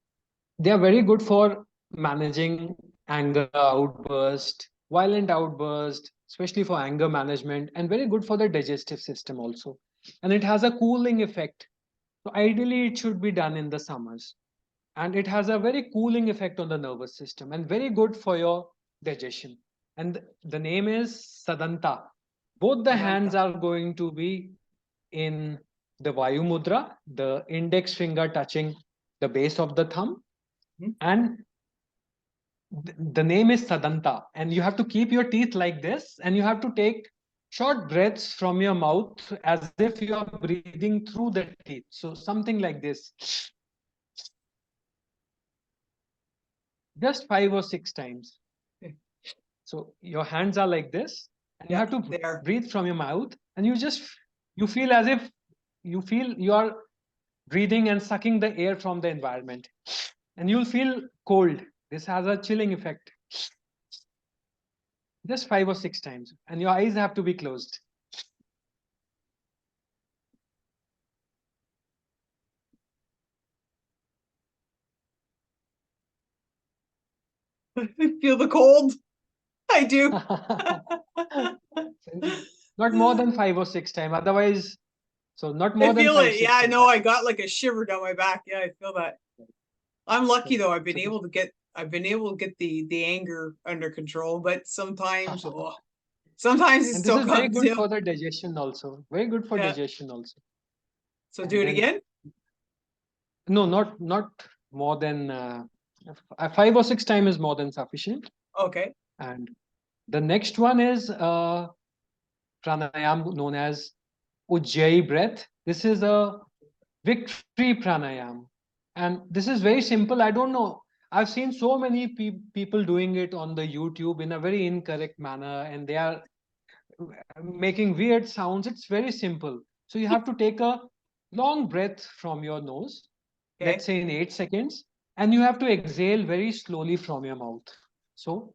they are very good for managing anger outburst, violent outburst, especially for anger management, and very good for the digestive system also. And it has a cooling effect. So ideally, it should be done in the summers. And it has a very cooling effect on the nervous system and very good for your digestion. And the name is Sadanta. Both the hands are going to be in the Vayu Mudra, the index finger touching the base of the thumb. And the name is Sadanta. And you have to keep your teeth like this, and you have to take short breaths from your mouth as if you are breathing through the teeth. So something like this. Just 5 or 6 times. So your hands are like this, and you have to breathe from your mouth, and you feel as if you are breathing and sucking the air from the environment, and you'll feel cold. This has a chilling effect. Just 5 or 6 times, and your eyes have to be closed. Feel the cold? I do. Not more than 5 or 6 times. Otherwise, so not more I than feel five, it. 6 Yeah, I times. know. I got like a shiver down my back. Yeah, I feel that. I'm lucky though. I've been able to get the anger under control, but sometimes sometimes it And this still is very comes. good for the digestion also. Very good for digestion also. So do it again? No, not more than 5 or 6 times is more than sufficient. Okay. And the next one is pranayam known as Ujjayi breath. This is a victory pranayam. And this is very simple. I don't know. I've seen so many people doing it on the YouTube in a very incorrect manner, and they are making weird sounds. It's very simple. So you have to take a long breath from your nose, let's say in 8 seconds, and you have to exhale very slowly from your mouth. So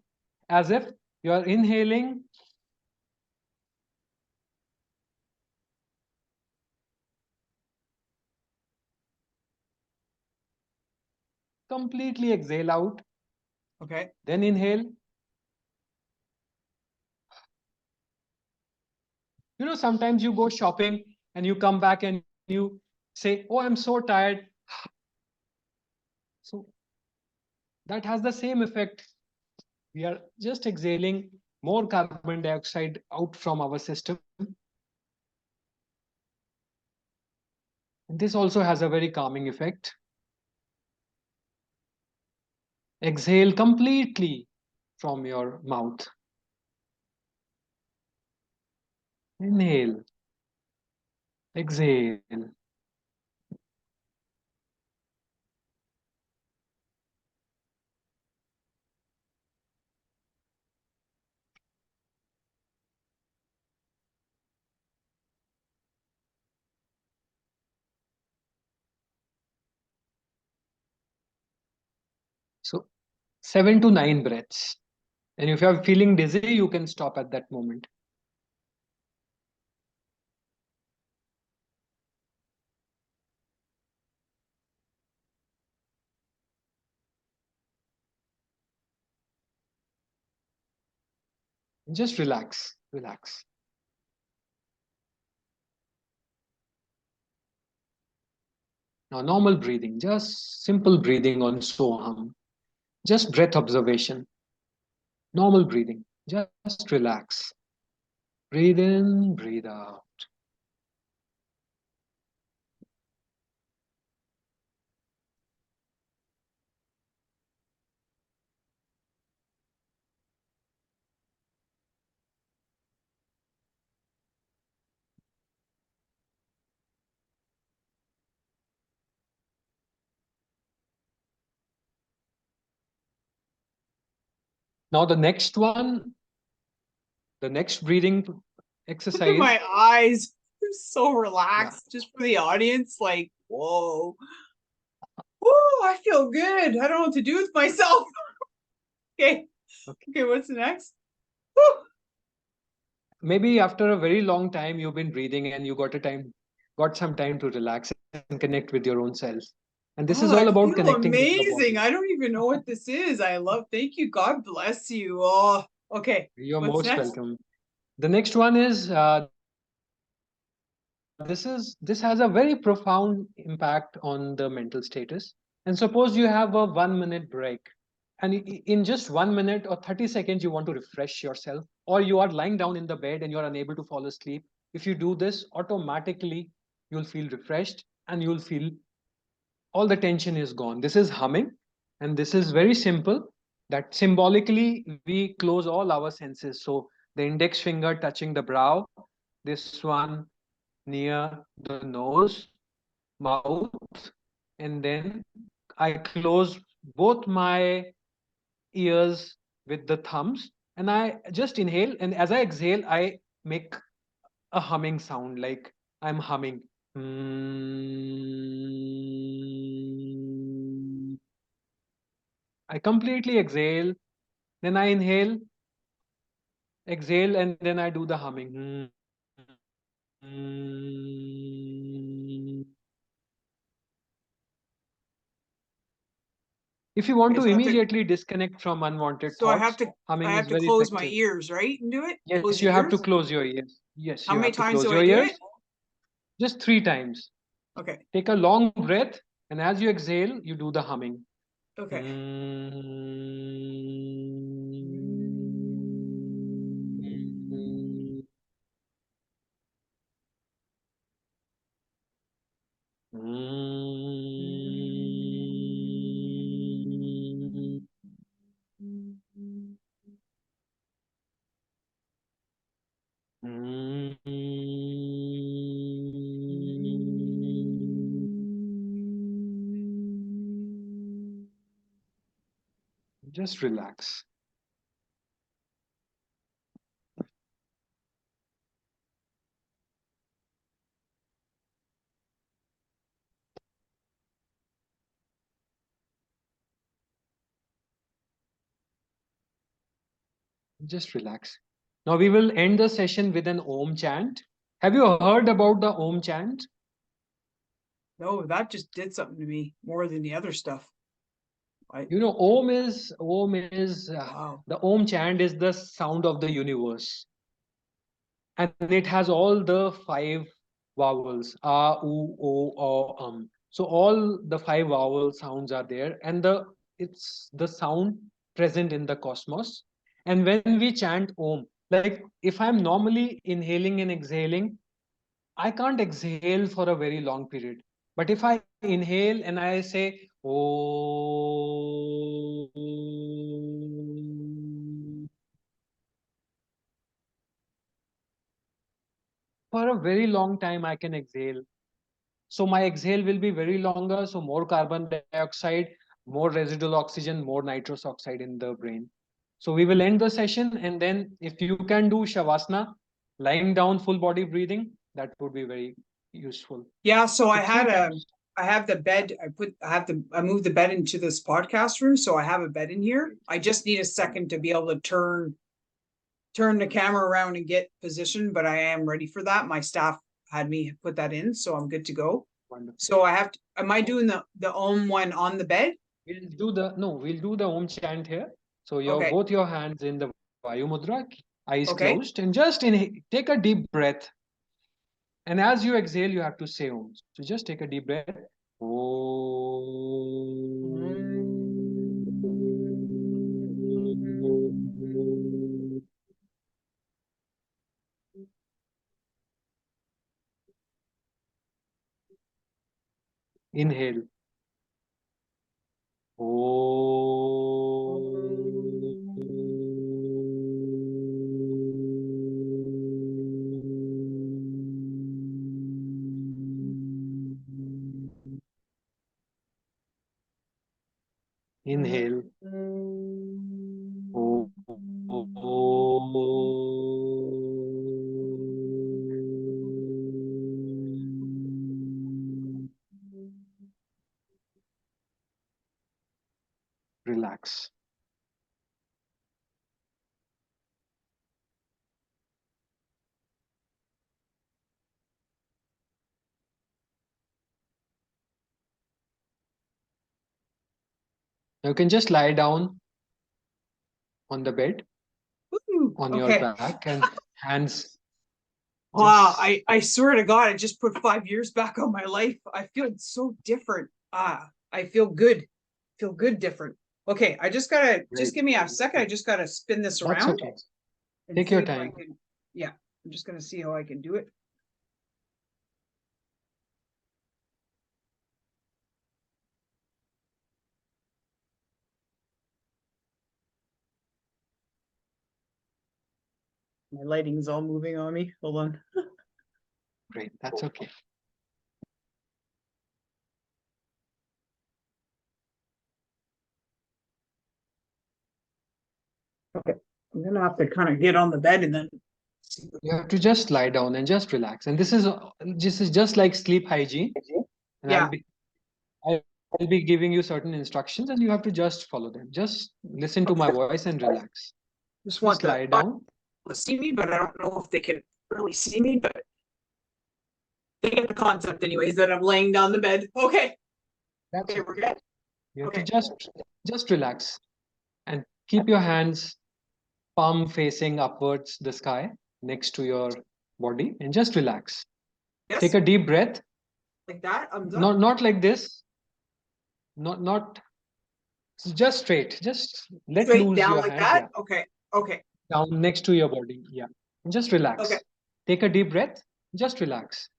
as if you are inhaling completely, exhale out. Okay. Then inhale. You know, sometimes you go shopping and you come back and you say, oh, I'm so tired. So that has the same effect. We are just exhaling more carbon dioxide out from our system. And this also has a very calming effect. Exhale completely from your mouth. Inhale. Exhale. So 7 to 9 breaths. And if you are feeling dizzy, you can stop at that moment. Just relax, relax. Now, normal breathing, just simple breathing on Soham, just breath observation, normal breathing, just relax. Breathe in, breathe out. Now, the next one, the next breathing exercise. Look at my eyes. I'm so relaxed. Just for the audience, like, whoa. Whoa, I feel good. I don't know what to do with myself. Okay, what's the next? Woo. Maybe after a very long time, you've been breathing and you got a time got some time to relax and connect with your own self. And this Oh, is I all about feel connecting with your amazing. body. I don't even know what this is. Thank you. God bless you. Oh, okay. You're What's most next? welcome. The next one is this has a very profound impact on the mental status. And suppose you have a 1 minute break, and in just 1 minute or 30 seconds you want to refresh yourself, or you are lying down in the bed and you are unable to fall asleep. If you do this, automatically you'll feel refreshed and you'll feel all the tension is gone. This is humming, and this is very simple. That symbolically we close all our senses. So the index finger touching the brow, this one near the nose, mouth, and then I close both my ears with the thumbs, and I just inhale. And as I exhale, I make a humming sound, like I'm humming. I completely exhale, then I inhale, exhale, and then I do the humming. If you want Okay, to so immediately disconnect from unwanted I have thoughts, to I humming have is to very close my effective. ears, right? And do it? Close Yes, your you have to ears? close your ears. Yes, How you many have to times close do I your do it? ears just 3 times. Okay. Take a long breath, and as you exhale, you do the humming. Okay. Just relax. Just relax. Now we will end the session with an Om chant. Have you heard about the Om chant? No, that just did something to me more than the other stuff. You know, Wow. the Om chant is the sound of the universe, and it has all the five vowels: a, u, o, o. So all the five vowel sounds are there, and it's the sound present in the cosmos. And when we chant Om, like if I'm normally inhaling and exhaling, I can't exhale for a very long period. But if I inhale and I say, oh, for a very long time, I can exhale. So my exhale will be very longer. So more carbon dioxide, more residual oxygen, more nitrous oxide in the brain. So we will end the session. And then if you can do Shavasana, lying down, full body breathing, that would be very useful. Yeah, so So three times. I have the bed. I moved the bed into this podcast room, so I have a bed in here. I just need a second to be able to turn the camera around and get positioned, but I am ready for that. My staff had me put that in, so I'm good to go. Wonderful. So I have to, am I doing the Om one on the bed? We'll do the Om chant here. So your Okay. both your hands in the Vayu Mudra, eyes Okay. closed, and just take a deep breath. And as you exhale, you have to say Om. So just take a deep breath. Inhale. Inhale. Relax. You can just lie down on the bed, on your Okay. back, and hands. Wow, Just I swear to God, I just put 5 years back on my life. I feel so different. I feel good. Feel good different. Okay, I just gotta great. just give me a second. I just gotta spin this That's around okay. and Take see your if I time. can. Yeah, I'm just gonna see how I can do it. My lighting's all moving on me. Hold on. Great. That's okay. Okay, I'm gonna have to kind of get on the bed and then see. You have to just lie down and just relax. And this is just like sleep hygiene. And Yeah. I'll be giving you certain instructions, and you have to just follow them. Just listen to my voice and relax. Just want Just the lie down. to see me, but I don't know if they can really see me, but they get the concept anyways that I'm laying down the bed. Okay. That's Okay, okay. we're good. You have to Okay. just relax and keep your hands palm facing upwards the sky next to your body, and just relax. Take Yes, a deep breath. like that. I'm done. Not like this. Not just straight. Just let Straight loose down your like hands. that. Yeah. Okay. Okay. Down next to your body. Yeah. And just Okay. relax. Take a deep breath. Just relax.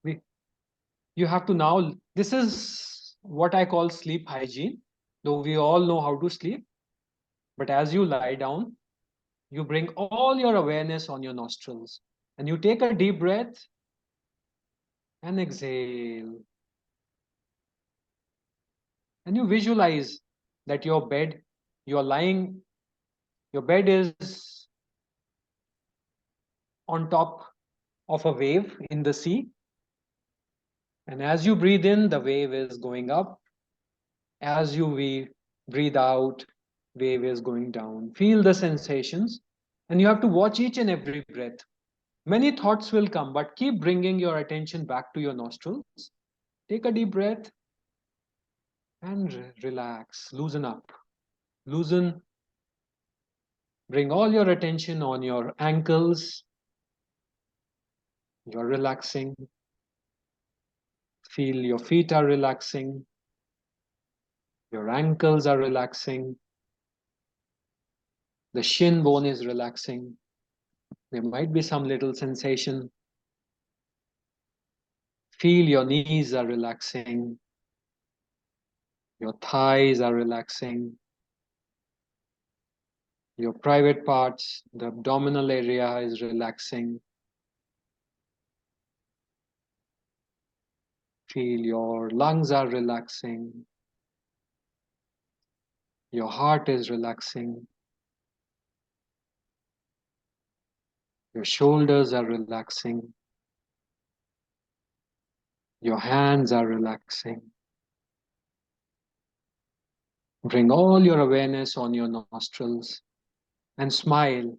You have to now, this is what I call sleep hygiene. Though we all know how to sleep, but as you lie down, you bring all your awareness on your nostrils, and you take a deep breath and exhale. And you visualize that you're lying, your bed is on top of a wave in the sea. And as you breathe in, the wave is going up. As you breathe out, wave is going down. Feel the sensations, and you have to watch each and every breath. Many thoughts will come, but keep bringing your attention back to your nostrils. Take a deep breath and relax, loosen up, loosen. Bring all your attention on your ankles. You're relaxing. Feel your feet are relaxing. Your ankles are relaxing. The shin bone is relaxing. There might be some little sensation. Feel your knees are relaxing. Your thighs are relaxing. Your private parts, the abdominal area is relaxing. Feel your lungs are relaxing. Your heart is relaxing. Your shoulders are relaxing. Your hands are relaxing. Bring all your awareness on your nostrils and smile.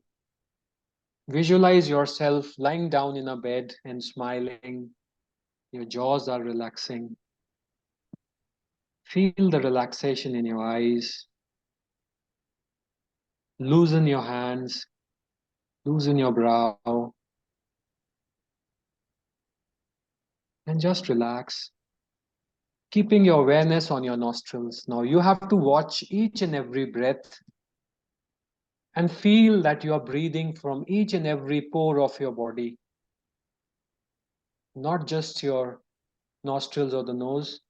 Visualize yourself lying down in a bed and smiling. Your jaws are relaxing. Feel the relaxation in your eyes. Loosen your hands. Loosen your brow. And just relax. Keeping your awareness on your nostrils. Now you have to watch each and every breath and feel that you are breathing from each and every pore of your body, not just your nostrils or the nose.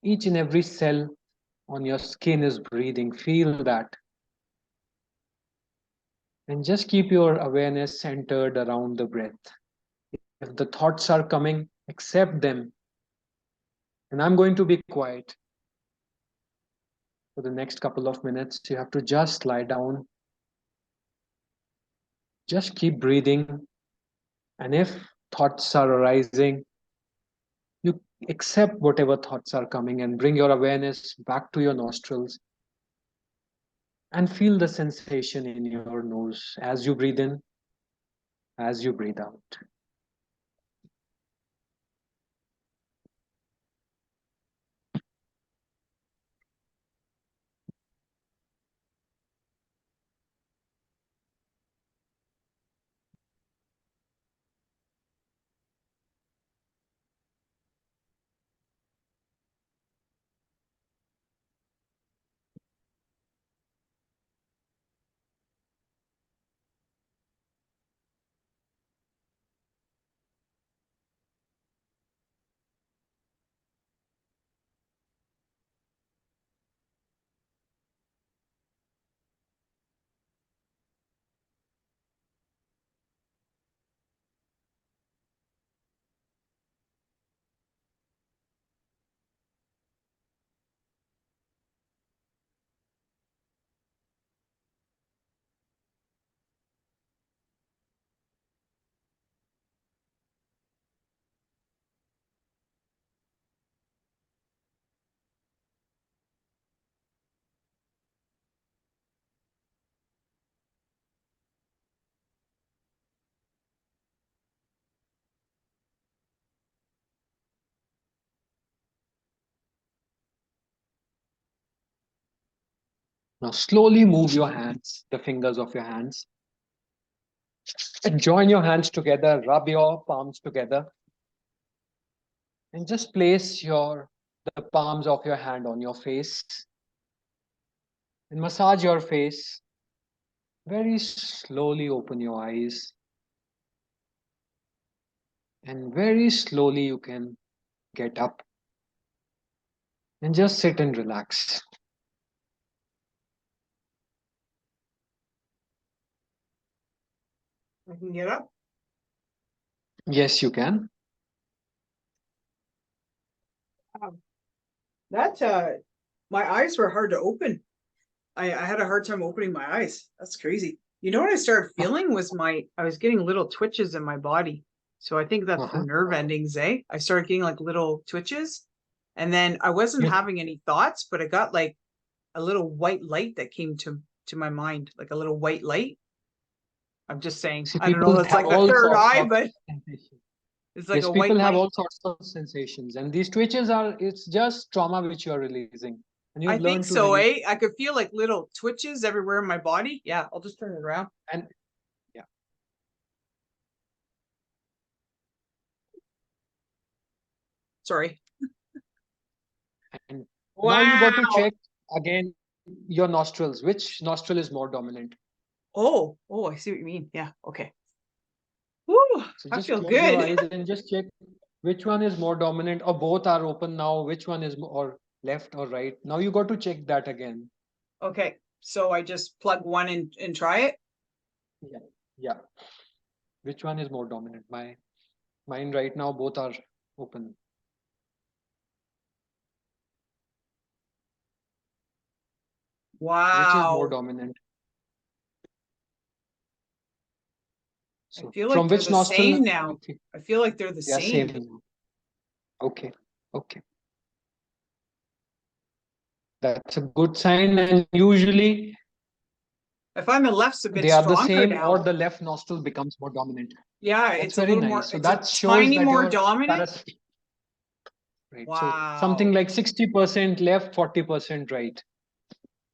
Each and every cell on your skin is breathing. Feel that. And just keep your awareness centered around the breath. If the thoughts are coming, accept them. And I'm going to be quiet for the next couple of minutes. You have to just lie down. Just keep breathing. And if thoughts are arising, you accept whatever thoughts are coming and bring your awareness back to your nostrils and feel the sensation in your nose as you breathe in, as you breathe out. Now slowly move your hands, the fingers of your hands, and join your hands together, rub your palms together, and just place the palms of your hand on your face and massage your face. Very slowly open your eyes, and very slowly you can get up and just sit and relax. I can get up. Yes, you can. That my eyes were hard to open. I had a hard time opening my eyes. That's crazy. You know what I started feeling was I was getting little twitches in my body. So I think that's the nerve endings, eh? I started getting like little twitches. And then I wasn't having any thoughts, but I got like a little white light that came to my mind, like a little white light. I'm just saying. See, I don't know. people That's have like the all third sorts eye, of but sensations. it's like Yes, a white people have light. all sorts of sensations, and these twitches it's just trauma which you are releasing. And I you've think learned to so, release. eh? I could feel like little twitches everywhere in my body. Yeah, I'll just turn it around. And yeah. Sorry. And now you got to Wow. check again your nostrils. Which nostril is more dominant? Oh, I see what you mean. Yeah. Okay. Woo, So I just feel close your good. eyes and just check which one is more dominant, or both are open now. Which one is more left or right? Now you got to check that again. Okay. So I just plug one in and try it. Yeah. Yeah. Which one is more dominant? Mine right now, both are open. Which is more Wow. dominant? I So feel like from they're which the nostril? same now. I feel like they're the Yeah, same. same. Okay. Okay. That's a good sign. And usually I find the left's a bit they are the stronger same, or now. the left nostril becomes more dominant. Yeah, That's it's a very little more, nice. So it's a that shows tiny that more your dominant. right. So something Wow. like 60% left, 40% right.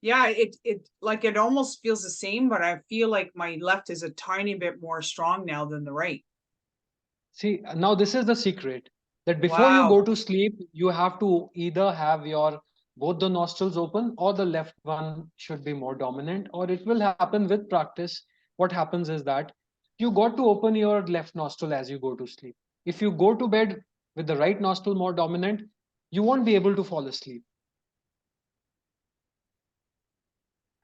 Yeah, it like it almost feels the same, but I feel like my left is a tiny bit more strong now than the right. See, now this is the secret, that before you Wow. go to sleep, you have to either have your both the nostrils open, or the left one should be more dominant, or it will happen with practice. What happens is that you got to open your left nostril as you go to sleep. If you go to bed with the right nostril more dominant, you won't be able to fall asleep.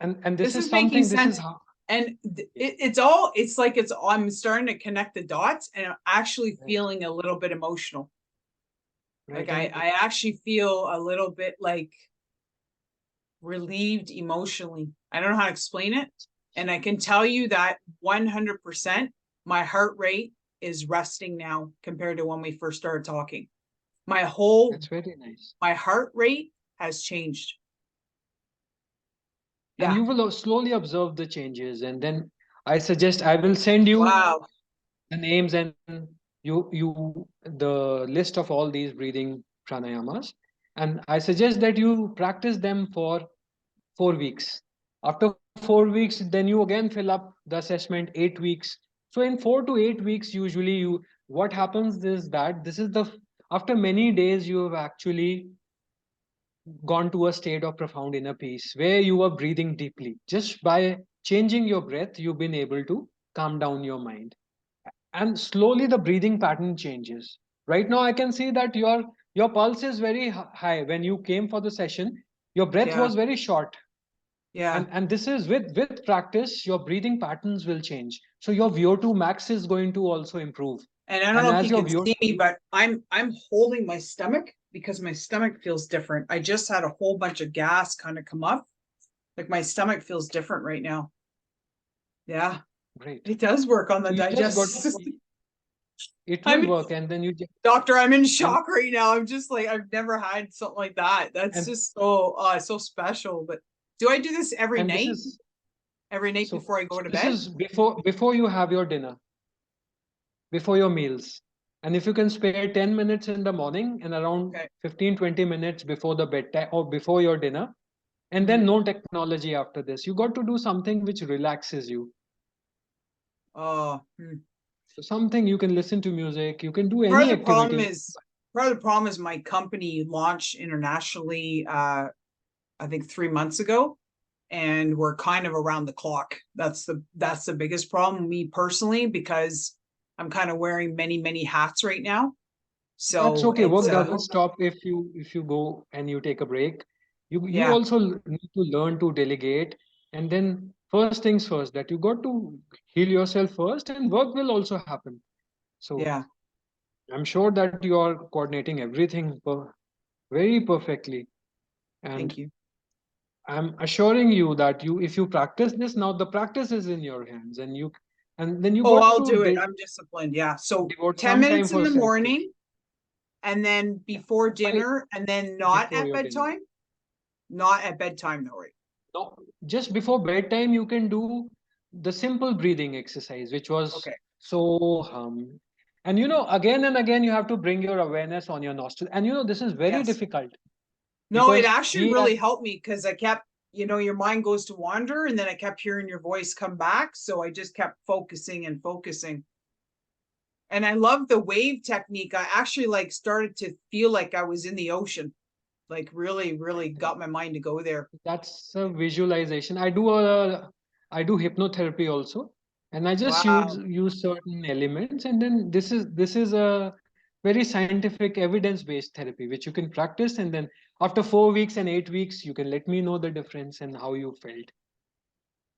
And this This is is making something, this is sense. how And it's like I'm starting to connect the dots and I'm actually right, feeling a little bit emotional. Like right. And I actually feel a little bit like relieved emotionally. I don't know how to explain it. And I can tell you that 100% my heart rate is resting now compared to when we first started talking. that's very nice. My heart rate has changed. And Yeah. you will slowly observe the changes, and then I suggest I will send you Wow. the names and you the list of all these breathing pranayamas, and I suggest that you practice them for 4 weeks. After 4 weeks, then you again fill up the assessment, 8 weeks. So in 4 to 8 weeks, usually you what happens is that this is the after many days you have actually gone to a state of profound inner peace where you are breathing deeply. Just by changing your breath, you've been able to calm down your mind. And slowly the breathing pattern changes. Right now, I can see that your pulse is very high. When you came for the session, your breath Yeah. was very short. Yeah. And this is with practice, your breathing patterns will change. So your VO2 max is going to also improve. And I don't And know if as you your can VO2 see me, but I'm holding my stomach because my stomach feels different. I just had a whole bunch of gas kind of come up. Like my stomach feels different right now. Yeah, great. it does work on the So you just got digestive system. it will I'm work, and then you just doctor, I'm in and shock right now. I'm just like I've never had something like that. That's and just so special. But do I do this every and this night? is Every night so before I go to this bed? is before you have your dinner, before your meals. And if you can spare 10 minutes in the morning and around Okay. 15-20 minutes before the bedtime or before your dinner, And then no technology after this. You got to do something which relaxes you. Oh, So something you can listen to music, you can do part of any the problem activity. is part of the problem is my company launched internationally I think 3 months ago, and we're kind of around the clock. That's the biggest problem, me personally, because I'm kind of wearing many hats right now. That's So okay. it's Work doesn't stop if you go and you take a break. You yeah, also need to learn to delegate. And then first things first, that you got to heal yourself first, and work will also happen. So yeah. I'm sure that you are coordinating everything very perfectly. Thank And you. I'm assuring you that if you practice this now, the practice is in your hands, and then you Oh, got I'll to do it. I'm disciplined. Yeah. So devote 10 some time minutes in for the self-care. morning, and then before Why dinner, and then not before at your dinner? bedtime. Not at bedtime though, right? No, just before bedtime, you can do the simple breathing exercise, which was Okay. so and again and again, you have to bring your awareness on your nostril. And this is very Yes. difficult No, it because actually we as really helped me because I kept, your mind goes to wander, and then I kept hearing your voice come back. So I just kept focusing and focusing. And I love the wave technique. I actually like started to feel like I was in the ocean, like really got my mind to go there. that's a visualization. I do hypnotherapy also, and I just use Wow. use certain elements, and then this is a very scientific evidence-based therapy which you can practice, and then after 4 weeks and 8 weeks, you can let me know the difference and how you felt.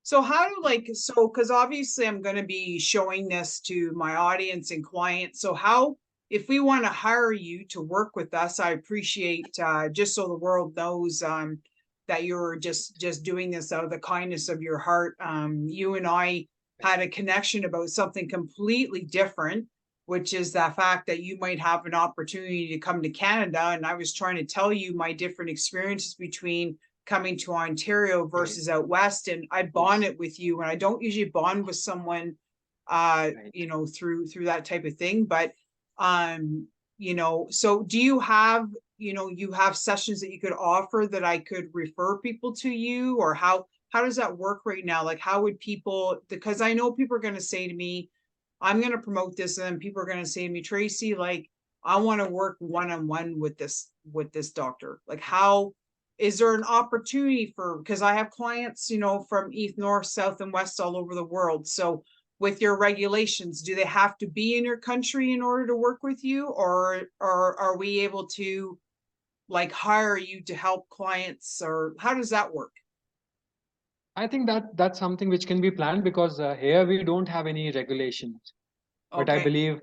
So how do so because obviously I'm going to be showing this to my audience and clients. So how, if we want to hire you to work with us, I appreciate just so the world knows that you're just doing this out of the kindness of your heart. You and I had a connection about something completely different, which is the fact that you might have an opportunity to come to Canada. And I was trying to tell you my different experiences between coming to Ontario Right. versus out west, and I Yes. bonded with you, and I don't usually bond with someone Right. through that type of thing. But so do you have, you have sessions that you could offer that I could refer people to you, or how does that work right now? Like how would people, because I know people are going to say to me, I'm going to promote this, and then people are going to say to me, Tracy, like I want to work one-on-one with this doctor. Like how is there an opportunity for, because I have clients, from east, north, south, and west all over the world. So with your regulations, do they have to be in your country in order to work with you, or are we able to like hire you to help clients, or how does that work? I think that's something which can be planned because here we don't have any regulations. But I Okay, believe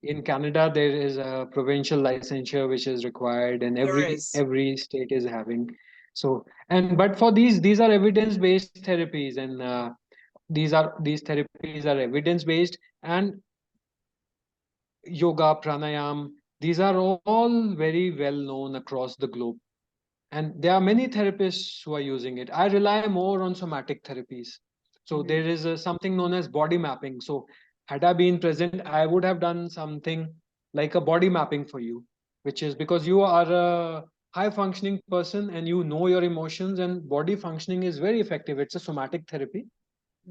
in Canada there is a provincial licensure which is required, and there every is. every state is having. So and but for these are evidence-based therapies, and these therapies are evidence-based, and yoga, pranayam, these are all very well known across the globe. And there are many therapists who are using it. I rely more on somatic therapies. So Mhm. there is something known as body mapping. So had I been present, I would have done something like a body mapping for you, which is because you are a high functioning person and you know your emotions, and body functioning is very effective. It's a somatic therapy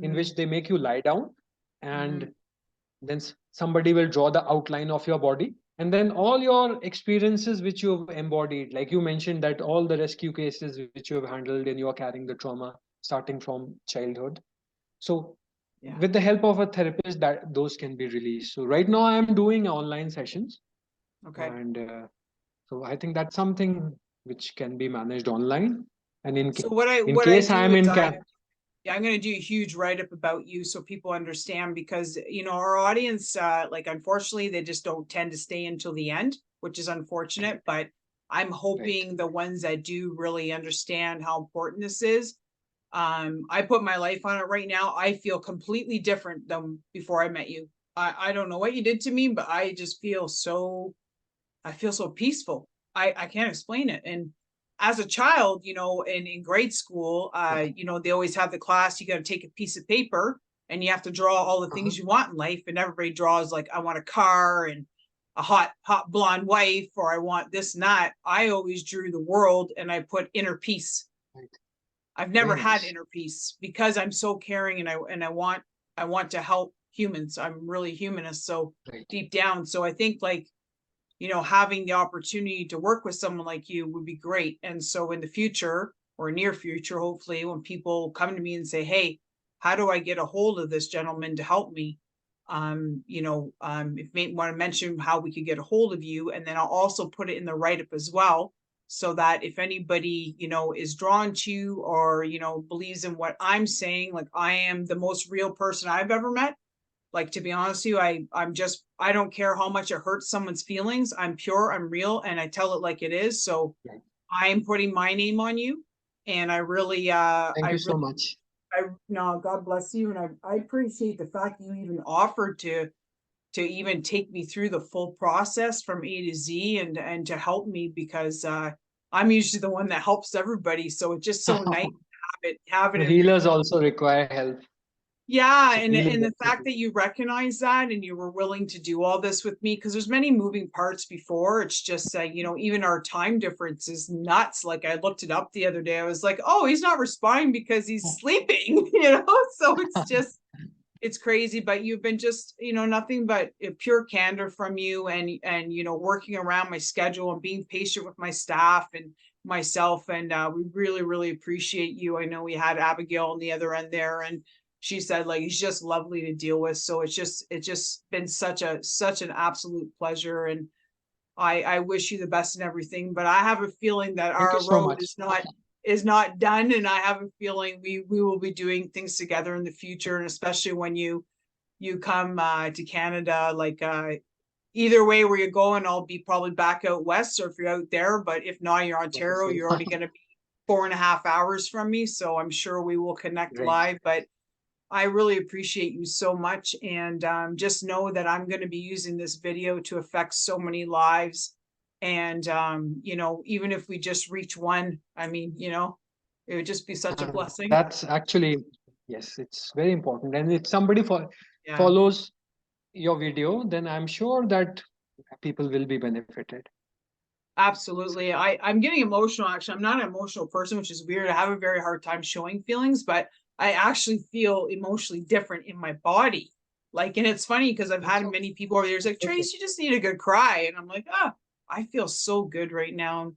in Mhm. which they make you lie down, Mhm. and then somebody will draw the outline of your body, and then all your experiences which you've embodied, like you mentioned that all the rescue cases which you have handled, and you are carrying the trauma starting from childhood. So Yeah. with the help of a therapist, that those can be released. So right now I am doing online sessions, Okay. and so I think that's something which can be managed online. And So in what I case I do am is in can yeah, I'm going to do a huge write up about you so people understand, because our audience, like unfortunately they just don't tend to stay until the end, which is unfortunate. But I'm right. hoping the ones that do really understand how important this is. I put my life on it right now. I feel completely different than before I met you. I don't know what you did to me, but I just feel so, I feel so peaceful. I can't explain it. And as a child, in grade school, they always have the class, you got to take a piece of paper and you have to draw all the Uh-huh. things you want in life. And everybody draws like, I want a car and a hot blonde wife, or I want this and that. I always drew the world and I put inner peace. Right. I've never Very had nice. inner peace because I'm so caring, and I want to help humans. I'm really humanist, so Right. deep down. So I think, like, having the opportunity to work with someone like you would be great. And so in the future, or near future, hopefully, when people come to me and say, hey, how do I get a hold of this gentleman to help me? If you want to mention how we could get a hold of you, and then I'll also put it in the write-up as well, so that if anybody, is drawn to, or, believes in what I'm saying, like, I am the most real person I've ever met. Like, to be honest with you, I don't care how much it hurts someone's feelings. I'm pure, I'm real, and I tell it like it is. So Right. I'm putting my name on you. And Thank you so much. no, God bless you. And I appreciate the fact that you even offered to even take me through the full process from A to Z, and to help me, because I'm usually the one that helps everybody. So it's just so nice to have it The in. healers also require help. Yeah, So and heal the fact that you recognize that, and you were willing to do all this with me, because there's many moving parts before. It's just even our time difference is nuts. Like, I looked it up the other day. I was like, oh, he's not responding because he's sleeping, So it's crazy. But you've been just, nothing but a pure candor from you, and working around my schedule and being patient with my staff and myself. And we really, really appreciate you. I know we had Abigail on the other end there, and she said, like, he's just lovely to deal with. So it's just been such an absolute pleasure. And I wish you the best in everything. But I have a feeling that Thank you our so road much. is not done. And I have a feeling we will be doing things together in the future. And especially when you come to Canada, like, either way where you're going, I'll be probably back out west, or if you're out there. But if not, you're Ontario, Wonderful. you're only going to be 4.5 hours from me. So I'm sure we will connect Great. live. But I really appreciate you so much. And just know that I'm going to be using this video to affect so many lives. And, even if we just reach one, I mean, it would just be such a blessing. That's actually, yes, it's very important. And if somebody Yeah, follows your video, then I'm sure that people will be benefited. absolutely. I'm getting emotional. Actually, I'm not an emotional person, which is weird. I have a very hard time showing feelings, but I actually feel emotionally different in my body. Like, and it's funny because I've That's had okay. many people over the years like, Okay. Trace, you just need a good cry. And I'm like, I feel so good right now.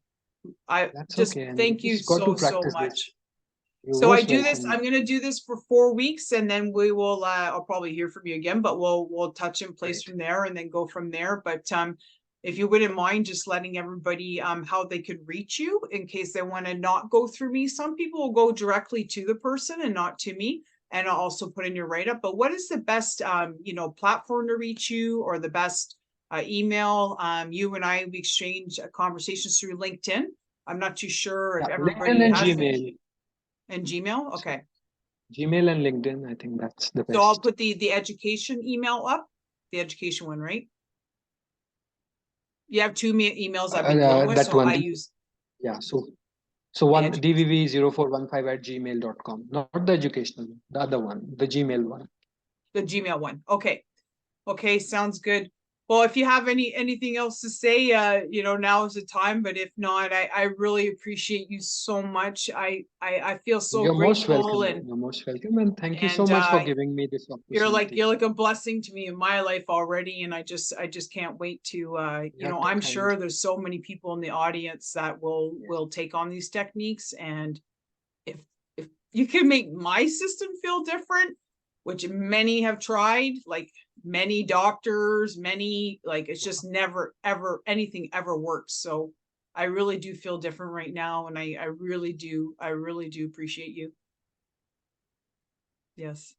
I That's just okay. And you thank you just got to so practice this. much. You're So I most do this, welcome. I'm going to do this for 4 weeks, and then we will, I'll probably hear from you again, but we'll touch in place Great. from there, and then go from there. But if you wouldn't mind just letting everybody how they could reach you in case they want to not go through me. Some people will go directly to the person and not to me, and I'll also put in your write-up. But what is the best platform to reach you, or the best email? You and I, we exchange conversations through LinkedIn. I'm not too sure if Yeah, LinkedIn everybody and has it. Gmail. And Gmail? So Okay. Gmail and LinkedIn, I think that's the So I'll best. put the education email up, the education one, right? You have two emails I've been dealing with, That so one. I use Yeah. So the one education. dvv0415@gmail.com, not the educational one, the other one, the Gmail one. The Gmail one. Okay. Okay, sounds good. Well, if you have anything else to say, now is the time. But if not, I really appreciate you so much. I feel so You're most grateful. welcome. and You're most welcome. And thank you so and much for giving me this you're opportunity. like a blessing to me in my life already. And I just can't wait to You're too I'm kind. sure there's so many people in the audience that will take on these techniques. And if you can make my system feel different, which many have tried, like many doctors, many, like, it's just never ever anything ever works. So I really do feel different right now, and I really do appreciate you. Yes.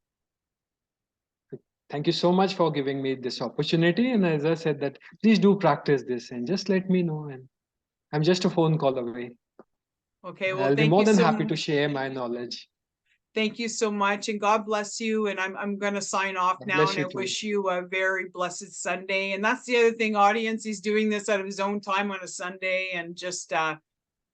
Thank you so much for giving me this opportunity. And as I said, that please do practice this and just let me know. And I'm just a phone call away. Okay, well, I'll be thank more you than so happy to much. share my knowledge. Thank you so much, and God bless you. And I'm going to sign off God now, bless and you I too. wish you a very blessed Sunday. And that's the other thing, audience. He's doing this out of his own time on a Sunday, and just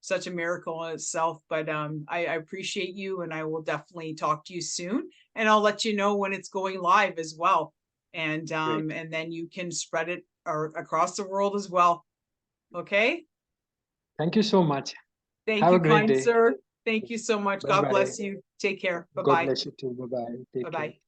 such a miracle in itself. But I appreciate you, and I will definitely talk to you soon. And I'll let you know when it's going live as well. And Great. and then you can spread it across the world as well. Okay. Thank you so much. Thank Have a you, great kind day. sir. Thank you so much. God Bye-bye. bless you. Take care. God Bye-bye. bless you too. Bye-bye. Take care. Bye-bye.